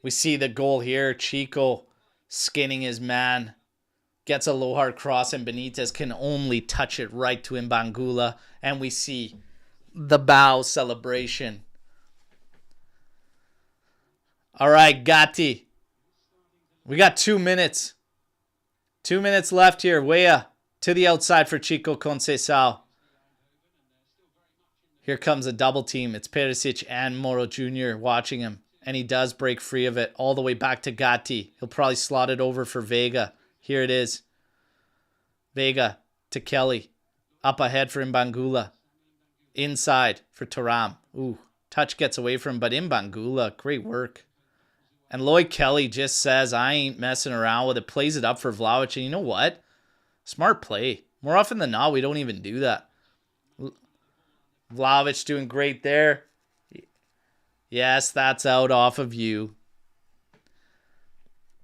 We see the goal here. Chico skinning his man. Gets a low hard cross, and Benitez can only touch it right to Imbangula. And we see the bow celebration. All right, Gatti. We got 2 minutes. 2 minutes left here. Weah to the outside for Chico Conceição. Here comes a double team. It's Perisic and Moro Jr. watching him. And he does break free of it all the way back to Gatti. He'll probably slot it over for Vega. Here it is. Vega to Kelly. Up ahead for Imbangula. Inside for Thuram. Ooh, touch gets away from him, but Imbangula, great work. And Lloyd Kelly just says, I ain't messing around with it. Plays it up for Vlahovic. And you know what? Smart play. More often than not, we don't even do that. Vlahovic doing great there. Yes, that's out off of you.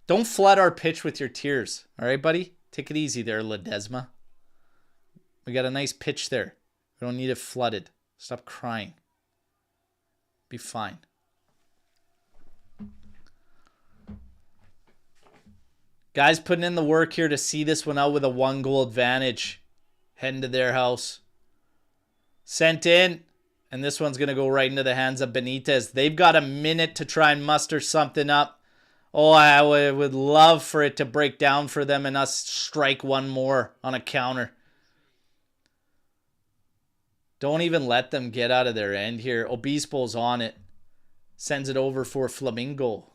Don't flood our pitch with your tears. All right, buddy? Take it easy there, Ledesma. We got a nice pitch there. We don't need it flooded. Stop crying. Be fine. Guys putting in the work here to see this one out with a 1-goal advantage. Heading to their house. Sent in. And this one's going to go right into the hands of Benitez. They've got a minute to try and muster something up. Oh, I would love for it to break down for them and us strike one more on a counter. Don't even let them get out of their end here. Obispo's on it. Sends it over for Flamingo.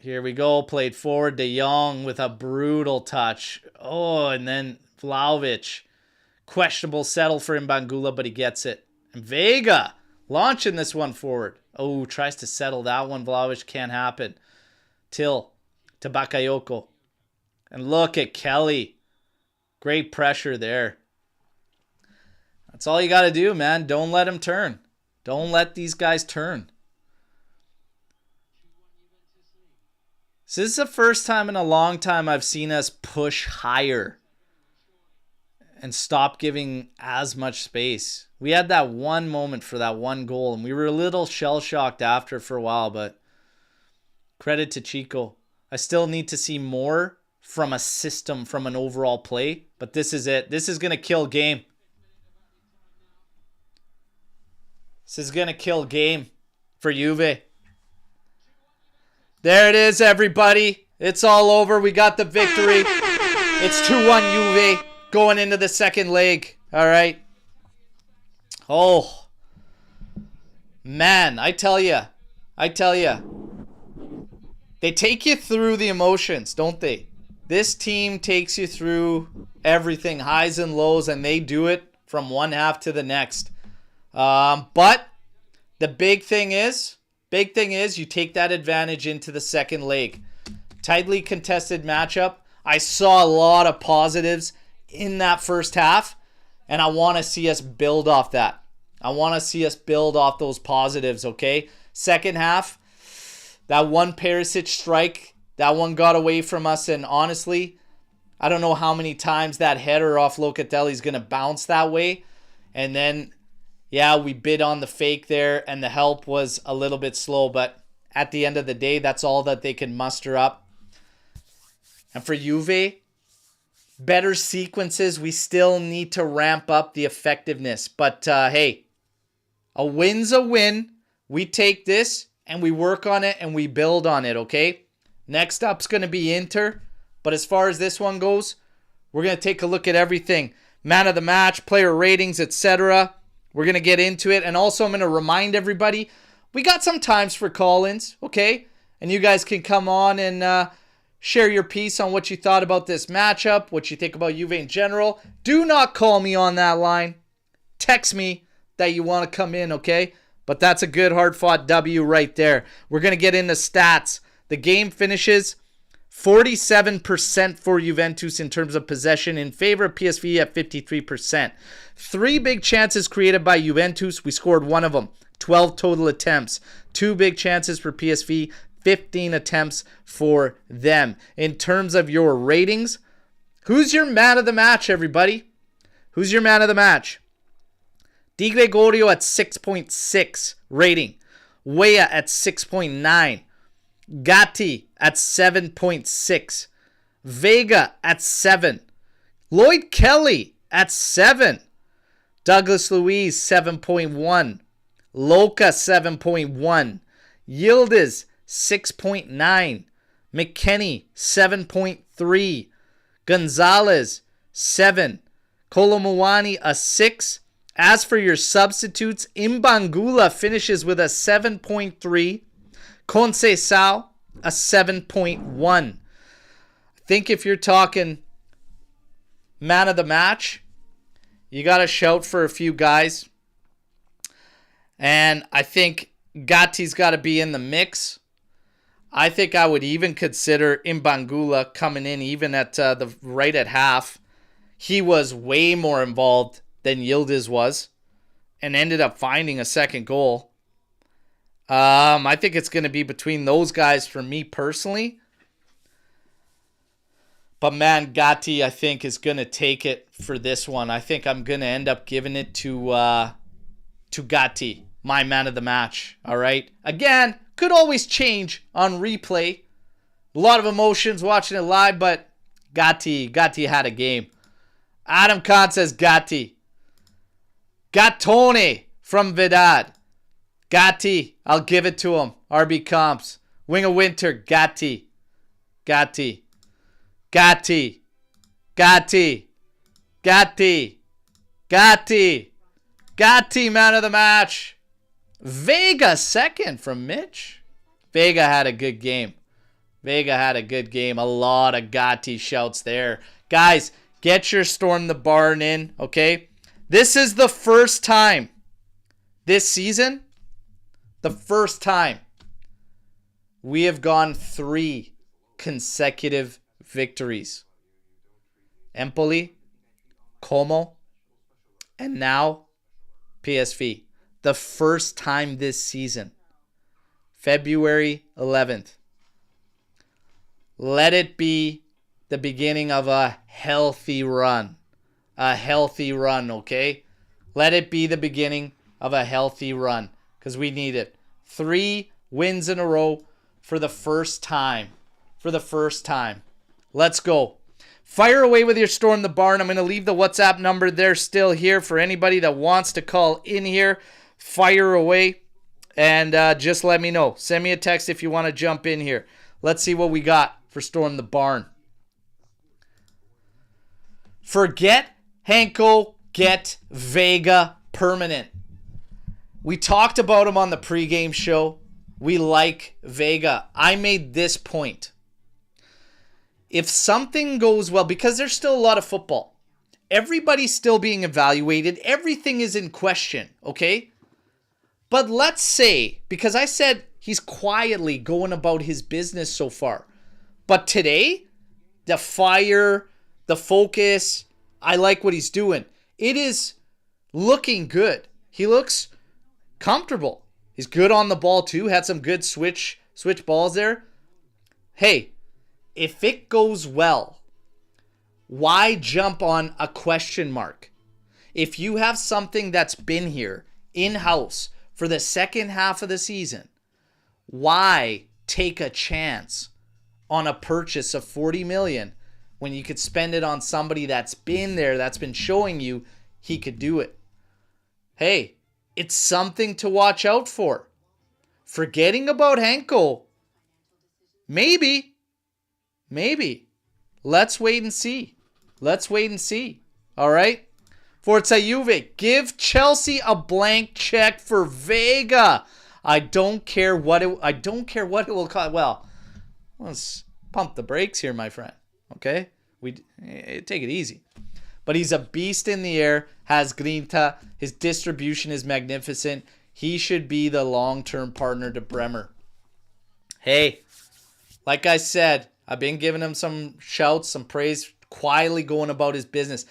Here we go. Played forward. De Jong with a brutal touch. Oh, and then Vlahovic. Questionable settle for Imbangula, but he gets it. And Vega launching this one forward. Oh, tries to settle that one. Vlahovic can't happen. Till to Bakayoko. And look at Kelly. Great pressure there. That's all you got to do, man. Don't let him turn. Don't let these guys turn. So this is the first time in a long time I've seen us push higher and stop giving as much space. We had that one moment for that one goal, and we were a little shell-shocked after for a while, but credit to Chico. I still need to see more from a system, from an overall play, but this is it. This is going to kill game. This is going to kill game for Juve. There it is, everybody. It's all over. We got the victory. It's 2-1 Juve going into the second leg. All right. Oh, man, I tell you. They take you through the emotions, don't they? This team takes you through everything, highs and lows, and they do it from one half to the next. But the big thing is you take that advantage into the second leg. Tightly contested matchup. I saw a lot of positives in that first half, and I want to see us build off that. I want to see us build off those positives, okay? Second half, that one Perisic strike, that one got away from us, and honestly, I don't know how many times that header off Locatelli is going to bounce that way. And then, yeah, we bid on the fake there, and the help was a little bit slow, but at the end of the day, that's all that they can muster up. And for Juve, better sequences, we still need to ramp up the effectiveness. But hey, a win's a win. We take this and we work on it and we build on it, okay? Next up's going to be Inter. But as far as this one goes, we're going to take a look at everything. Man of the match, player ratings, etc. We're going to get into it. And also I'm going to remind everybody, we got some times for call-ins, okay? And you guys can come on and share your piece on what you thought about this matchup, what you think about Juve in general. Do not call me on that line. Text me that you want to come in, okay? But that's a good hard-fought W right there. We're going to get into stats. The game finishes 47% for Juventus in terms of possession, in favor of PSV at 53%. 3 big chances created by Juventus. We scored one of them. 12 total attempts. 2 big chances for PSV. 15 attempts for them. In terms of your ratings, who's your man of the match, everybody? Who's your man of the match? Di Gregorio at 6.6 rating. Weah at 6.9. Gatti at 7.6. Vega at 7. Lloyd Kelly at 7. Douglas Luiz 7.1. Luca 7.1. Yildiz 6.9. Mckennie 7.3. Gonzalez 7. Kolomuani a 6. As for your substitutes, Imbangula finishes with a 7.3. Conceição a 7.1. I think if you're talking man of the match, you got to shout for a few guys. And I think Gatti's got to be in the mix. I think I would even consider Imbangula coming in even at the right at half. He was way more involved than Yildiz was and ended up finding a second goal. I think it's going to be between those guys for me personally. But man, Gatti, I think, is going to take it for this one. I think I'm going to end up giving it to Gatti, my man of the match. All right. Again, could always change on replay. A lot of emotions watching it live, but Gatti had a game. Adam Khan says Gatti. Gattone from Vidad. Gatti, I'll give it to him. RB Comps. Wing of Winter, Gatti. Gatti. Gatti. Gatti. Gatti. Gatti. Gatti, man of the match. Vega second from Mitch. Vega had a good game. A lot of Gatti shouts there. Guys, get your Storm the Barn in, okay? This is the first time this season, we have gone 3 consecutive victories. Empoli, Como, and now PSV. The first time this season. February 11th. Let it be the beginning of a healthy run. A healthy run, okay? Let it be the beginning of a healthy run because we need it. 3 wins in a row for the first time. For the first time. Let's go. Fire away with your Storm the Barn. I'm going to leave the WhatsApp number there still here for anybody that wants to call in here. Fire away and just let me know. Send me a text if you want to jump in here. Let's see what we got for Storm the Barn. Forget Hanko, get Vega permanent. We talked about him on the pregame show. We like Vega. I made this point. If something goes well, because there's still a lot of football, everybody's still being evaluated. Everything is in question, okay? But let's say, because I said he's quietly going about his business so far. But today, the fire, the focus, I like what he's doing. It is looking good. He looks comfortable. He's good on the ball too. Had some good switch balls there. Hey, if it goes well, why jump on a question mark? If you have something that's been here in-house for the second half of the season, why take a chance on a purchase of $40 million when you could spend it on somebody that's been there, that's been showing you he could do it? Hey, it's something to watch out for. Forgetting about Hanko, maybe. Let's wait and see. All right? Forza Juve, give Chelsea a blank check for Vega. I don't care what it will cost. Well, let's pump the brakes here, my friend. Okay? Take it easy. But he's a beast in the air, has grinta. His distribution is magnificent. He should be the long-term partner to Bremer. Hey, like I said, I've been giving him some shouts, some praise, quietly going about his business.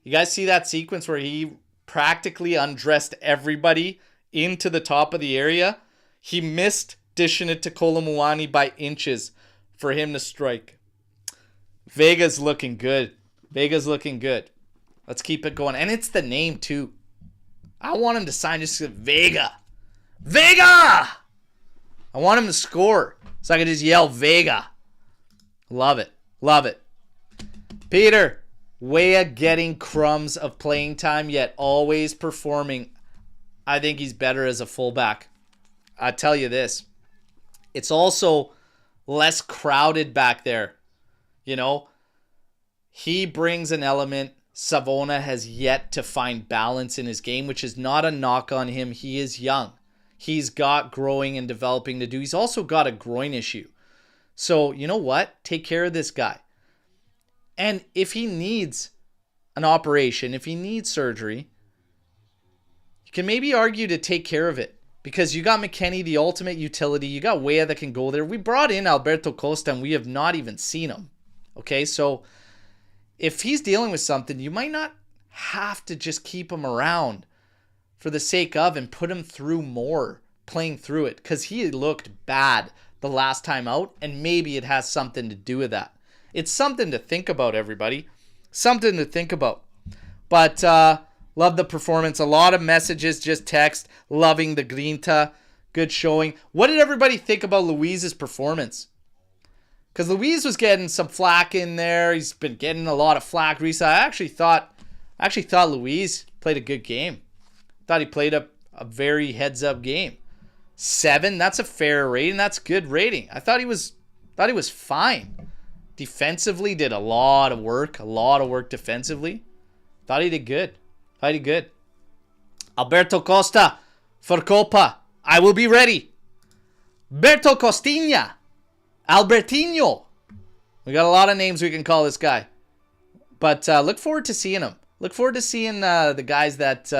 You guys see that sequence where he practically undressed everybody into the top of the area? He missed dishing it to Kolomuani by inches for him to strike. Vega's looking good. Let's keep it going. And it's the name too. I want him to sign just Vega. I want him to score so I can just yell Vega. Love it. Peter, Weah getting crumbs of playing time, yet always performing. I think he's better as a fullback. I tell you this. It's also less crowded back there. You know, he brings an element. Savona has yet to find balance in his game, which is not a knock on him. He is young. He's got growing and developing to do. He's also got a groin issue. So, you know what? Take care of this guy. And if he needs an operation, if he needs surgery, you can maybe argue to take care of it. Because you got Mckennie, the ultimate utility. You got Weah that can go there. We brought in Alberto Costa and we have not even seen him. Okay, so if he's dealing with something, you might not have to just keep him around for the sake of and put him through more, playing through it. Because he looked bad the last time out, and maybe it has something to do with that. It's something to think about, everybody. Something to think about. But love the performance. A lot of messages, just text. Loving the grinta. Good showing. What did everybody think about Luiz's performance? Because Luiz was getting some flack in there. He's been getting a lot of flack recently. I actually thought Luiz played a good game. Thought he played a very heads-up game. 7, that's a fair rating. That's good rating. I thought he was fine. Defensively, did a lot of work defensively. Thought he did good. Alberto Costa for Copa. I will be ready. Berto Costinha. Albertinho. We got a lot of names we can call this guy. But look forward to seeing him. Look forward to seeing the guys that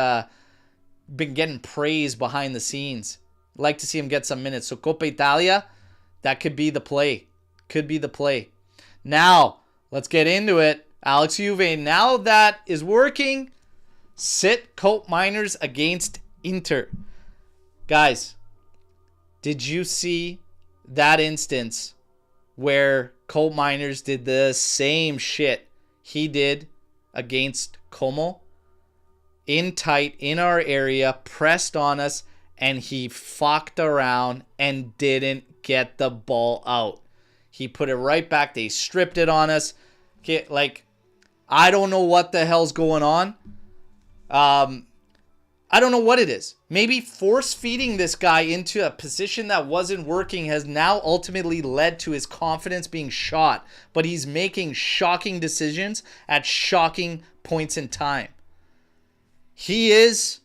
been getting praise behind the scenes. Like to see him get some minutes. So Coppa Italia, that could be the play. Now, let's get into it. Alex Juve, now that is working. Sit Cope Miners against Inter. Guys, did you see that instance where Colt Miners did the same shit he did against Como. In tight, in our area, pressed on us, and he fucked around and didn't get the ball out. He put it right back. They stripped it on us. Like, I don't know what the hell's going on. I don't know what it is. Maybe force feeding this guy into a position that wasn't working has now ultimately led to his confidence being shot. But he's making shocking decisions at shocking points in time. He is,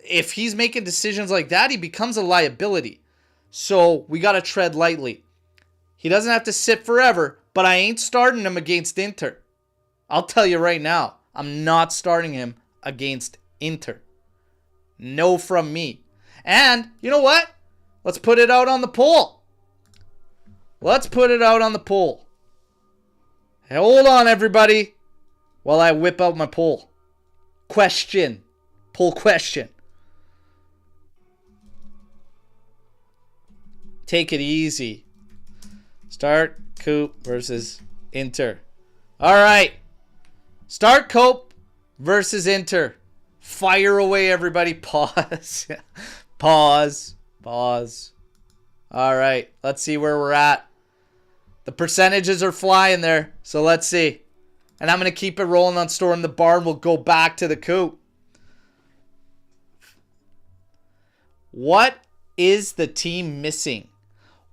if he's making decisions like that, he becomes a liability. So we got to tread lightly. He doesn't have to sit forever, but I ain't starting him against Inter. I'll tell you right now, I'm not starting him against Inter. No from me. And you know what? Let's put it out on the poll. Let's put it out on the poll. Hey, hold on, everybody, while I whip out my poll. Question. Poll question. Take it easy. Start Coop versus Inter. All right. Start Cope versus Inter. Fire away, everybody. Pause. Pause. Pause. All right. Let's see where we're at. The percentages are flying there. So let's see. And I'm going to keep it rolling on Storm the Barn. We'll go back to the Coop. What is the team missing?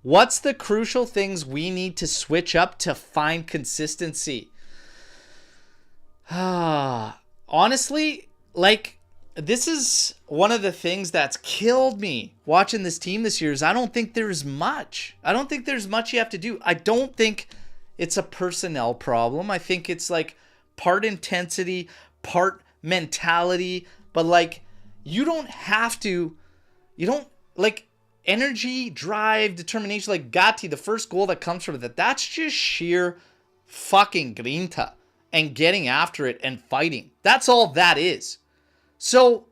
What's the crucial things we need to switch up to find consistency? Honestly, like, this is one of the things that's killed me watching this team this year is I don't think there's much. I don't think there's much you have to do. I don't think it's a personnel problem. I think it's like part intensity, part mentality, but like you don't have to, you don't like energy, drive, determination, like Gatti, the first goal that comes from that, that's just sheer fucking grinta and getting after it and fighting. That's all that is. So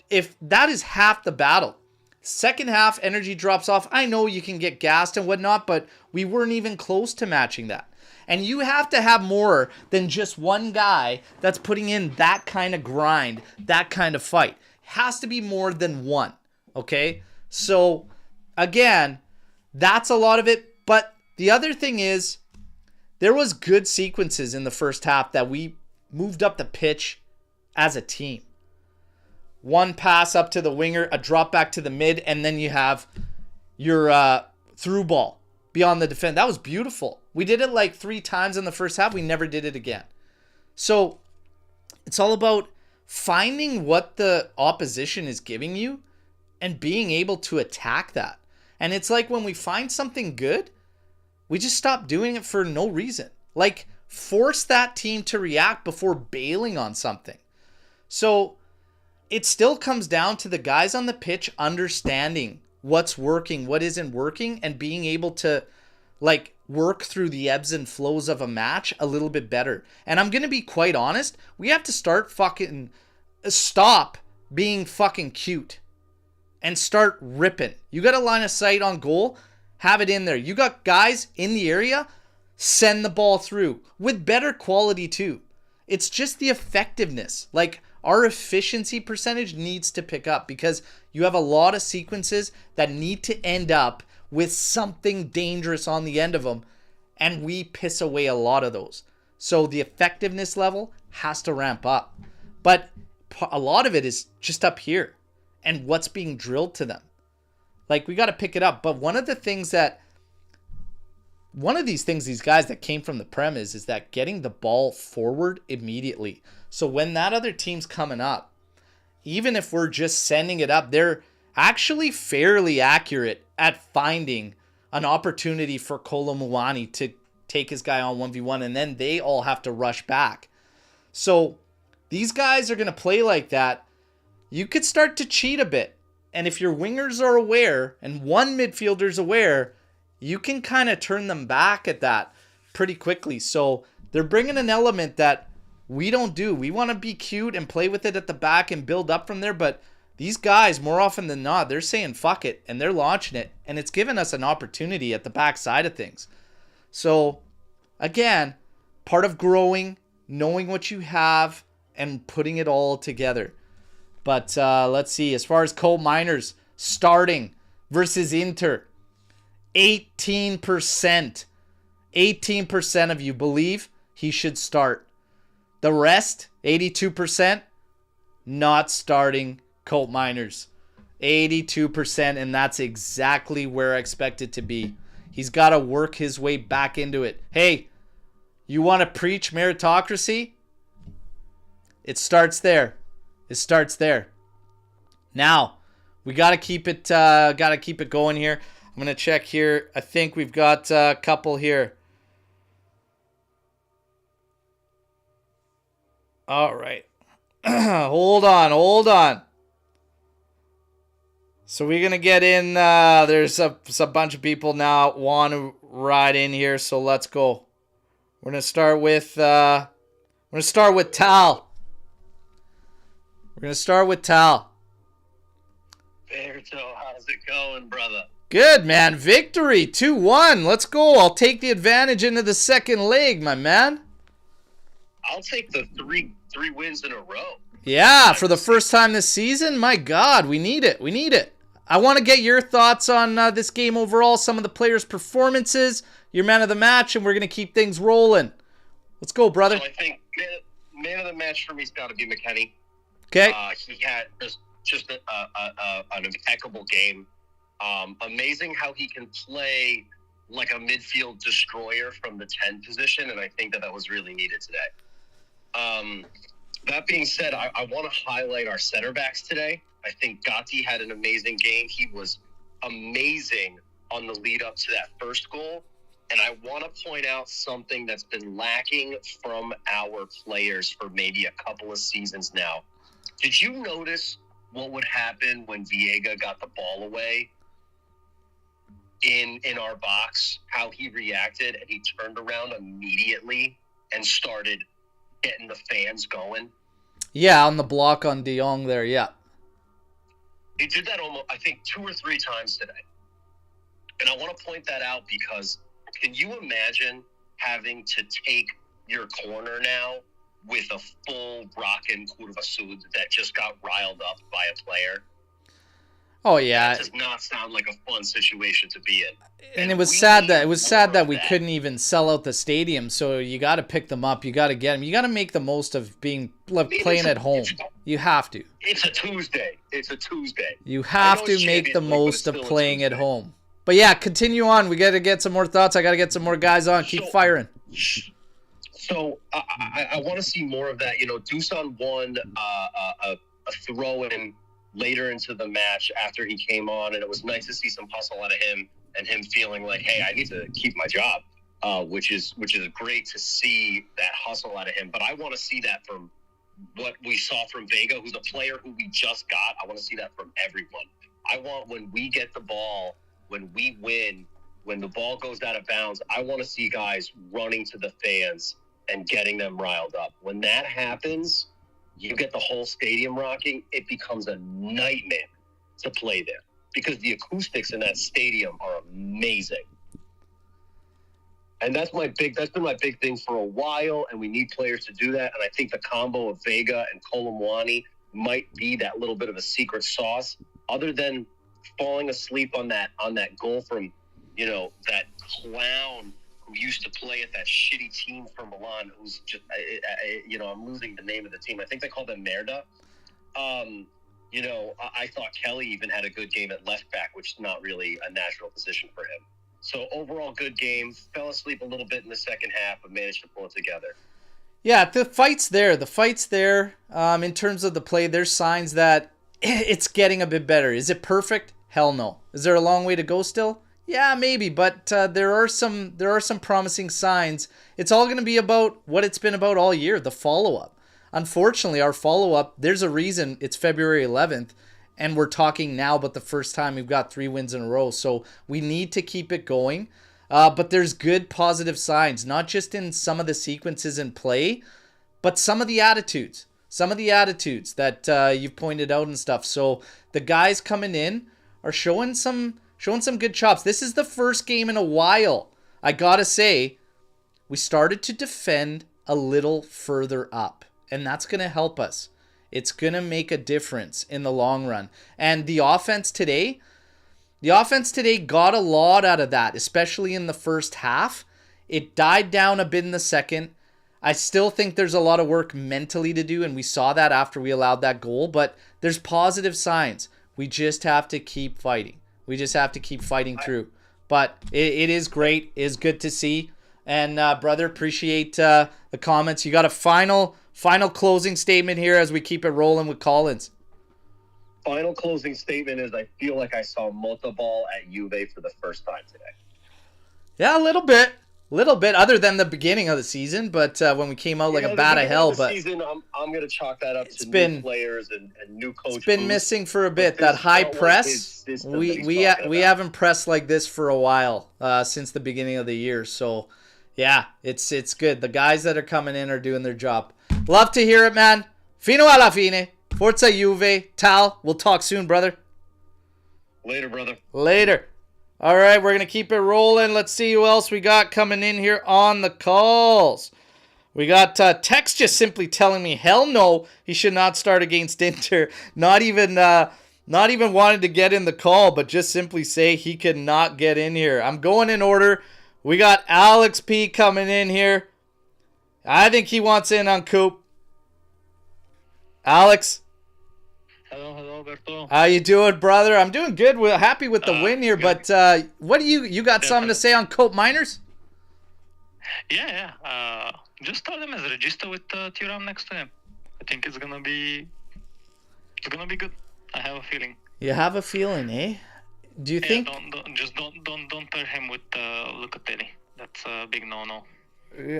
if that is half the battle, second half energy drops off. I know you can get gassed and whatnot, but we weren't even close to matching that. And you have to have more than just one guy that's putting in that kind of grind, that kind of fight. Has to be more than one, okay? So, again, that's a lot of it. But the other thing is, there was good sequences in the first half that we moved up the pitch as a team. One pass up to the winger, a drop back to the mid, and then you have your through ball beyond the defense. That was beautiful. We did it like 3 times in the first half. We never did it again. So it's all about finding what the opposition is giving you and being able to attack that. And it's like when we find something good, we just stop doing it for no reason. Like, force that team to react before bailing on something. So it still comes down to the guys on the pitch understanding what's working, what isn't working, and being able to like work through the ebbs and flows of a match a little bit better. And I'm going to be quite honest, we have to stop being fucking cute and start ripping. You got a line of sight on goal, have it in there. You got guys in the area, send the ball through with better quality too. It's just the effectiveness. Like, our efficiency percentage needs to pick up because you have a lot of sequences that need to end up with something dangerous on the end of them, and we piss away a lot of those. So the effectiveness level has to ramp up. But a lot of it is just up here and what's being drilled to them. Like, we got to pick it up. But one of these things, these guys that came from the Prem is that getting the ball forward immediately. So when that other team's coming up, even if we're just sending it up, they're actually fairly accurate at finding an opportunity for Kolo Muani to take his guy on 1v1, and then they all have to rush back. So these guys are going to play like that. You could start to cheat a bit. And if your wingers are aware and one midfielder's aware, you can kind of turn them back at that pretty quickly. So they're bringing an element that we don't do. We want to be cute and play with it at the back and build up from there. But These guys, more often than not, they're saying fuck it and they're launching it, and it's given us an opportunity at the backside of things. So, again, part of growing, knowing what you have, and putting it all together. But let's see. As far as coal miners starting versus Inter, 18%. 18% of you believe he should start. The rest, 82%, not starting Colt Miners. 82%, and that's exactly where I expect it to be. He's got to work his way back into it. Hey, you want to preach meritocracy? It starts there. It starts there. Now, we got to keep it going here. I'm going to check here. I think we've got a couple here. All right. Hold on. So we're going to get in. There's a bunch of people now want to ride in here, so let's go. We're going to start with Tal. We're going to start with Tal. Berto, how's it going, brother? Good, man. Victory, 2-1. Let's go. I'll take the advantage into the second leg, my man. I'll take the three wins in a row. Yeah, for the first time this season. My God, we need it. I want to get your thoughts on this game overall, some of the players' performances, your man of the match, and we're going to keep things rolling. Let's go, brother. So I think man of the match for me's got to be Mckennie. Okay. He had just an impeccable game. Amazing how he can play like a midfield destroyer from the 10 position, and I think that was really needed today. That being said, I want to highlight our center backs today. I think Gatti had an amazing game. He was amazing on the lead up to that first goal. And I want to point out something that's been lacking from our players for maybe a couple of seasons now. Did you notice what would happen when Viega got the ball away in our box, how he reacted, and he turned around immediately and started getting the fans going? Yeah, on the block on De Jong there, yeah. He did that almost, I think, 2 or 3 times today. And I want to point that out because can you imagine having to take your corner now with a full rockin' curva sud that just got riled up by a player? Oh yeah, that does not sound like a fun situation to be in. And it was sad that we couldn't even sell out the stadium. So you got to pick them up. You got to get them. You got to make the most of playing at home. You have to. It's a Tuesday. You have to make the most of playing at home. But yeah, continue on. We got to get some more thoughts. I got to get some more guys on. Keep firing. So I want to see more of that. You know, Dusan won a throw-in later into the match after he came on, and it was nice to see some hustle out of him and him feeling like, hey, I need to keep my job, which is great to see that hustle out of him. But I want to see that from what we saw from Vega, who's a player who we just got. I want to see that from everyone. I want when we get the ball, when we win, when the ball goes out of bounds, I want to see guys running to the fans and getting them riled up. When that happens, you get the whole stadium rocking, it becomes a nightmare to play there because the acoustics in that stadium are amazing. And that's been my big thing for a while, and we need players to do that. And I think the combo of Vega and Kolomwani might be that little bit of a secret sauce, other than falling asleep on that goal from, you know, that clown who used to play at that shitty team from Milan, who's just, I'm losing the name of the team. I think they call them Merda. I thought Kelly even had a good game at left back, which is not really a natural position for him. So overall, good game. Fell asleep a little bit in the second half, but managed to pull it together. Yeah, the fight's there. In terms of the play, there's signs that it's getting a bit better. Is it perfect? Hell no. Is there a long way to go still? Yeah, maybe, but there are some promising signs. It's all going to be about what it's been about all year, the follow-up. Unfortunately, our follow-up, there's a reason it's February 11th, and we're talking now about the first time we've got 3 wins in a row. So we need to keep it going. But there's good positive signs, not just in some of the sequences in play, but some of the attitudes. some of the attitudes that you've pointed out and stuff. So the guys coming in are showing some good chops. This is the first game in a while, I gotta say, we started to defend a little further up, and that's gonna help us. It's gonna make a difference in the long run. And the offense today got a lot out of that, especially in the first half. It died down a bit in the second. I still think there's a lot of work mentally to do, and we saw that after we allowed that goal, but there's positive signs. We just have to keep fighting. We just have to keep fighting through. But it is great. It is good to see. And, brother, appreciate the comments. You got a final closing statement here as we keep it rolling with Collins. Final closing statement is I feel like I saw Mota ball at Juve for the first time today. Yeah, a little bit, other than the beginning of the season, but when we came out like a bat of hell. But season, I'm going to chalk that up to new players and new coaches. It's been missing for a bit. That high press, we haven't pressed like this for a while since the beginning of the year. So, yeah, it's good. The guys that are coming in are doing their job. Love to hear it, man. Fino alla fine. Forza Juve. Tal, we'll talk soon, brother. Later, brother. Later. All right, we're going to keep it rolling. Let's see who else we got coming in here on the calls. We got Tex just simply telling me, hell no, he should not start against Inter. Not even wanted to get in the call, but just simply say he cannot get in here. I'm going in order. We got Alex P coming in here. I think he wants in on Coop. Alex. Hello, Berto. How you doing, brother? I'm doing good. We're happy with the win here, good. But what do you got something to say on Cope Miners? Yeah. Just start them as a register with Thuram next to him. I think it's gonna be good. I have a feeling. You have a feeling, eh? Do you think? Don't pair him with Lucatelli. That's a big no-no.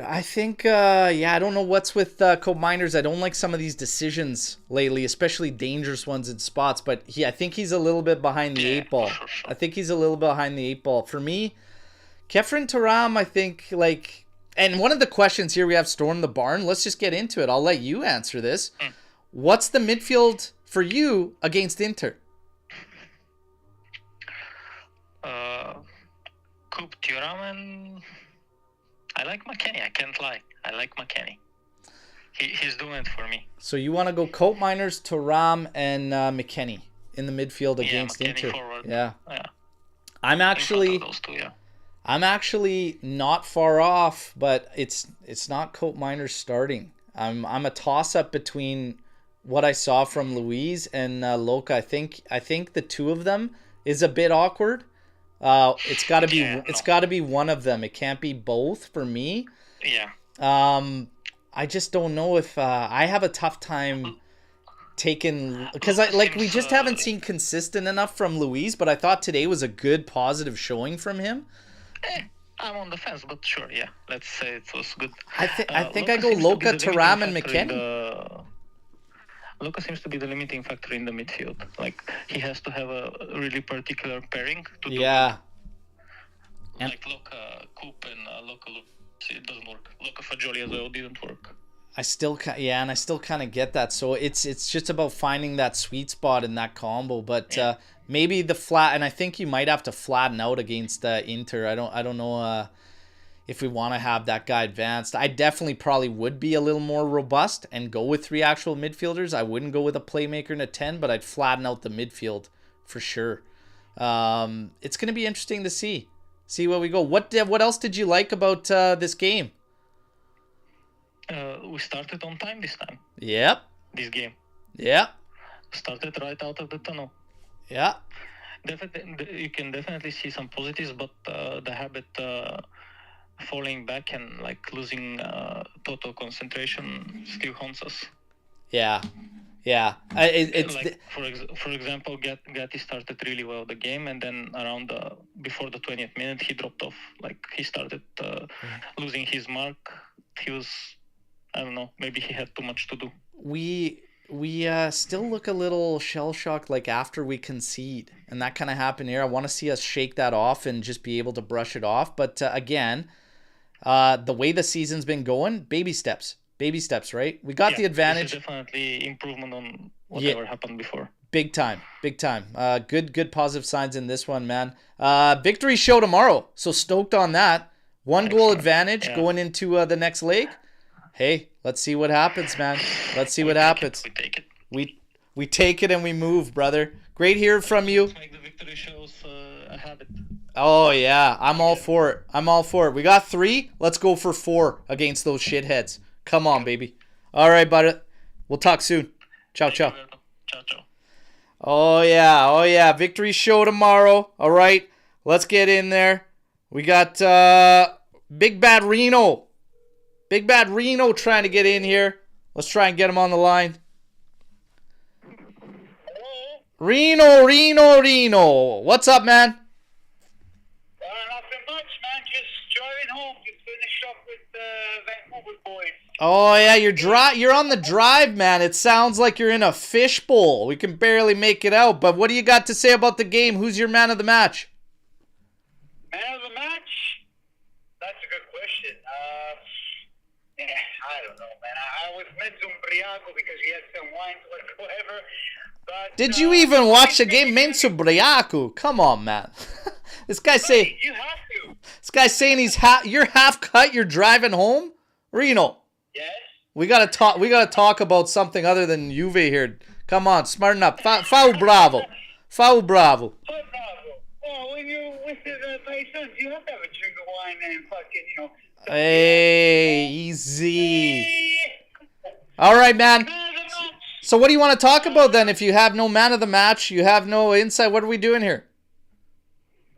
I think, I don't know what's with Cope Miners. I don't like some of these decisions lately, especially dangerous ones in spots. But I think he's a little bit behind the eight ball. Sure. I think he's a little bit behind the eight ball. For me, Kefren Thuram, I think, and one of the questions here we have Storm the Barn. Let's just get into it. I'll let you answer this. What's the midfield for you against Inter? Coop, Thuram, and I like Mckennie. I can't lie. I like Mckennie. He's doing it for me. So you want to go Cope Miners, Thuram, and Mckennie in the midfield against Inter? Forward. Yeah. I'm actually not far off, but it's not Cope Miners starting. I'm a toss up between what I saw from Luis and Luca. I think the two of them is a bit awkward. It's got to be one of them. It can't be both for me. Yeah. I just don't know if I have a tough time taking, because we just haven't seen consistent enough from Luis, but I thought today was a good positive showing from him. I'm on the fence, but sure, yeah. Let's say it was good. I think I go Luca, Thuram, and Mckennie. Luca seems to be the limiting factor in the midfield. He has to have a really particular pairing to do it. Luca, Coop, and Luca, it doesn't work. Luca Fagioli as well didn't work. I still kind of get that. So it's just about finding that sweet spot in that combo. But maybe the flat, and I think you might have to flatten out against Inter. I don't know if we want to have that guy advanced. I definitely probably would be a little more robust and go with three actual midfielders. I wouldn't go with a playmaker and a 10, but I'd flatten out the midfield for sure. It's going to be interesting to see where we go. What else did you like about this game? We started on time this time. Yep. This game. Yeah. Started right out of the tunnel. Yeah. You can definitely see some positives, but the habit falling back and losing total concentration still haunts us. Yeah. For example, Gatti started really well the game, and then around before the 20th minute he dropped off. He started losing his mark. He was, I don't know, maybe he had too much to do. We still look a little shell-shocked after we concede, and that kind of happened here. I want to see us shake that off and just be able to brush it off. But again, the way the season's been going, baby steps. Baby steps, right? We got the advantage. This is definitely improvement on whatever happened before. Big time. Good positive signs in this one, man. Victory show tomorrow, so stoked on that. One goal advantage going into the next leg. Hey, let's see what happens, man. Let's see what happens. We take it. We take it and we move, brother. Great hearing from you. Make the victory shows a habit. Oh yeah, I'm all for it. We got 3. Let's go for 4 against those shitheads. Come on, baby. All right, buddy. We'll talk soon. Ciao. Ciao. Oh yeah. Victory show tomorrow. All right, let's get in there. We got Big Bad Reno. Big Bad Reno trying to get in here. Let's try and get him on the line. Hello? Reno. What's up, man? Nothing much, man. Just driving home. Just finished up with the Vancouver boys. Oh yeah, you're on the drive, man. It sounds like you're in a fishbowl. We can barely make it out. But what do you got to say about the game? Who's your man of the match? Man of the match? That's a good question. I don't know, man. I was Mckennie because he had some wine whatsoever. But did you even watch the game? Mckennie? Come on, man. This guy say you have to. This guy's saying you're half cut. You're driving home, Reno. Yes. We gotta talk about something other than Juve here. Come on, smarten up. Foul bravo. Oh, bravo. Oh, when you're with the Tysons, you have to have a drink of wine and fucking, Hey, easy. All right, man. So what do you want to talk about then? If you have no man of the match, you have no insight. What are we doing here?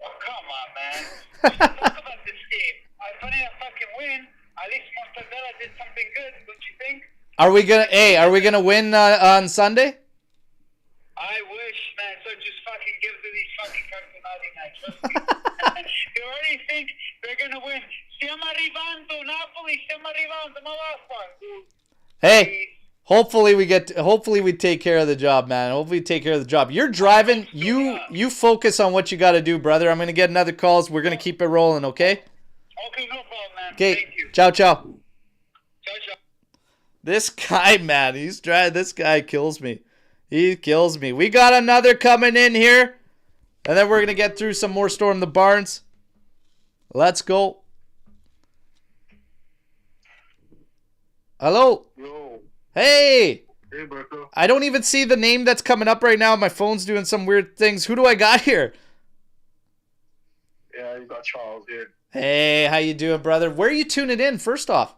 Oh, come on, man. We should talk about this game. I thought a fucking win. At least Mortadella did something good, don't you think? Are we gonna win on Sunday? I wish, man. So just fucking give to these fucking Cartonati nights. Trust me. You already think they're gonna win. Stiamo arrivando, Napoli. Stiamo arrivando. Ma vaffanculo. Hey. Hopefully we take care of the job, man. Hopefully we take care of the job. You're driving. You focus on what you got to do, brother. I'm going to get another calls. We're going to keep it rolling, okay? Okay, no problem, man. Okay. Thank you. Ciao. Ciao. This guy, man, this guy kills me. He kills me. We got another coming in here. And then we're going to get through some more Storm the Barns. Let's go. Hello. Yo. Hey. Hey, Berto. I don't even see the name that's coming up right now. My phone's doing some weird things. Who do I got here? Yeah, you got Charles here. Hey, how you doing, brother? Where are you tuning in, first off?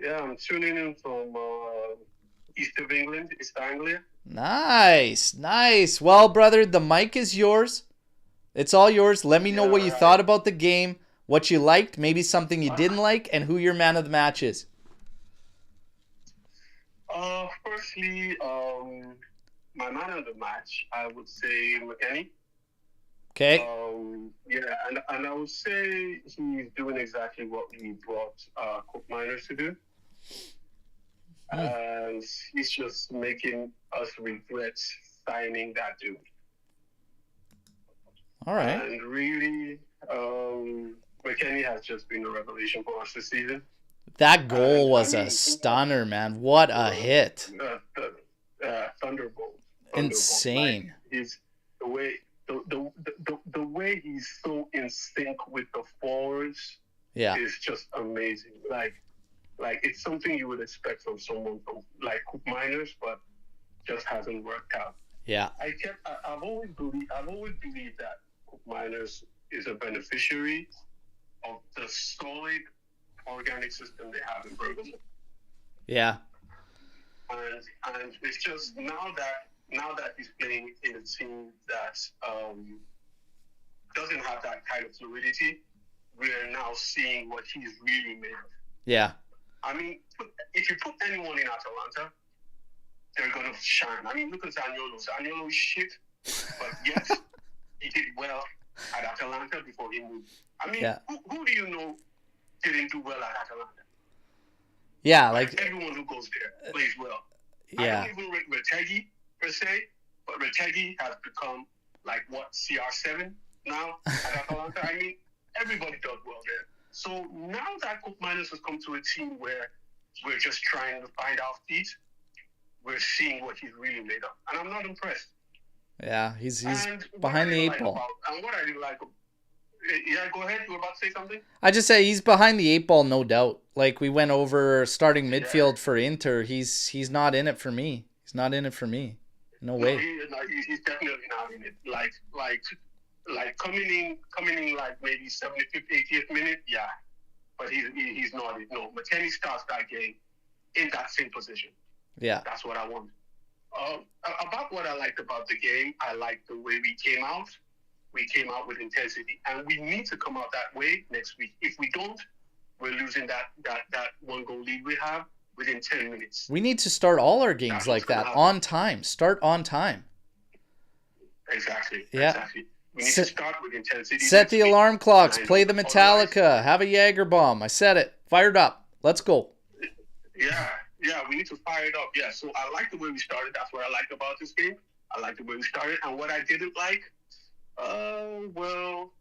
Yeah, I'm tuning in from east of England, East Anglia. Nice. Well, brother, the mic is yours. It's all yours. Let me know what you thought about the game, what you liked, maybe something you didn't like, and who your man of the match is. Firstly, my man of the match, I would say Mckennie. Okay. Yeah, and I would say he's doing exactly what we brought Cook Miners to do. And he's just making us regret signing that dude. All right. And really, Mckennie has just been a revelation for us this season. That goal was a stunner, man. What a hit. Thunderbolt. Insane. Like, he's the way he's so in sync with the forwards is just amazing. Like it's something you would expect from someone from like Cook Miners, but just hasn't worked out. Yeah. I've always believed that Cook Miners is a beneficiary of the solid organic system they have in Bergamo. Yeah. And it's just now that he's playing in a team that doesn't have that kind of fluidity, we're now seeing what he's really made of. Yeah. I mean, if you put anyone in Atalanta, they're going to shine. I mean, look at Zaniolo. Zaniolo is shit, but yes, he did well at Atalanta before he moved. I mean, who do you know didn't do well at Atalanta? Yeah, like everyone who goes there plays well. Yeah. I don't even rate Retegui per se, but Retegui has become like CR7 now at Atalanta. I mean, everybody does well there. So now now that Cook Miners has come to a team where we're just trying to find our feet, we're seeing what he's really made of. And I'm not impressed. Yeah, he's And behind the eight ball. And what I didn't like, yeah, go ahead. You were about to say something? I just say he's behind the eight ball, no doubt. Like we went over starting midfield for Inter. He's not in it for me. He's not in it for me. No way. He's definitely not in it. Like coming in like maybe 75th, 80th minute, yeah. But he's not it. No, Mckennie starts that game in that same position. Yeah. That's what I want. About what I liked about the game, I liked the way we came out. We came out with intensity, and we need to come out that way next week. If we don't, we're losing that 1-goal lead we have within 10 minutes. We need to start all our games like that, on time. Start on time. Exactly. Yeah. Exactly. We need to start with intensity. Set the alarm clocks. Play the Metallica. Have a Jaeger bomb. I said it. Fired up. Let's go. Yeah, we need to fire it up. Yeah, so I like the way we started. That's what I liked about this game. I like the way we started. And what I didn't like, well,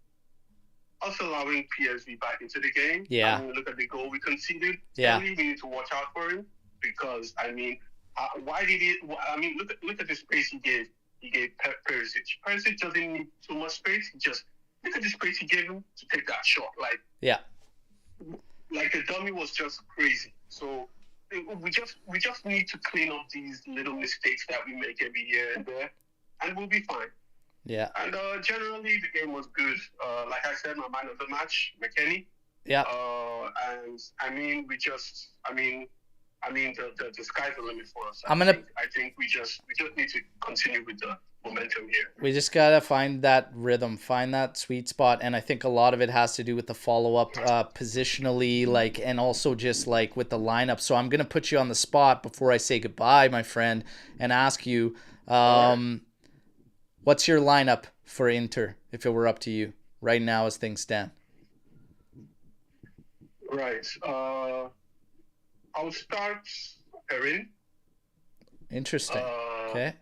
us allowing PSV back into the game. Yeah. And look at the goal we conceded. Yeah. We need to watch out for him because, I mean, why did he? I mean, look at the space he gave. He gave Perisic. Perisic doesn't need too much space. He just look at the space he gave him to take that shot. Like the dummy was just crazy. So we just need to clean up these little mistakes that we make every year and there, and we'll be fine. Yeah. And generally, the game was good. Like I said, my man of the match, Mckennie. Yeah. And I mean, the sky's the limit for us. I think we just need to continue with the momentum here. We just gotta find that rhythm, find that sweet spot, and I think a lot of it has to do with the follow-up positionally, like, and also just like with the lineup. So I'm gonna put you on the spot before I say goodbye, my friend, and ask you, what's your lineup for Inter if it were up to you right now as things stand? Right. I'll start Erin. Interesting. Okay.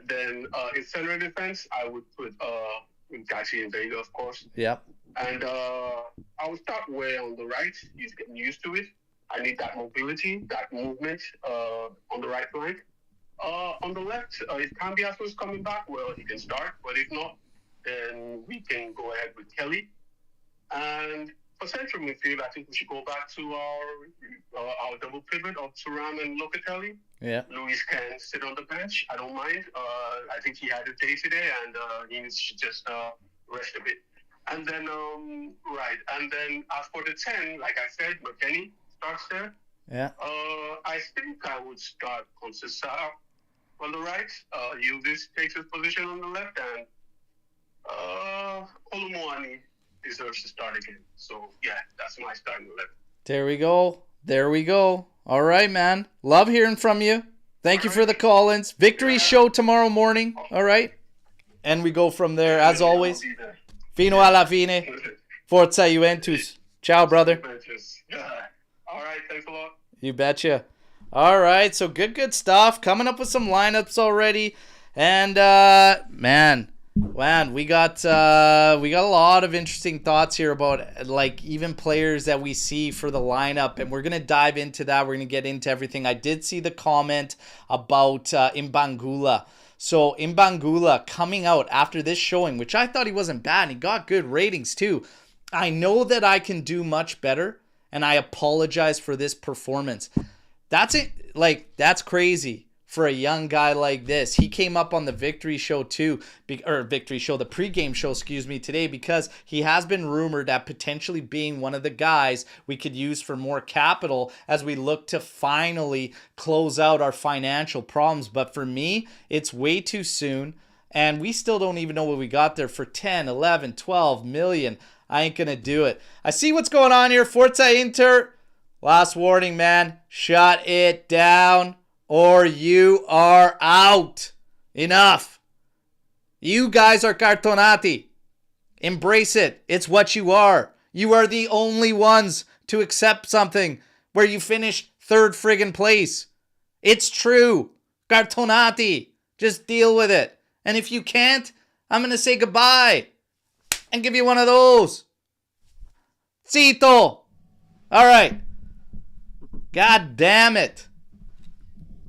Then in center defense, I would put Gachi and Vega, of course. Yep. And I would start way on the right. He's getting used to it. I need that mobility, that movement on the right flank. On the left, if Cambiasso is coming back, well, he can start. But if not, then we can go ahead with Kelly. And for central midfield, I think we should go back to our double pivot of Thuram and Locatelli. Yeah. Luis can sit on the bench. I don't mind. I think he had a day today, and he needs to just rest a bit. And then, And then as for the 10, like I said, Mckennie starts there. Yeah. I think I would start Conceição on the right. Yildiz takes his position on the left, and Olomuani deserves to start again. So, yeah, that's my starting 11. There we go. All right, man. Love hearing from you. Thank you for the call-ins. Victory show tomorrow morning. All right. And we go from there, as always. Fino alla fine. Forza Juventus. Ciao, brother. All right, thanks a lot. You betcha. All right, so good stuff. Coming up with some lineups already. And, man, we got a lot of interesting thoughts here about like even players that we see for the lineup, and we're gonna dive into that. We're gonna get into everything. I did see the comment about Imbangula. So Imbangula coming out after this showing, which I thought he wasn't bad, and he got good ratings too. I know that I can do much better, and I apologize for this performance. That's it. Like, that's crazy for a young guy like this. He came up on the victory show too, the pregame show, today, because he has been rumored at potentially being one of the guys we could use for more capital as we look to finally close out our financial problems. But for me, it's way too soon, and we still don't even know what we got there for 10, 11, 12 million. I ain't gonna do it. I see what's going on here. Forza Inter. Last warning, man. Shut it down or you are out. Enough. You guys are cartonati. Embrace it. It's what you are. You are the only ones to accept something where you finish third friggin' place. It's true. Cartonati. Just deal with it. And if you can't, I'm going to say goodbye and give you one of those. Cito. All right. God damn it.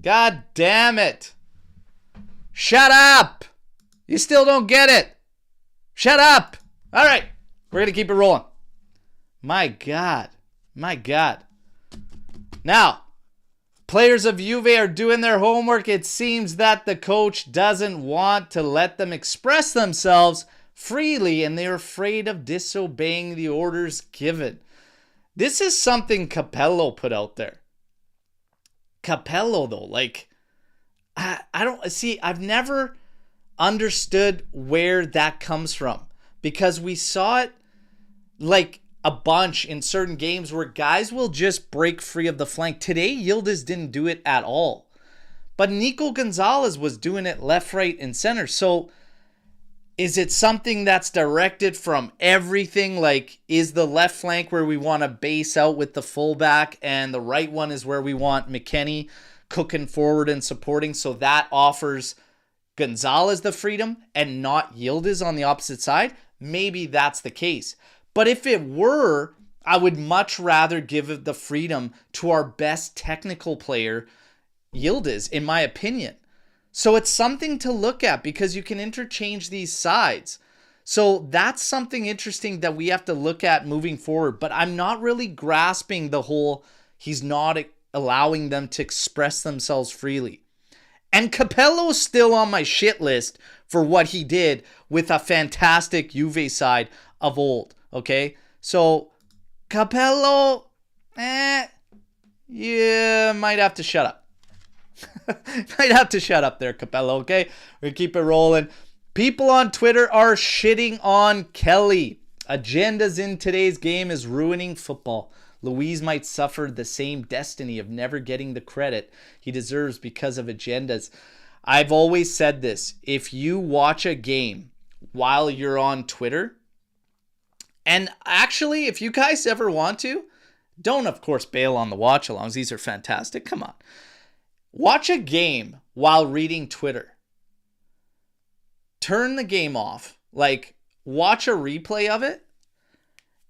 God damn it. Shut up. You still don't get it. Shut up. All right. We're going to keep it rolling. My God. My God. Now, players of Juve are doing their homework. It seems that the coach doesn't want to let them express themselves freely, and they're afraid of disobeying the orders given. This is something Capello put out there. Capello, though, like, I don't see, I've never understood where that comes from, because we saw it like a bunch in certain games where guys will just break free of the flank. Today, Yildiz didn't do it at all, but Nico Gonzalez was doing it left, right, and center. So is it something that's directed from everything? Like, is the left flank where we want to base out with the fullback, and the right one is where we want Mckennie cooking forward and supporting, so that offers Gonzalez the freedom and not Yildiz on the opposite side? Maybe that's the case. But if it were, I would much rather give the freedom to our best technical player, Yildiz, in my opinion. So it's something to look at, because you can interchange these sides. So that's something interesting that we have to look at moving forward. But I'm not really grasping the whole he's not allowing them to express themselves freely. And Capello's still on my shit list for what he did with a fantastic Juve side of old. Okay? So Capello, you might have to shut up. Might have to shut up there, Capello, okay? We're gonna keep it rolling. People on Twitter are shitting on Kelly. Agendas in today's game is ruining football. Luis might suffer the same destiny of never getting the credit he deserves because of agendas. I've always said this. If you watch a game while you're on Twitter, and actually, if you guys ever want to, don't, of course, bail on the watch-alongs. These are fantastic. Come on. Watch a game while reading Twitter. Turn the game off. Like, watch a replay of it.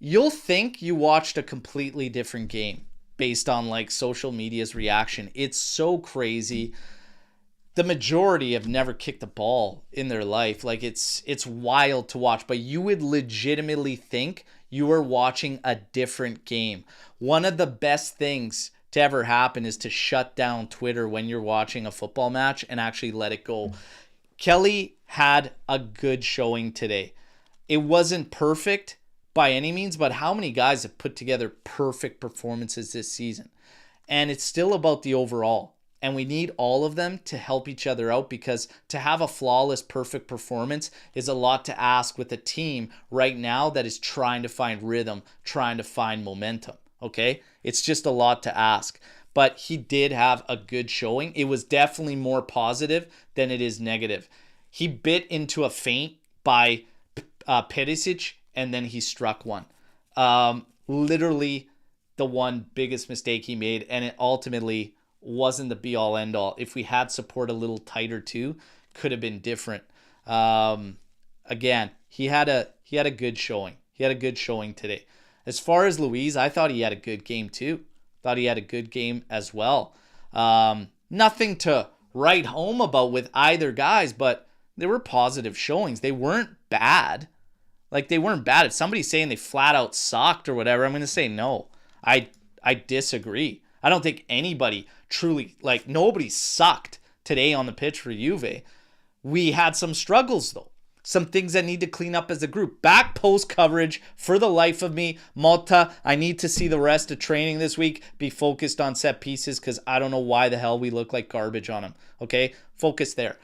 You'll think you watched a completely different game based on, like, social media's reaction. It's so crazy. The majority have never kicked a ball in their life. Like, it's wild to watch. But you would legitimately think you were watching a different game. One of the best things to ever happen is to shut down Twitter when you're watching a football match and actually let it go. Kelly had a good showing today. It wasn't perfect by any means, but how many guys have put together perfect performances this season? And it's still about the overall. And we need all of them to help each other out, because to have a flawless, perfect performance is a lot to ask with a team right now that is trying to find rhythm, trying to find momentum. Okay? It's just a lot to ask. But he did have a good showing. It was definitely more positive than it is negative. He bit into a feint by Perisic, and then he struck one. Literally the one biggest mistake he made, and it ultimately wasn't the be-all, end-all. If we had support a little tighter too, could have been different. Again, he had a good showing. He had a good showing today. As far as Luis, I thought he had a good game too. Thought he had a good game as well. Nothing to write home about with either guys, but there were positive showings. They weren't bad. Like, they weren't bad. If somebody's saying they flat out sucked or whatever, I'm going to say no. I disagree. I don't think anybody truly, like, nobody sucked today on the pitch for Juve. We had some struggles, though. Some things that need to clean up as a group. Back post coverage, for the life of me. Malta, I need to see the rest of training this week. Be focused on set pieces, because I don't know why the hell we look like garbage on them. Okay? Focus there.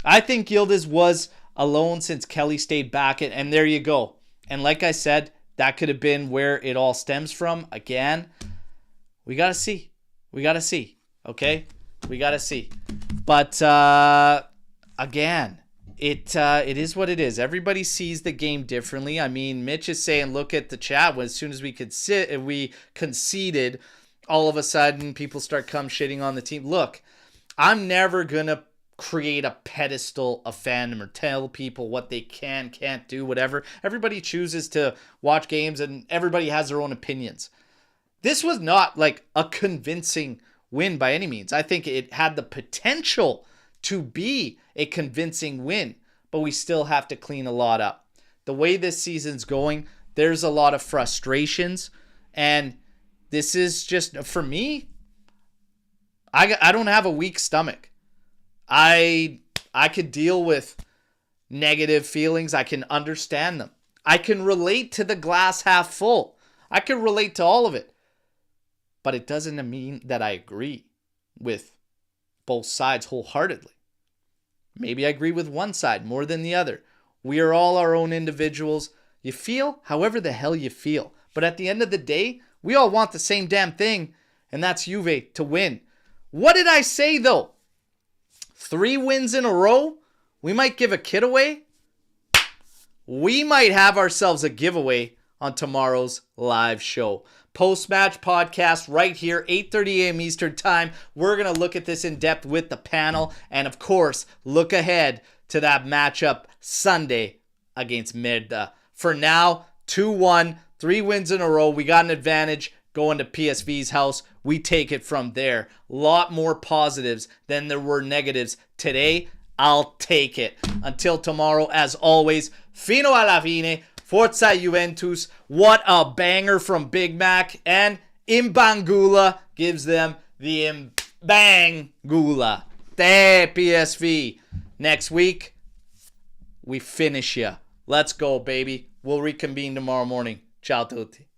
I think Yildiz was alone since Kelly stayed back. And there you go. And like I said, that could have been where it all stems from. Again, we got to see. We got to see. Okay? We got to see. But, again, it is what it is. Everybody sees the game differently. I mean, Mitch is saying, look at the chat. As soon as we conceded, all of a sudden people start shitting on the team. Look, I'm never going to create a pedestal of fandom or tell people what they can't do, whatever. Everybody chooses to watch games and everybody has their own opinions. This was not like a convincing win by any means. I think it had the potential to be a convincing win, but we still have to clean a lot up. The way this season's going, there's a lot of frustrations, and this is just, for me, I don't have a weak stomach. I could deal with negative feelings. I can understand them. I can relate to the glass half full. I can relate to all of it. But it doesn't mean that I agree with both sides wholeheartedly. Maybe I agree with one side more than the other. We are all our own individuals. You feel however the hell you feel. But at the end of the day, we all want the same damn thing, and that's Juve to win. What did I say, though? 3 wins in a row? We might give a kid away? We might have ourselves a giveaway on tomorrow's live show. Post-match podcast right here, 8:30 a.m. Eastern Time. We're going to look at this in depth with the panel and, of course, look ahead to that matchup Sunday against Merda. For now, 2-1, 3 wins in a row. We got an advantage going to PSV's house. We take it from there. Lot more positives than there were negatives today. I'll take it. Until tomorrow, as always, fino alla fine. Forza Juventus. What a banger from Big Mac. And Imbangula gives them the Imbangula. Te PSV. Next week, we finish ya. Let's go, baby. We'll reconvene tomorrow morning. Ciao tutti.